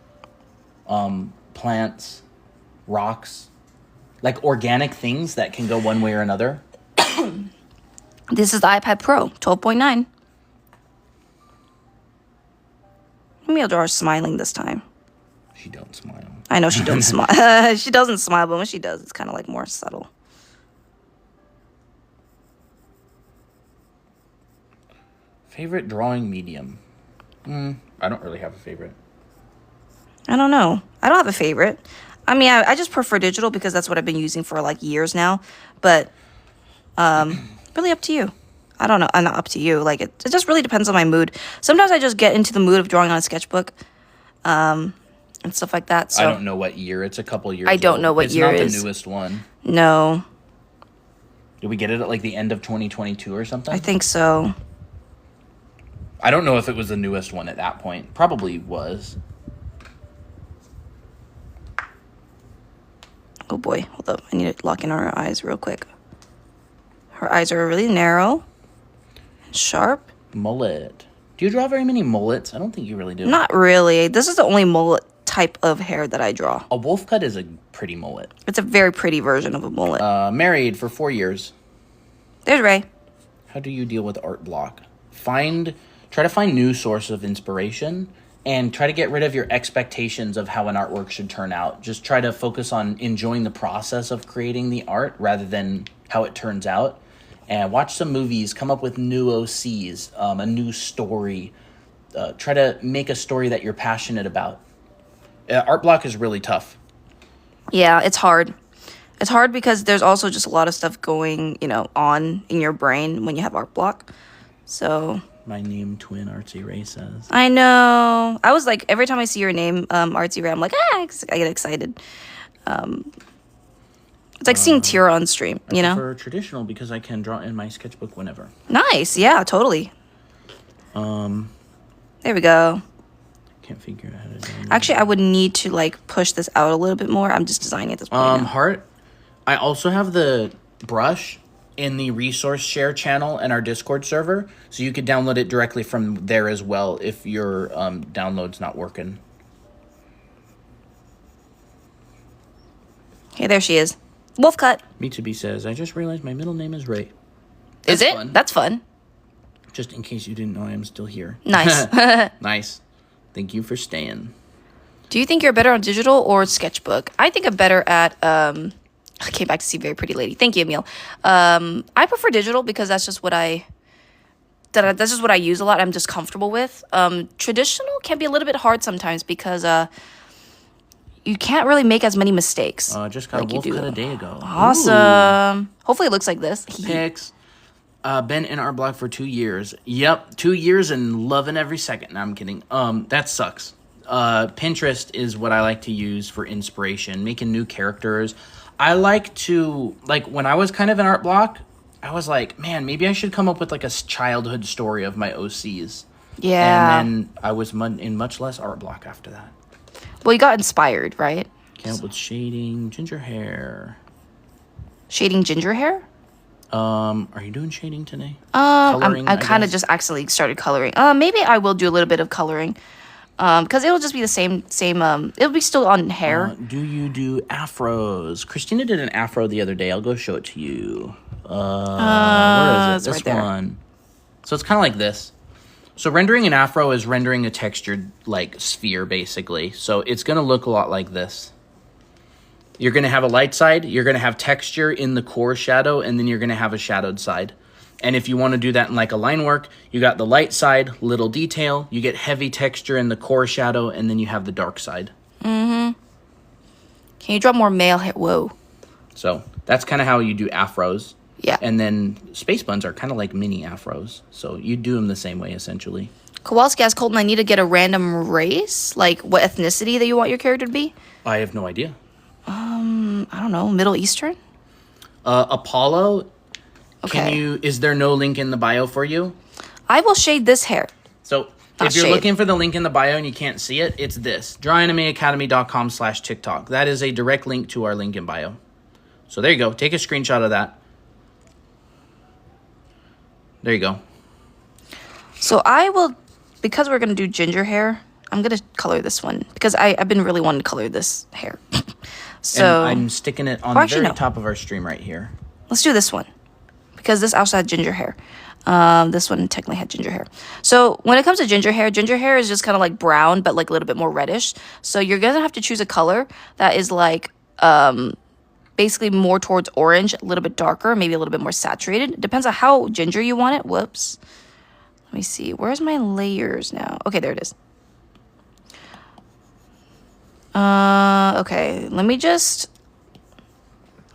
plants, rocks, like organic things that can go one way or another. This is the iPad Pro 12.9. Maybe I'll draw her smiling this time. She don't smile. I know she don't smile. She doesn't smile, but when she does, it's kind of like more subtle. Favorite drawing medium? I don't really have a favorite. I don't know. I don't have a favorite. I mean, I just prefer digital because that's what I've been using for like years now. But really up to you. I don't know. Not up to you. Like it just really depends on my mood. Sometimes I just get into the mood of drawing on a sketchbook and stuff like that. So I don't know what year. It's a couple years I don't know what year it is. It's not the newest one. No. Did we get it at like the end of 2022 or something? I think so. I don't know if it was the newest one at that point. Probably was. Oh boy, hold up. I need to lock in on her eyes real quick. Her eyes are really narrow and sharp. Mullet. Do you draw very many mullets? I don't think you really do. Not really. This is the only mullet type of hair that I draw. A wolf cut is a pretty mullet. It's a very pretty version of a mullet. Married for 4 years. There's Ray. How do you deal with art block? Try to find new source of inspiration and try to get rid of your expectations of how an artwork should turn out. Just try to focus on enjoying the process of creating the art rather than how it turns out. And watch some movies, come up with new OCs, a new story. Try to make a story that you're passionate about. Art block is really tough. Yeah, it's hard. It's hard because there's also just a lot of stuff going, on in your brain when you have art block. So... My name, Twin Artsy Ray says. I know. I was like, every time I see your name, Artsy Ray, I'm like, I get excited. It's like seeing Tira on stream, I prefer traditional because I can draw in my sketchbook whenever. Nice. Yeah, totally. There we go. Can't figure out how to do it. Actually, I would need to like push this out a little bit more. I'm just designing at this point now. Heart. I also have the brush in the resource share channel and our Discord server, so you could download it directly from there as well if your download's not working. Okay, there she is. Wolf cut. Mitsubi says, I just realized my middle name is Ray. Is it? Fun. That's fun. Just in case you didn't know, I am still here. Nice. Nice. Thank you for staying. Do you think you're better on digital or sketchbook? I think I'm better at I came back to see very pretty lady. Thank you, Emil. I prefer digital because that's just what I use a lot. I'm just comfortable with. Traditional can be a little bit hard sometimes because you can't really make as many mistakes. Just got a wolf cut a day ago. Awesome. Ooh. Hopefully it looks like this. Pics. Been in art block for 2 years. Yep, 2 years and loving every second. No, I'm kidding. That sucks. Pinterest is what I like to use for inspiration, making new characters. I like to, when I was kind of in art block, I was like, man, maybe I should come up with like a childhood story of my OCs. Yeah. And then I was in much less art block after that. Well, you got inspired, right? Came up with shading, ginger hair. Shading ginger hair? Are you doing shading today? Coloring, I kind of just accidentally started coloring. Maybe I will do a little bit of coloring. Because it'll just be the same, it'll be still on hair. Do you do afros? Christina did an afro the other day. I'll go show it to you. Where is it? This right one. So it's kind of like this. So rendering an afro is rendering a textured, sphere, basically. So it's going to look a lot like this. You're going to have a light side. You're going to have texture in the core shadow, and then you're going to have a shadowed side. And if you want to do that in a line work, you got the light side, little detail. You get heavy texture in the core shadow, and then you have the dark side. Mm-hmm. Can you draw more male hair? Whoa. So that's kind of how you do afros. Yeah. And then space buns are kind of like mini afros. So you do them the same way, essentially. Kowalski asked Colton, I need to get a random race? Like what ethnicity that you want your character to be? I have no idea. I don't know. Middle Eastern? Apollo. Okay. Is there no link in the bio for you? I will shade this hair. So if you're looking for the link in the bio and you can't see it, it's this. drawanimeacademy.com/TikTok. That is a direct link to our link in bio. So there you go. Take a screenshot of that. There you go. So I will, because we're going to do ginger hair, I'm going to color this one. Because I've been really wanting to color this hair. So and I'm sticking it on the very top of our stream right here. Let's do this one. Because this also had ginger hair. This one technically had ginger hair. So when it comes to ginger hair is just kind of like brown, but like a little bit more reddish. So you're going to have to choose a color that is like basically more towards orange, a little bit darker, maybe a little bit more saturated. It depends on how ginger you want it. Whoops. Let me see. Where's my layers now? Okay, there it is. Okay, let me just...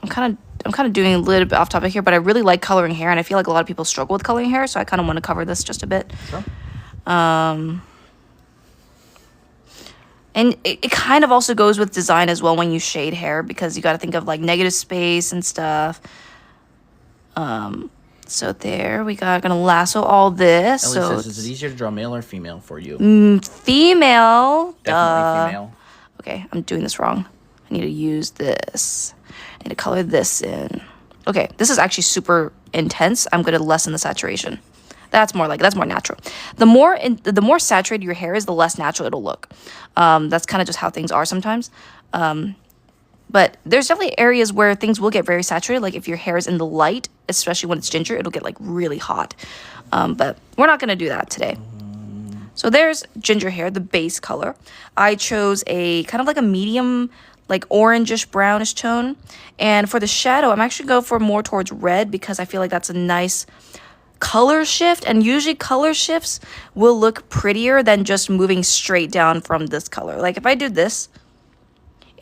I'm kind of doing a little bit off topic here, but I really like coloring hair, and I feel like a lot of people struggle with coloring hair, so I kind of want to cover this just a bit. Sure. And it kind of also goes with design as well when you shade hair, because you got to think of like negative space and stuff. So there we got, gonna lasso all this. Ellie so says, is it easier to draw male or female for you? Female. Definitely female. Okay, I'm doing this wrong. I need to use this. I need to color this in. Okay, this is actually super intense. I'm gonna lessen the saturation. That's more natural. The more saturated your hair is, the less natural it'll look. That's kind of just how things are sometimes. But there's definitely areas where things will get very saturated. Like if your hair is in the light, especially when it's ginger, it'll get like really hot. But we're not gonna do that today. So there's ginger hair, the base color. I chose a kind of like a medium, like orangish brownish tone. And for the shadow, I'm actually going to go for more towards red because I feel like that's a nice color shift. And usually color shifts will look prettier than just moving straight down from this color. Like if I do this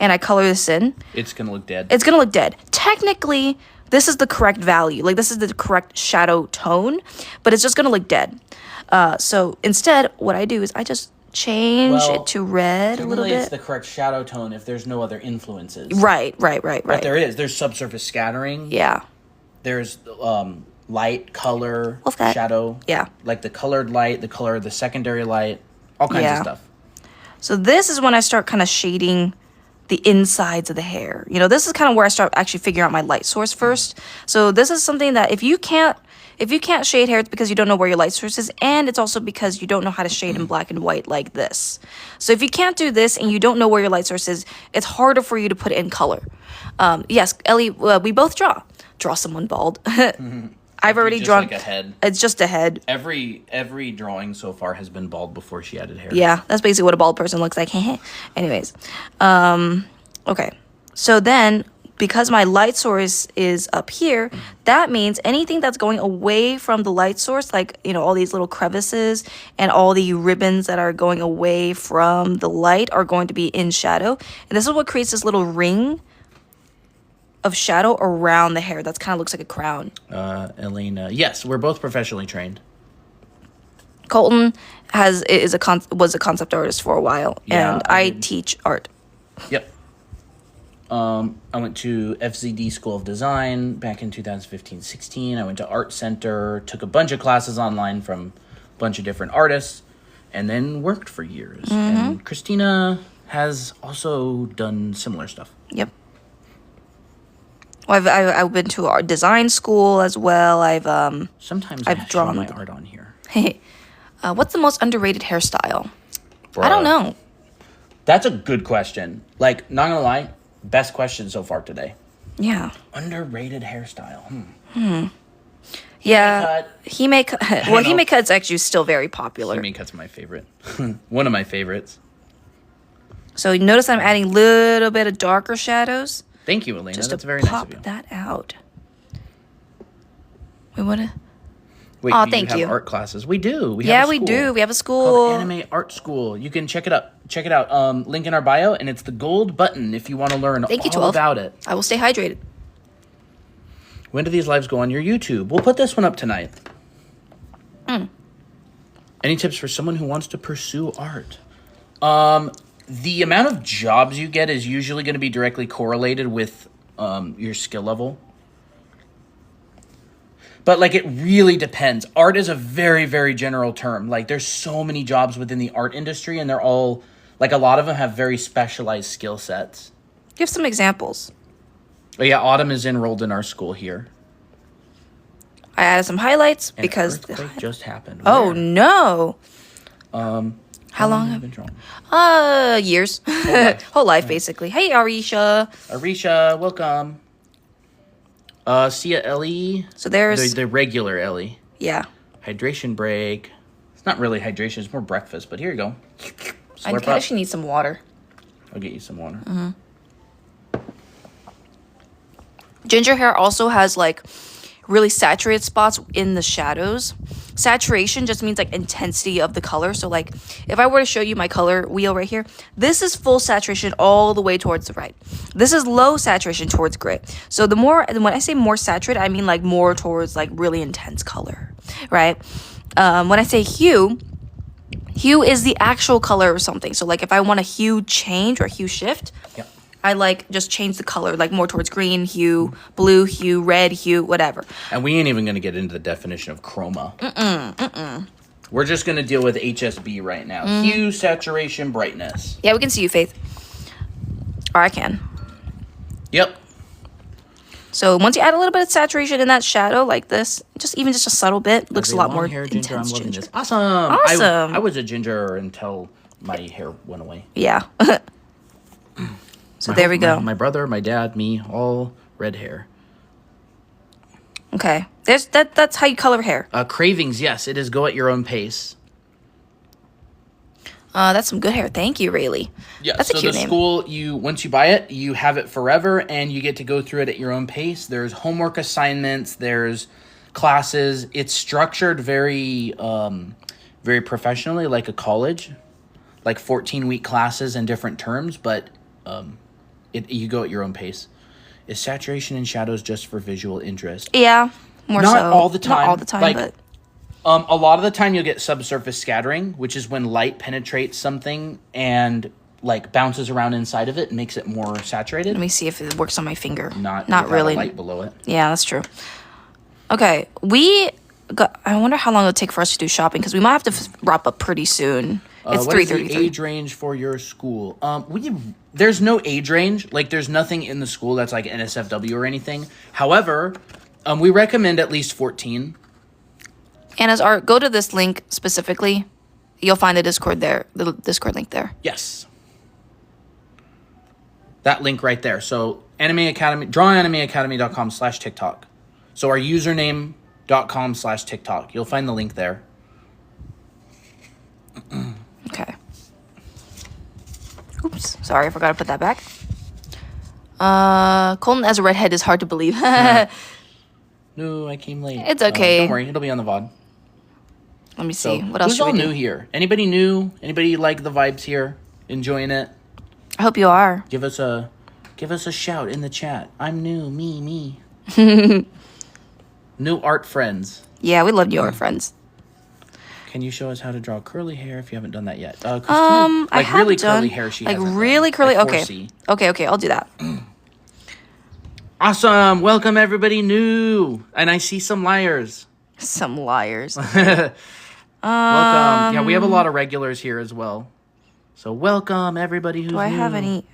and I color this in, it's going to look dead. It's going to look dead. Technically, this is the correct value. Like this is the correct shadow tone, but it's just going to look dead. So instead, what I do is I just change it to red a little bit. It's the correct shadow tone if there's no other influences. Right. But there is. There's subsurface scattering. Yeah. There's light, color, that. shadow. Yeah. Like the colored light, the color of the secondary light, all kinds of stuff. So this is when I start kind of shading the insides of the hair. You know, this is kind of where I start actually figuring out my light source first. So this is something that if you can't shade hair, it's because you don't know where your light source is, and it's also because you don't know how to shade in black and white like this. So if you can't do this and you don't know where your light source is, it's harder for you to put it in color. Yes, Ellie, we both draw someone bald. I've already drawn like a head. It's just a head. Every drawing so far has been bald before she added hair. Yeah, that's basically what a bald person looks like. Anyways, okay. So then, because my light source is up here, that means anything that's going away from the light source, like, you know, all these little crevices and all the ribbons that are going away from the light are going to be in shadow. And this is what creates this little ring of shadow around the hair. That kind of looks like a crown. Elena, yes, we're both professionally trained. Colton was a concept artist for a while, and I teach art. Yep. I went to FZD School of Design back in 2015-16. I went to Art Center, took a bunch of classes online from a bunch of different artists, and then worked for years. And Christina has also done similar stuff. Yep. Well, I've been to art design school as well. I've drawn my art on here. What's the most underrated hairstyle? Bruh. I don't know. That's a good question. Like, not gonna lie, best question so far today. Yeah. Underrated hairstyle. Yeah. Hime cut. Well, Hime cut's actually still very popular. Hime cut's my favorite. One of my favorites. So you notice I'm adding a little bit of darker shadows. Thank you, Elena. Just That's to very nice pop of you. that out. We want to... Wait, oh, do thank you you. have art classes? We do. We do. We have a school called Anime Art School. You can check it out. Link in our bio, and it's the gold button if you want to learn all about it. I will stay hydrated. When do these lives go on your YouTube? We'll put this one up tonight. Any tips for someone who wants to pursue art? The amount of jobs you get is usually going to be directly correlated with your skill level. But, like, it really depends. Art is a very, very general term. Like, there's so many jobs within the art industry, and they're all, like, a lot of them have very specialized skill sets. Give some examples. Oh, yeah, Autumn is enrolled in our school here. I added some highlights because... An earthquake just happened. Oh, Where? No. How long have you been drawing? Years. Whole life, basically. Hey, Arisha. Arisha, welcome. See ya, Ellie. So there's... The regular Ellie. Yeah. Hydration break. It's not really hydration. It's more breakfast, but here you go. I actually need some water. I'll get you some water. Ginger hair also has, like, really saturated spots in the shadows. Saturation just means, like, intensity of the color. So, like, if I were to show you my color wheel right here, this is full saturation all the way towards the right. This is low saturation towards gray. So the more, when I say more saturated, I mean, like, more towards, like, really intense color, right? When I say hue is the actual color of something. So, like, if I want a hue change or hue shift, I like just change the color, like more towards green hue, blue hue, red hue, whatever. And we ain't even going to get into the definition of chroma. We're just going to deal with HSB right now. Hue, saturation, brightness. Yeah, we can see you, Faith. Or I can. Yep. So once you add a little bit of saturation in that shadow like this, just a subtle bit, looks a lot more intense I'm loving ginger. this. Awesome. I was a ginger until my hair went away. Yeah. So there we go. My brother, my dad, me, all red hair. Okay. That's how you color hair. Cravings, yes. It is go at your own pace. That's some good hair. Thank you, Rayleigh. Yeah, that's a cute name. School, once you buy it, you have it forever, and you get to go through it at your own pace. There's homework assignments. There's classes. It's structured very, very professionally, like a college, like 14-week classes and different terms. But you go at your own pace. Is saturation and shadows just for visual interest? Yeah, more Not so. all the time. Not all the time, but. A lot of the time you'll get subsurface scattering, which is when light penetrates something and like bounces around inside of it and makes it more saturated. Let me see if it works on my finger. Not really. Light below it. Yeah, that's true. Okay, I wonder how long it'll take for us to do shopping because we might have to wrap up pretty soon. It's 3:33. What is the age range for your school? There's no age range. Like there's nothing in the school that's like NSFW or anything. However, we recommend at least 14. Anna's art, go to this link specifically. You'll find the Discord there, the Discord link there. Yes. That link right there. So Anime Academy, drawanimeacademy.com/TikTok. So our username.com/TikTok. You'll find the link there. Okay. Oops. Sorry, I forgot to put that back. Colton as a redhead is hard to believe. No, I came late. It's okay. Don't worry, it'll be on the VOD. Let me see. So, what else who's should all we do? new here? Anybody new? Anybody like the vibes here? Enjoying it? I hope you are. Give us a shout in the chat. I'm new. Me. New art friends. Yeah, we love new art friends. Can you show us how to draw curly hair if you haven't done that yet? I like have really done, curly hair. She like hasn't really done. curly. Like Okay. 4C. Okay. I'll do that. Awesome. Welcome everybody new. And I see some liars. Some liars. Welcome. Yeah, we have a lot of regulars here as well. So welcome everybody who's new. Do I have any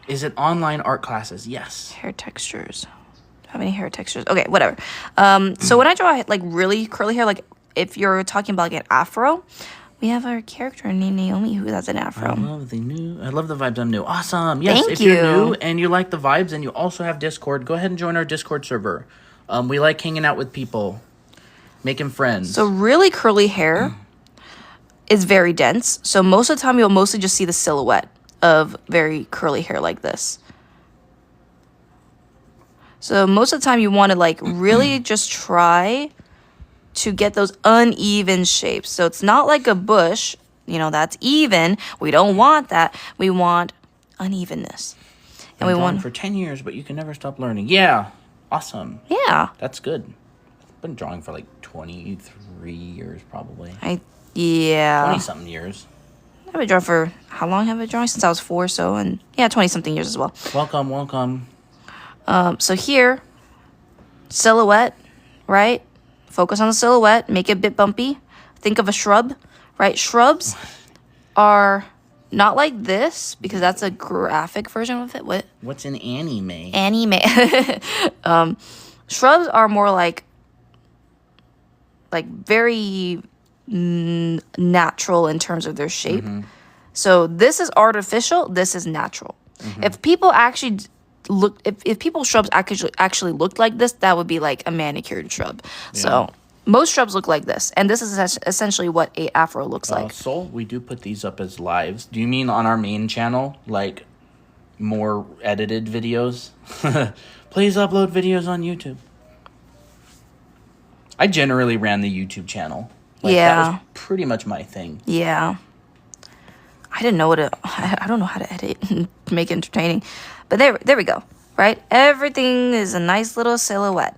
Is it online art classes? Yes. hair textures? Do I have any hair textures? Okay, whatever. So when I draw like really curly hair, like if you're talking about like an afro, we have our character named Naomi who has an afro. I love the vibes. I'm new. Awesome. Yes, Thank if you're you. new and you like the vibes and you also have Discord, go ahead and join our Discord server. We like hanging out with people, making friends. So really curly hair is very dense. So most of the time you'll mostly just see the silhouette of very curly hair like this. So most of the time you want to like really just try to get those uneven shapes. So it's not like a bush, that's even. We don't want that. We want unevenness. And we want for 10 years, but you can never stop learning. Yeah. Awesome. Yeah. That's good. I've been drawing for like 23 years probably. 20-something years. I've been drawing for, how long have I been drawing? Since I was 4, 20-something years as well. Welcome. So here, silhouette, right? Focus on the silhouette, make it a bit bumpy. Think of a shrub, right? Shrubs are not like this because that's a graphic version of it. What's an anime? Anime. Shrubs are more like very natural in terms of their shape. Mm-hmm. So this is artificial, this is natural. Mm-hmm. If people actually if people's shrubs actually looked like this, that would be like a manicured shrub. Yeah. So most shrubs look like this, and this is essentially what a afro looks like. Soul, we do put these up as lives. Do you mean on our main channel, like more edited videos? Please upload videos on YouTube. I generally ran the YouTube channel. That was pretty much my thing. Yeah. I don't know how to edit and make it entertaining. But there we go, right? Everything is a nice little silhouette.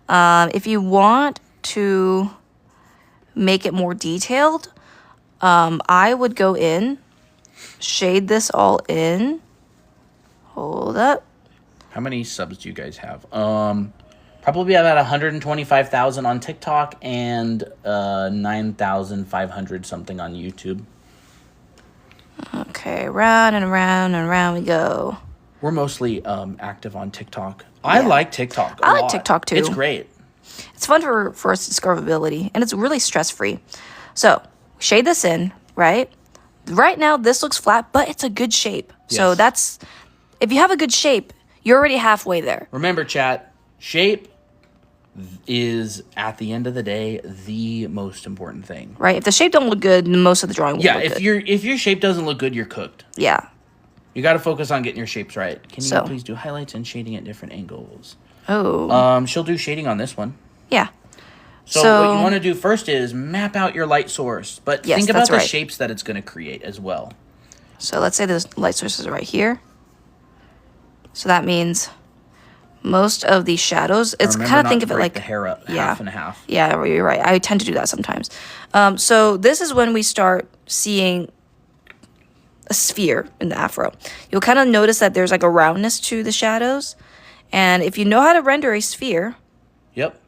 If you want to make it more detailed, I would go in, shade this all in. Hold up. How many subs do you guys have? Probably about 125,000 on TikTok and 9,500 something on YouTube. Okay, round and around and around we go. We're mostly active on TikTok. I like TikTok. I like TikTok too. It's great. It's fun for its discoverability, and it's really stress-free. So, shade this in, right? Right now, this looks flat, but it's a good shape. Yes. So that's, if you have a good shape, you're already halfway there. Remember, chat, shape is, at the end of the day, the most important thing. Right? If the shape don't look good, most of the drawing will look good. Yeah, if your shape doesn't look good, you're cooked. Yeah. You got to focus on getting your shapes right. Can you So. please do highlights and shading at different angles? Oh. She'll do shading on this one. Yeah. So what you want to do first is map out your light source, but Yes, think about that's the right. shapes that it's going to create as well. So let's say the light source is right here. So that means most of the shadows, it's Remember kind of not think to of it break like the hair up yeah. half and a half. Yeah, you're right. I tend to do that sometimes. So this is when we start seeing a sphere in the afro. You'll kind of notice that there's like a roundness to the shadows. And if you know how to render a sphere, Yep.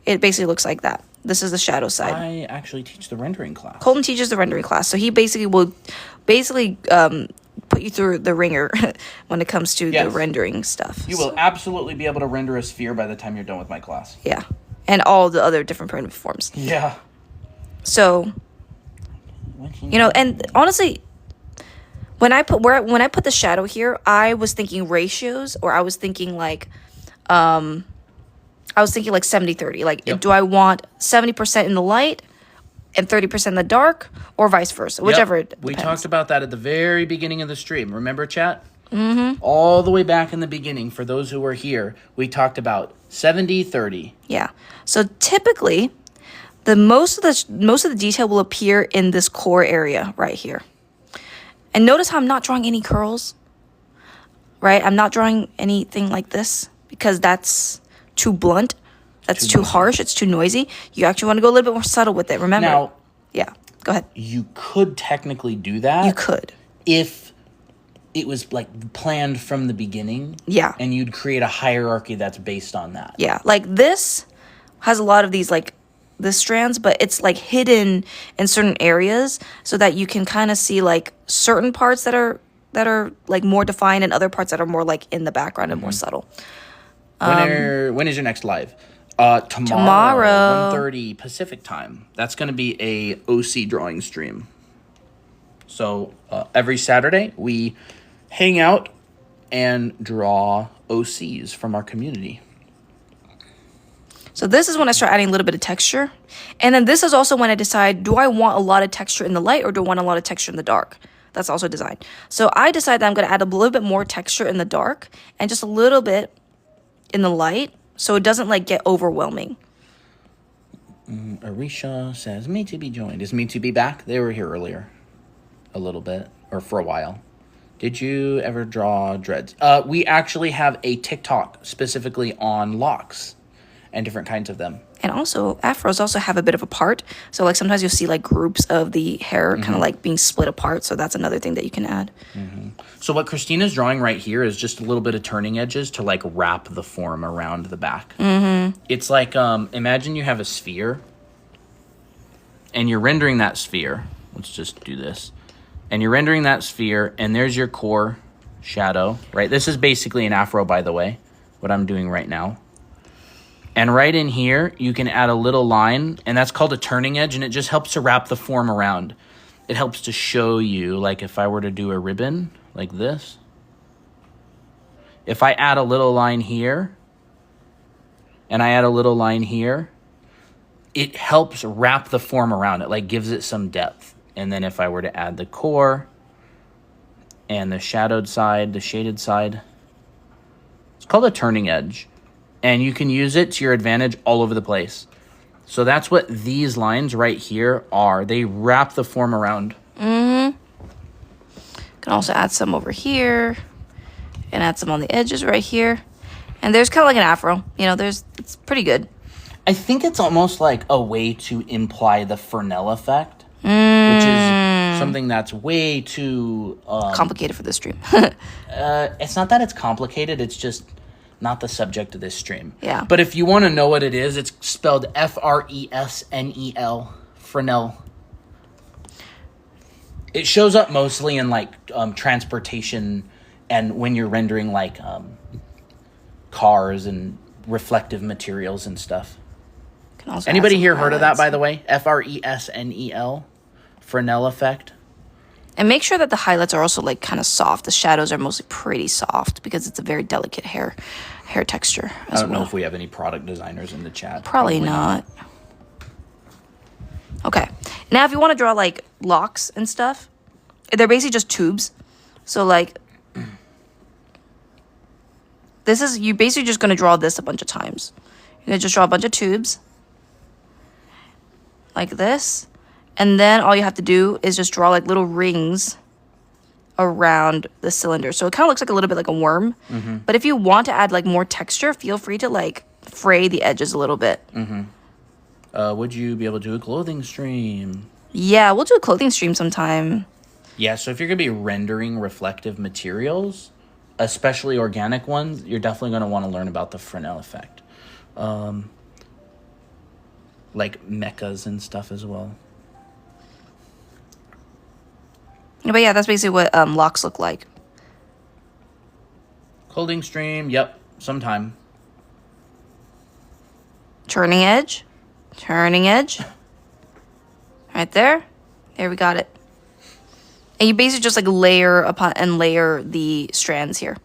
it basically looks like that. This is the shadow side. I actually teach the rendering class. Colton teaches the rendering class, so he basically will put you through the ringer when it comes to the Yes. rendering stuff. You will absolutely be able to render a sphere by the time you're done with my class. Yeah, and all the other different primitive forms. Yeah. So, and honestly, when I put the shadow here, I was thinking ratios, or I was thinking like 70-30. Like, Yep. do I want 70% in the light and 30% in the dark, or vice versa? Whichever. Yep. It We depends. talked about that at the very beginning of the stream. Remember, chat? Mm-hmm. All the way back in the beginning, for those who were here, we talked about 70-30. Yeah. So typically, most of the detail will appear in this core area right here. And notice how I'm not drawing any curls. Right? I'm not drawing anything like this because that's too blunt. That's too harsh. It's too noisy. You actually want to go a little bit more subtle with it. Remember? Now, yeah. Go ahead. you could technically do that. You could. If it was like planned from the beginning. Yeah. And you'd create a hierarchy that's based on that. Yeah. Like this has a lot of these like the strands, but it's like hidden in certain areas so that you can kind of see like certain parts that are like more defined and other parts that are more like in the background and more subtle. When is your next live? Tomorrow. 1:30 Pacific time. That's going to be a OC drawing stream. So every Saturday we hang out and draw OCs from our community. So this is when I start adding a little bit of texture. And then this is also when I decide, do I want a lot of texture in the light or do I want a lot of texture in the dark? That's also design. So I decide that I'm going to add a little bit more texture in the dark and just a little bit in the light so it doesn't like get overwhelming. Arisha says, me to be joined. Is me to be back? They were here earlier. A little bit. Or for a while. Did you ever draw dreads? We actually have a TikTok specifically on locks and different kinds of them. And also, afros also have a bit of a part. So like sometimes you'll see like groups of the hair kind of like being split apart. So that's another thing that you can add. So what Christina's drawing right here is just a little bit of turning edges to like wrap the form around the back. It's like, imagine you have a sphere and you're rendering that sphere. Let's just do this. And you're rendering that sphere and there's your core shadow, right? This is basically an afro, by the way, what I'm doing right now. And right in here, you can add a little line, and that's called a turning edge, and it just helps to wrap the form around. It helps to show you, like if I were to do a ribbon like this, if I add a little line here, and I add a little line here, it helps wrap the form around it, like gives it some depth. And then if I were to add the core, and the shadowed side, the shaded side, it's called a turning edge. And you can use it to your advantage all over the place. So that's what these lines right here are. They wrap the form around. Can also add some over here. And add some on the edges right here. And there's kind of like an afro. You know, it's pretty good. I think it's almost like a way to imply the Fresnel effect. Which is something that's way too complicated for this stream. it's not that it's complicated, it's just not the subject of this stream. Yeah. But if you want to know what it is, it's spelled Fresnel, Fresnel. It shows up mostly in like transportation and when you're rendering like cars and reflective materials and stuff. Anybody here heard of that, by the way? Fresnel, Fresnel effect. And make sure that the highlights are also like kind of soft. The shadows are mostly pretty soft because it's a very delicate hair texture. I don't know if we have any product designers in the chat. Probably not. Okay. Now, if you want to draw like locks and stuff, they're basically just tubes. So like, you're basically just going to draw this a bunch of times. You're going to just draw a bunch of tubes like this. And then all you have to do is just draw like little rings around the cylinder. So it kind of looks like a little bit like a worm. Mm-hmm. But if you want to add like more texture, feel free to like fray the edges a little bit. Mm-hmm. Would you be able to do a clothing stream? Yeah, we'll do a clothing stream sometime. Yeah, so if you're going to be rendering reflective materials, especially organic ones, you're definitely going to want to learn about the Fresnel effect. Like mechas and stuff as well. But yeah, that's basically what locks look like. Clothing stream, yep, sometime. Turning edge. Right there. There, we got it. And you basically just like layer upon and layer the strands here.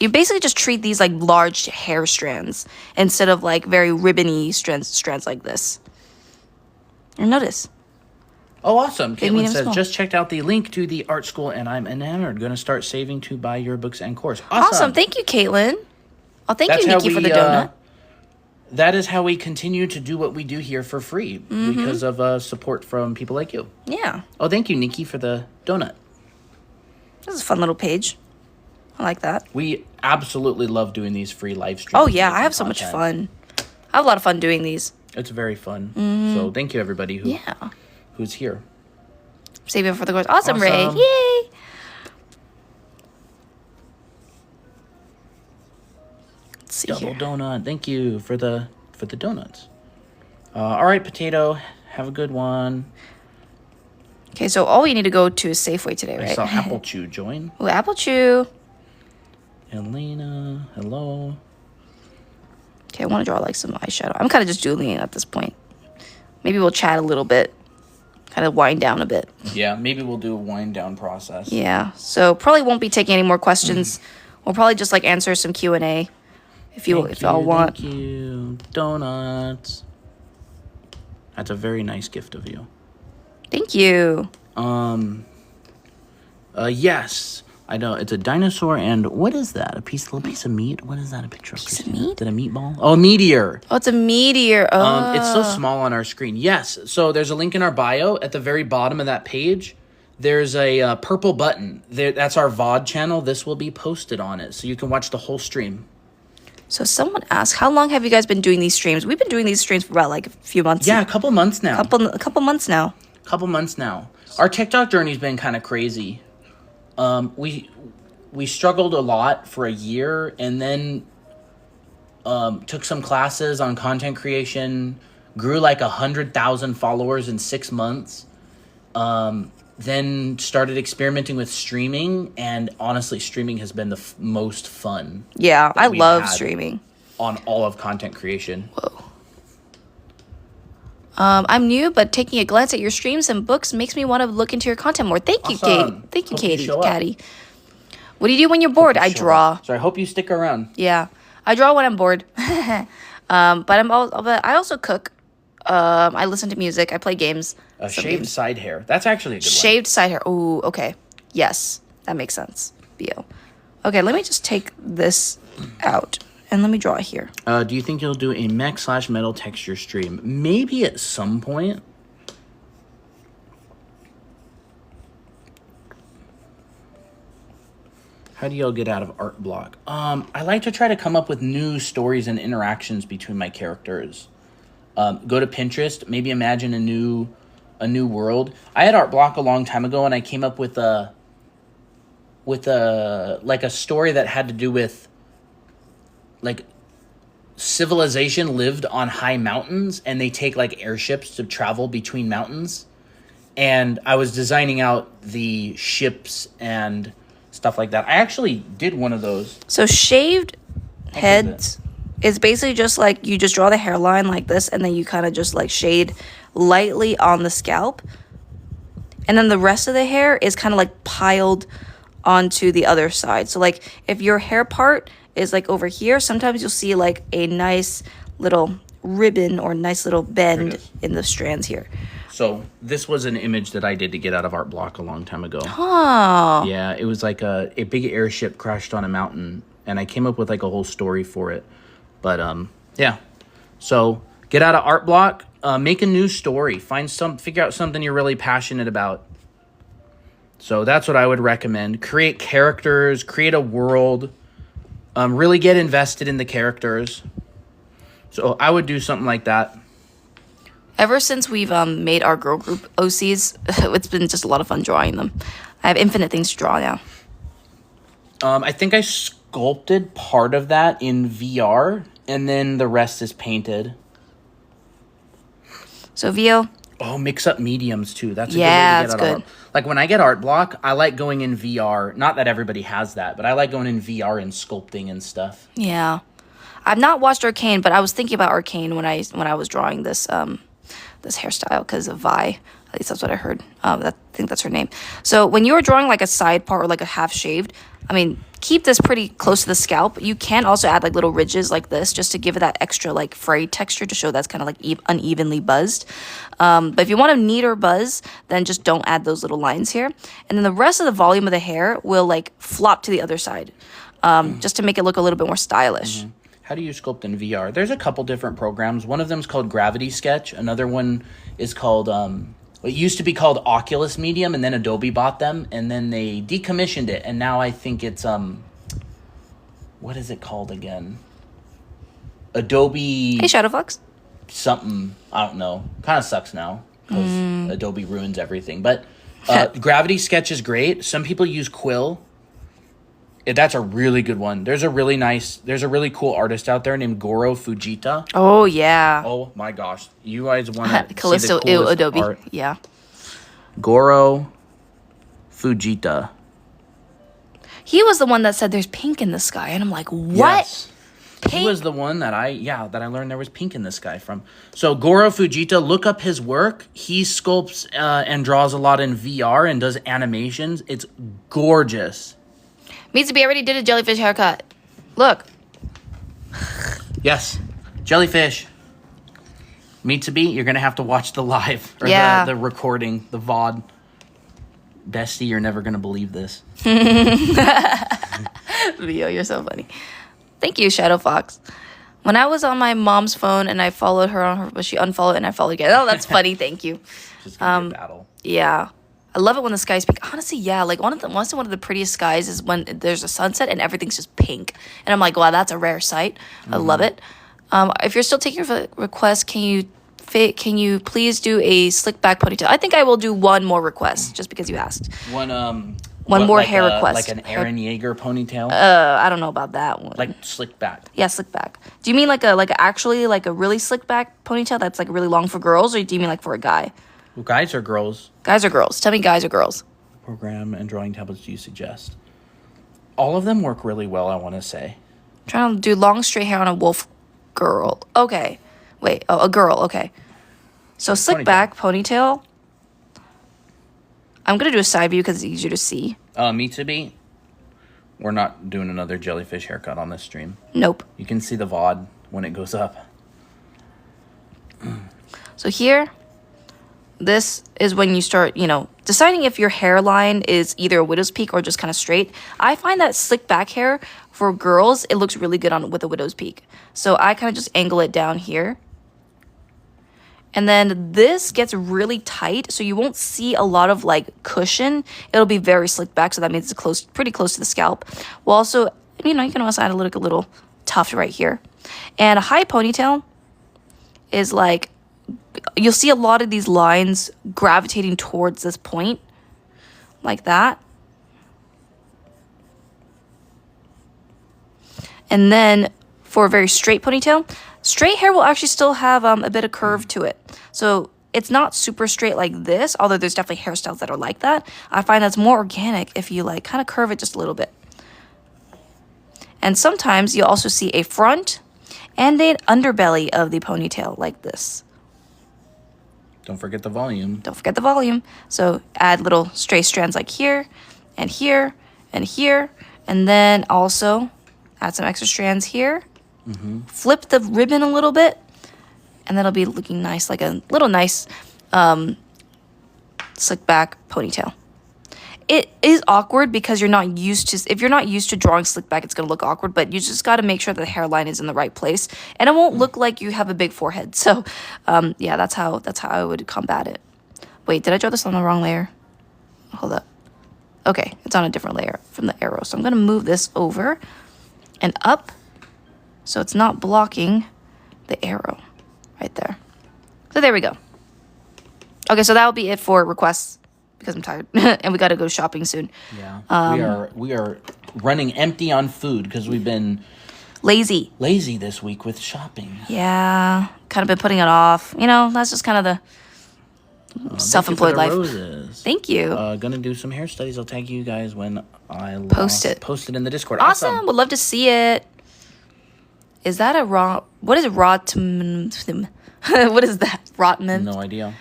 You basically just treat these like large hair strands instead of like very ribbony strands like this. And notice. Oh, awesome. Caitlin says, just checked out the link to the art school and I'm enamored. Going to start saving to buy your books and course. Awesome. Thank you, Caitlin. Oh, thank you, Nikki, for the donut. That is how we continue to do what we do here for free because of support from people like you. Yeah. Oh, thank you, Nikki, for the donut. This is a fun little page. I like that. We absolutely love doing these free live streams. Oh, yeah. I have so much fun. I have a lot of fun doing these. It's very fun. So thank you, everybody who's here. Saving for the course. Awesome, Ray. Yay. Let's see Double here. donut. Thank you for the donuts. All right, Potato. Have a good one. Okay, so all we need to go to is Safeway today, right? I saw Apple Chew join. Oh, Apple Chew. Elena, hello. Okay, I want to draw like some eyeshadow. I'm kind of just doodling at this point. Maybe we'll chat a little bit. Kind of wind down a bit. Yeah, maybe we'll do a wind down process. Yeah, so probably won't be taking any more questions. We'll probably just like answer some Q&A if y'all want. Thank you. Donuts. That's a very nice gift of you. Thank you. Yes. I know it's a dinosaur, and what is that? A little piece of meat? What is that? A picture of? Piece of meat? Is it a meatball? Oh, a meteor. Oh, it's a meteor. Oh. It's so small on our screen. Yes. So there's a link in our bio at the very bottom of that page. There's a purple button. That's our VOD channel. This will be posted on it, so you can watch the whole stream. So someone asked, how long have you guys been doing these streams? We've been doing these streams for about like a few months. Yeah, a couple months now. A couple months now. Our TikTok journey's been kind of crazy. We struggled a lot for a year and then took some classes on content creation, grew like 100,000 followers in 6 months, then started experimenting with streaming, and honestly, streaming has been the most fun. Yeah, I love streaming. On all of content creation. Whoa. I'm new, but taking a glance at your streams and books makes me want to look into your content more. Thank you, Awesome. Kate. Thank you, Hope Katie. What do you do when you're bored? I draw. So I hope you stick around. Yeah, I draw when I'm bored. But I also cook. I listen to music. I play games. Shaved side hair. That's actually a good one. Shaved side hair. Ooh, okay. Yes, that makes sense. BO. Okay, let me just take this out. And let me draw here. Do you think you'll do a mech/metal texture stream? Maybe at some point. How do y'all get out of art block? I like to try to come up with new stories and interactions between my characters. Go to Pinterest. Maybe imagine a new a new world. I had art block a long time ago, and I came up with a like a story that had to do with like civilization lived on high mountains, and they take like airships to travel between mountains. And I was designing out the ships and stuff like that. I actually did one of those. So shaved heads is basically just like you just draw the hairline like this, and then you kind of just like shade lightly on the scalp. And then the rest of the hair is kind of like piled onto the other side. So like if your hair part is like over here, sometimes you'll see like a nice little ribbon or nice little bend in the strands here. So this was an image that I did to get out of art block a long time ago. Oh. Yeah, it was like a big airship crashed on a mountain, and I came up with like a whole story for it. But yeah. So get out of art block, make a new story, figure out something you're really passionate about. So that's what I would recommend. Create characters, create a world, really get invested in the characters. So I would do something like that. Ever since we've made our girl group OCs, it's been just a lot of fun drawing them. I have infinite things to draw now. I think I sculpted part of that in VR, and then the rest is painted. So VO. Oh, mix up mediums too. That's a good way to get out of art. Like when I get art block, I like going in VR. Not that everybody has that, but I like going in VR and sculpting and stuff. Yeah, I've not watched Arcane, but I was thinking about Arcane when I was drawing this this hairstyle because of Vi. At least that's what I heard. I think that's her name. So when you are drawing like a side part or like a half shaved, I mean, keep this pretty close to the scalp. You can also add like little ridges like this just to give it that extra like frayed texture to show that's kind of like unevenly buzzed. But if you want a neater buzz, then just don't add those little lines here. And then the rest of the volume of the hair will like flop to the other side just to make it look a little bit more stylish. Mm-hmm. How do you sculpt in VR? There's a couple different programs. One of them is called Gravity Sketch. Another one is called, it used to be called Oculus Medium, and then Adobe bought them, and then they decommissioned it, and now I think it's, what is it called again? Adobe... Hey, Shadowfox. Something, I don't know. Kind of sucks now, because Adobe ruins everything. But Gravity Sketch is great. Some people use Quill. That's a really good one. There's a really cool artist out there named Goro Fujita. Oh, yeah. Oh, my gosh. You guys want to Callisto see the coolest Adobe. art? Yeah. Goro Fujita. He was the one that said there's pink in the sky. And I'm like, what? Yes. Pink? He was the one that I learned there was pink in the sky from. So Goro Fujita, look up his work. He sculpts and draws a lot in VR and does animations. It's gorgeous. Mitsubi already did a jellyfish haircut. Look. Yes. Jellyfish. Mitsubi, you're going to have to watch the live. Or the recording, the VOD. Bestie, you're never going to believe this. Leo, you're so funny. Thank you, Shadow Fox. When I was on my mom's phone and I followed her on her, but she unfollowed and I followed again. Oh, that's funny. Thank you. Just gonna be a battle. Yeah. I love it when the sky's pink. Honestly, yeah. Like one of the prettiest skies is when there's a sunset and everything's just pink. And I'm like, wow, that's a rare sight. I love it. If you're still taking requests, can you please do a slick back ponytail? I think I will do one more request just because you asked. One more hair request. Like an Aaron Yeager ponytail? I don't know about that one. Like slick back. Yeah, slick back. Do you mean like a really slick back ponytail that's like really long for girls, or do you mean like for a guy? Well, guys or girls? Guys or girls? Tell me guys or girls. Program and drawing tablets do you suggest? All of them work really well, I want to say. Trying to do long straight hair on a wolf girl. Okay. Wait. Oh, a girl. Okay. So slick back ponytail. I'm going to do a side view because it's easier to see. Mitsubi, we're not doing another jellyfish haircut on this stream. Nope. You can see the VOD when it goes up. So here, this is when you start, deciding if your hairline is either a widow's peak or just kind of straight. I find that slick back hair for girls, it looks really good with a widow's peak. So I kind of just angle it down here. And then this gets really tight, so you won't see a lot of like cushion. It'll be very slick back, so that means it's pretty close to the scalp. Well, also, you can also add a little tuft right here. And a high ponytail is like you'll see a lot of these lines gravitating towards this point, like that. And then for a very straight ponytail, straight hair will actually still have a bit of curve to it. So it's not super straight like this, although there's definitely hairstyles that are like that. I find that's more organic if you like kind of curve it just a little bit. And sometimes you'll also see a front and an underbelly of the ponytail like this. Don't forget the volume. Don't forget the volume. So add little stray strands like here and here and here. And then also add some extra strands here. Flip the ribbon a little bit. And that'll be looking nice, like a little nice slick back ponytail. It is awkward because you're not used to, if you're not used to drawing slick back, it's going to look awkward, but you just got to make sure the hairline is in the right place and it won't look like you have a big forehead. So, yeah, that's how I would combat it. Wait, did I draw this on the wrong layer? Hold up. Okay, it's on a different layer from the arrow. So I'm going to move this over and up so it's not blocking the arrow right there. So there we go. Okay, so that'll be it for requests. Because I'm tired and we got to go shopping soon. Yeah, we are running empty on food because we've been lazy this week with shopping. Yeah, kind of been putting it off. You know, that's just kind of the self-employed life. Roses. Thank you. Gonna do some hair studies. I'll tag you guys when I post it in the Discord. Awesome. Would love to see it. Is that a raw? What is rot? What is that? Rotman? No idea.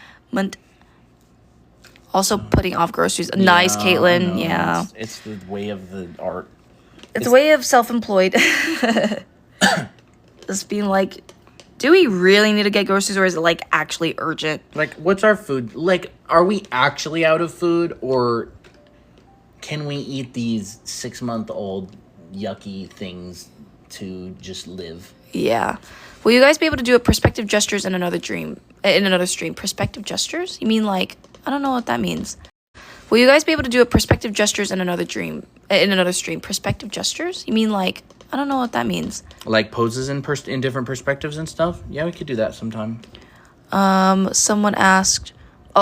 Also putting off groceries. Nice, Caitlin. No, yeah. It's the way of the art. It's a way of self-employed. Just being like, do we really need to get groceries or is it like actually urgent? Like, what's our food? Like, are we actually out of food or can we eat these 6-month-old yucky things to just live? Yeah. Will you guys be able to do a perspective gestures in another stream? Perspective gestures? You mean like, I don't know what that means. Will you guys be able to do a perspective gestures in another stream? Perspective gestures? You mean like, I don't know what that means. Like poses in different perspectives and stuff? Yeah, we could do that sometime. Someone asked,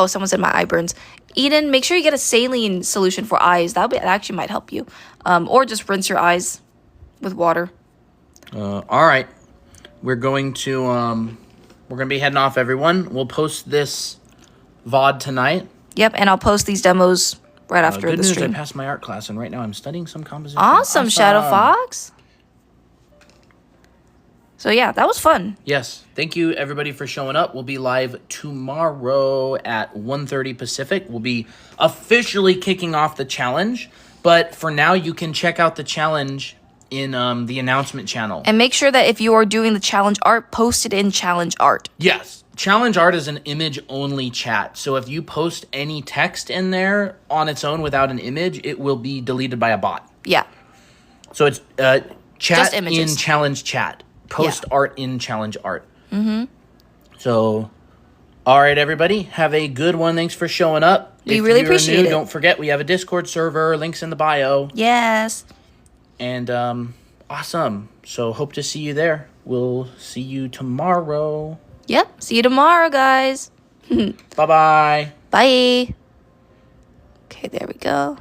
someone said my eye burns. Eden, make sure you get a saline solution for eyes. That actually might help you. Or just rinse your eyes with water. All right. We're going to be heading off, everyone. We'll post this VOD tonight. Yep, and I'll post these demos right after the stream. I passed my art class, and right now I'm studying some composition. Awesome, Shadow Fox. So yeah, that was fun. Yes. Thank you, everybody, for showing up. We'll be live tomorrow at 1:30 Pacific. We'll be officially kicking off the challenge. But for now, you can check out the challenge in the announcement channel. And make sure that if you are doing the challenge art, post it in challenge art. Yes. Challenge art is an image-only chat. So if you post any text in there on its own without an image, it will be deleted by a bot. Yeah. So it's chat in challenge chat. Post art in challenge art. Mm-hmm. So, all right, everybody. Have a good one. Thanks for showing up. We really appreciate it. Don't forget, we have a Discord server. Links in the bio. Yes. And awesome. So hope to see you there. We'll see you tomorrow. Yep. See you tomorrow, guys. Bye-bye. Bye. Okay, there we go.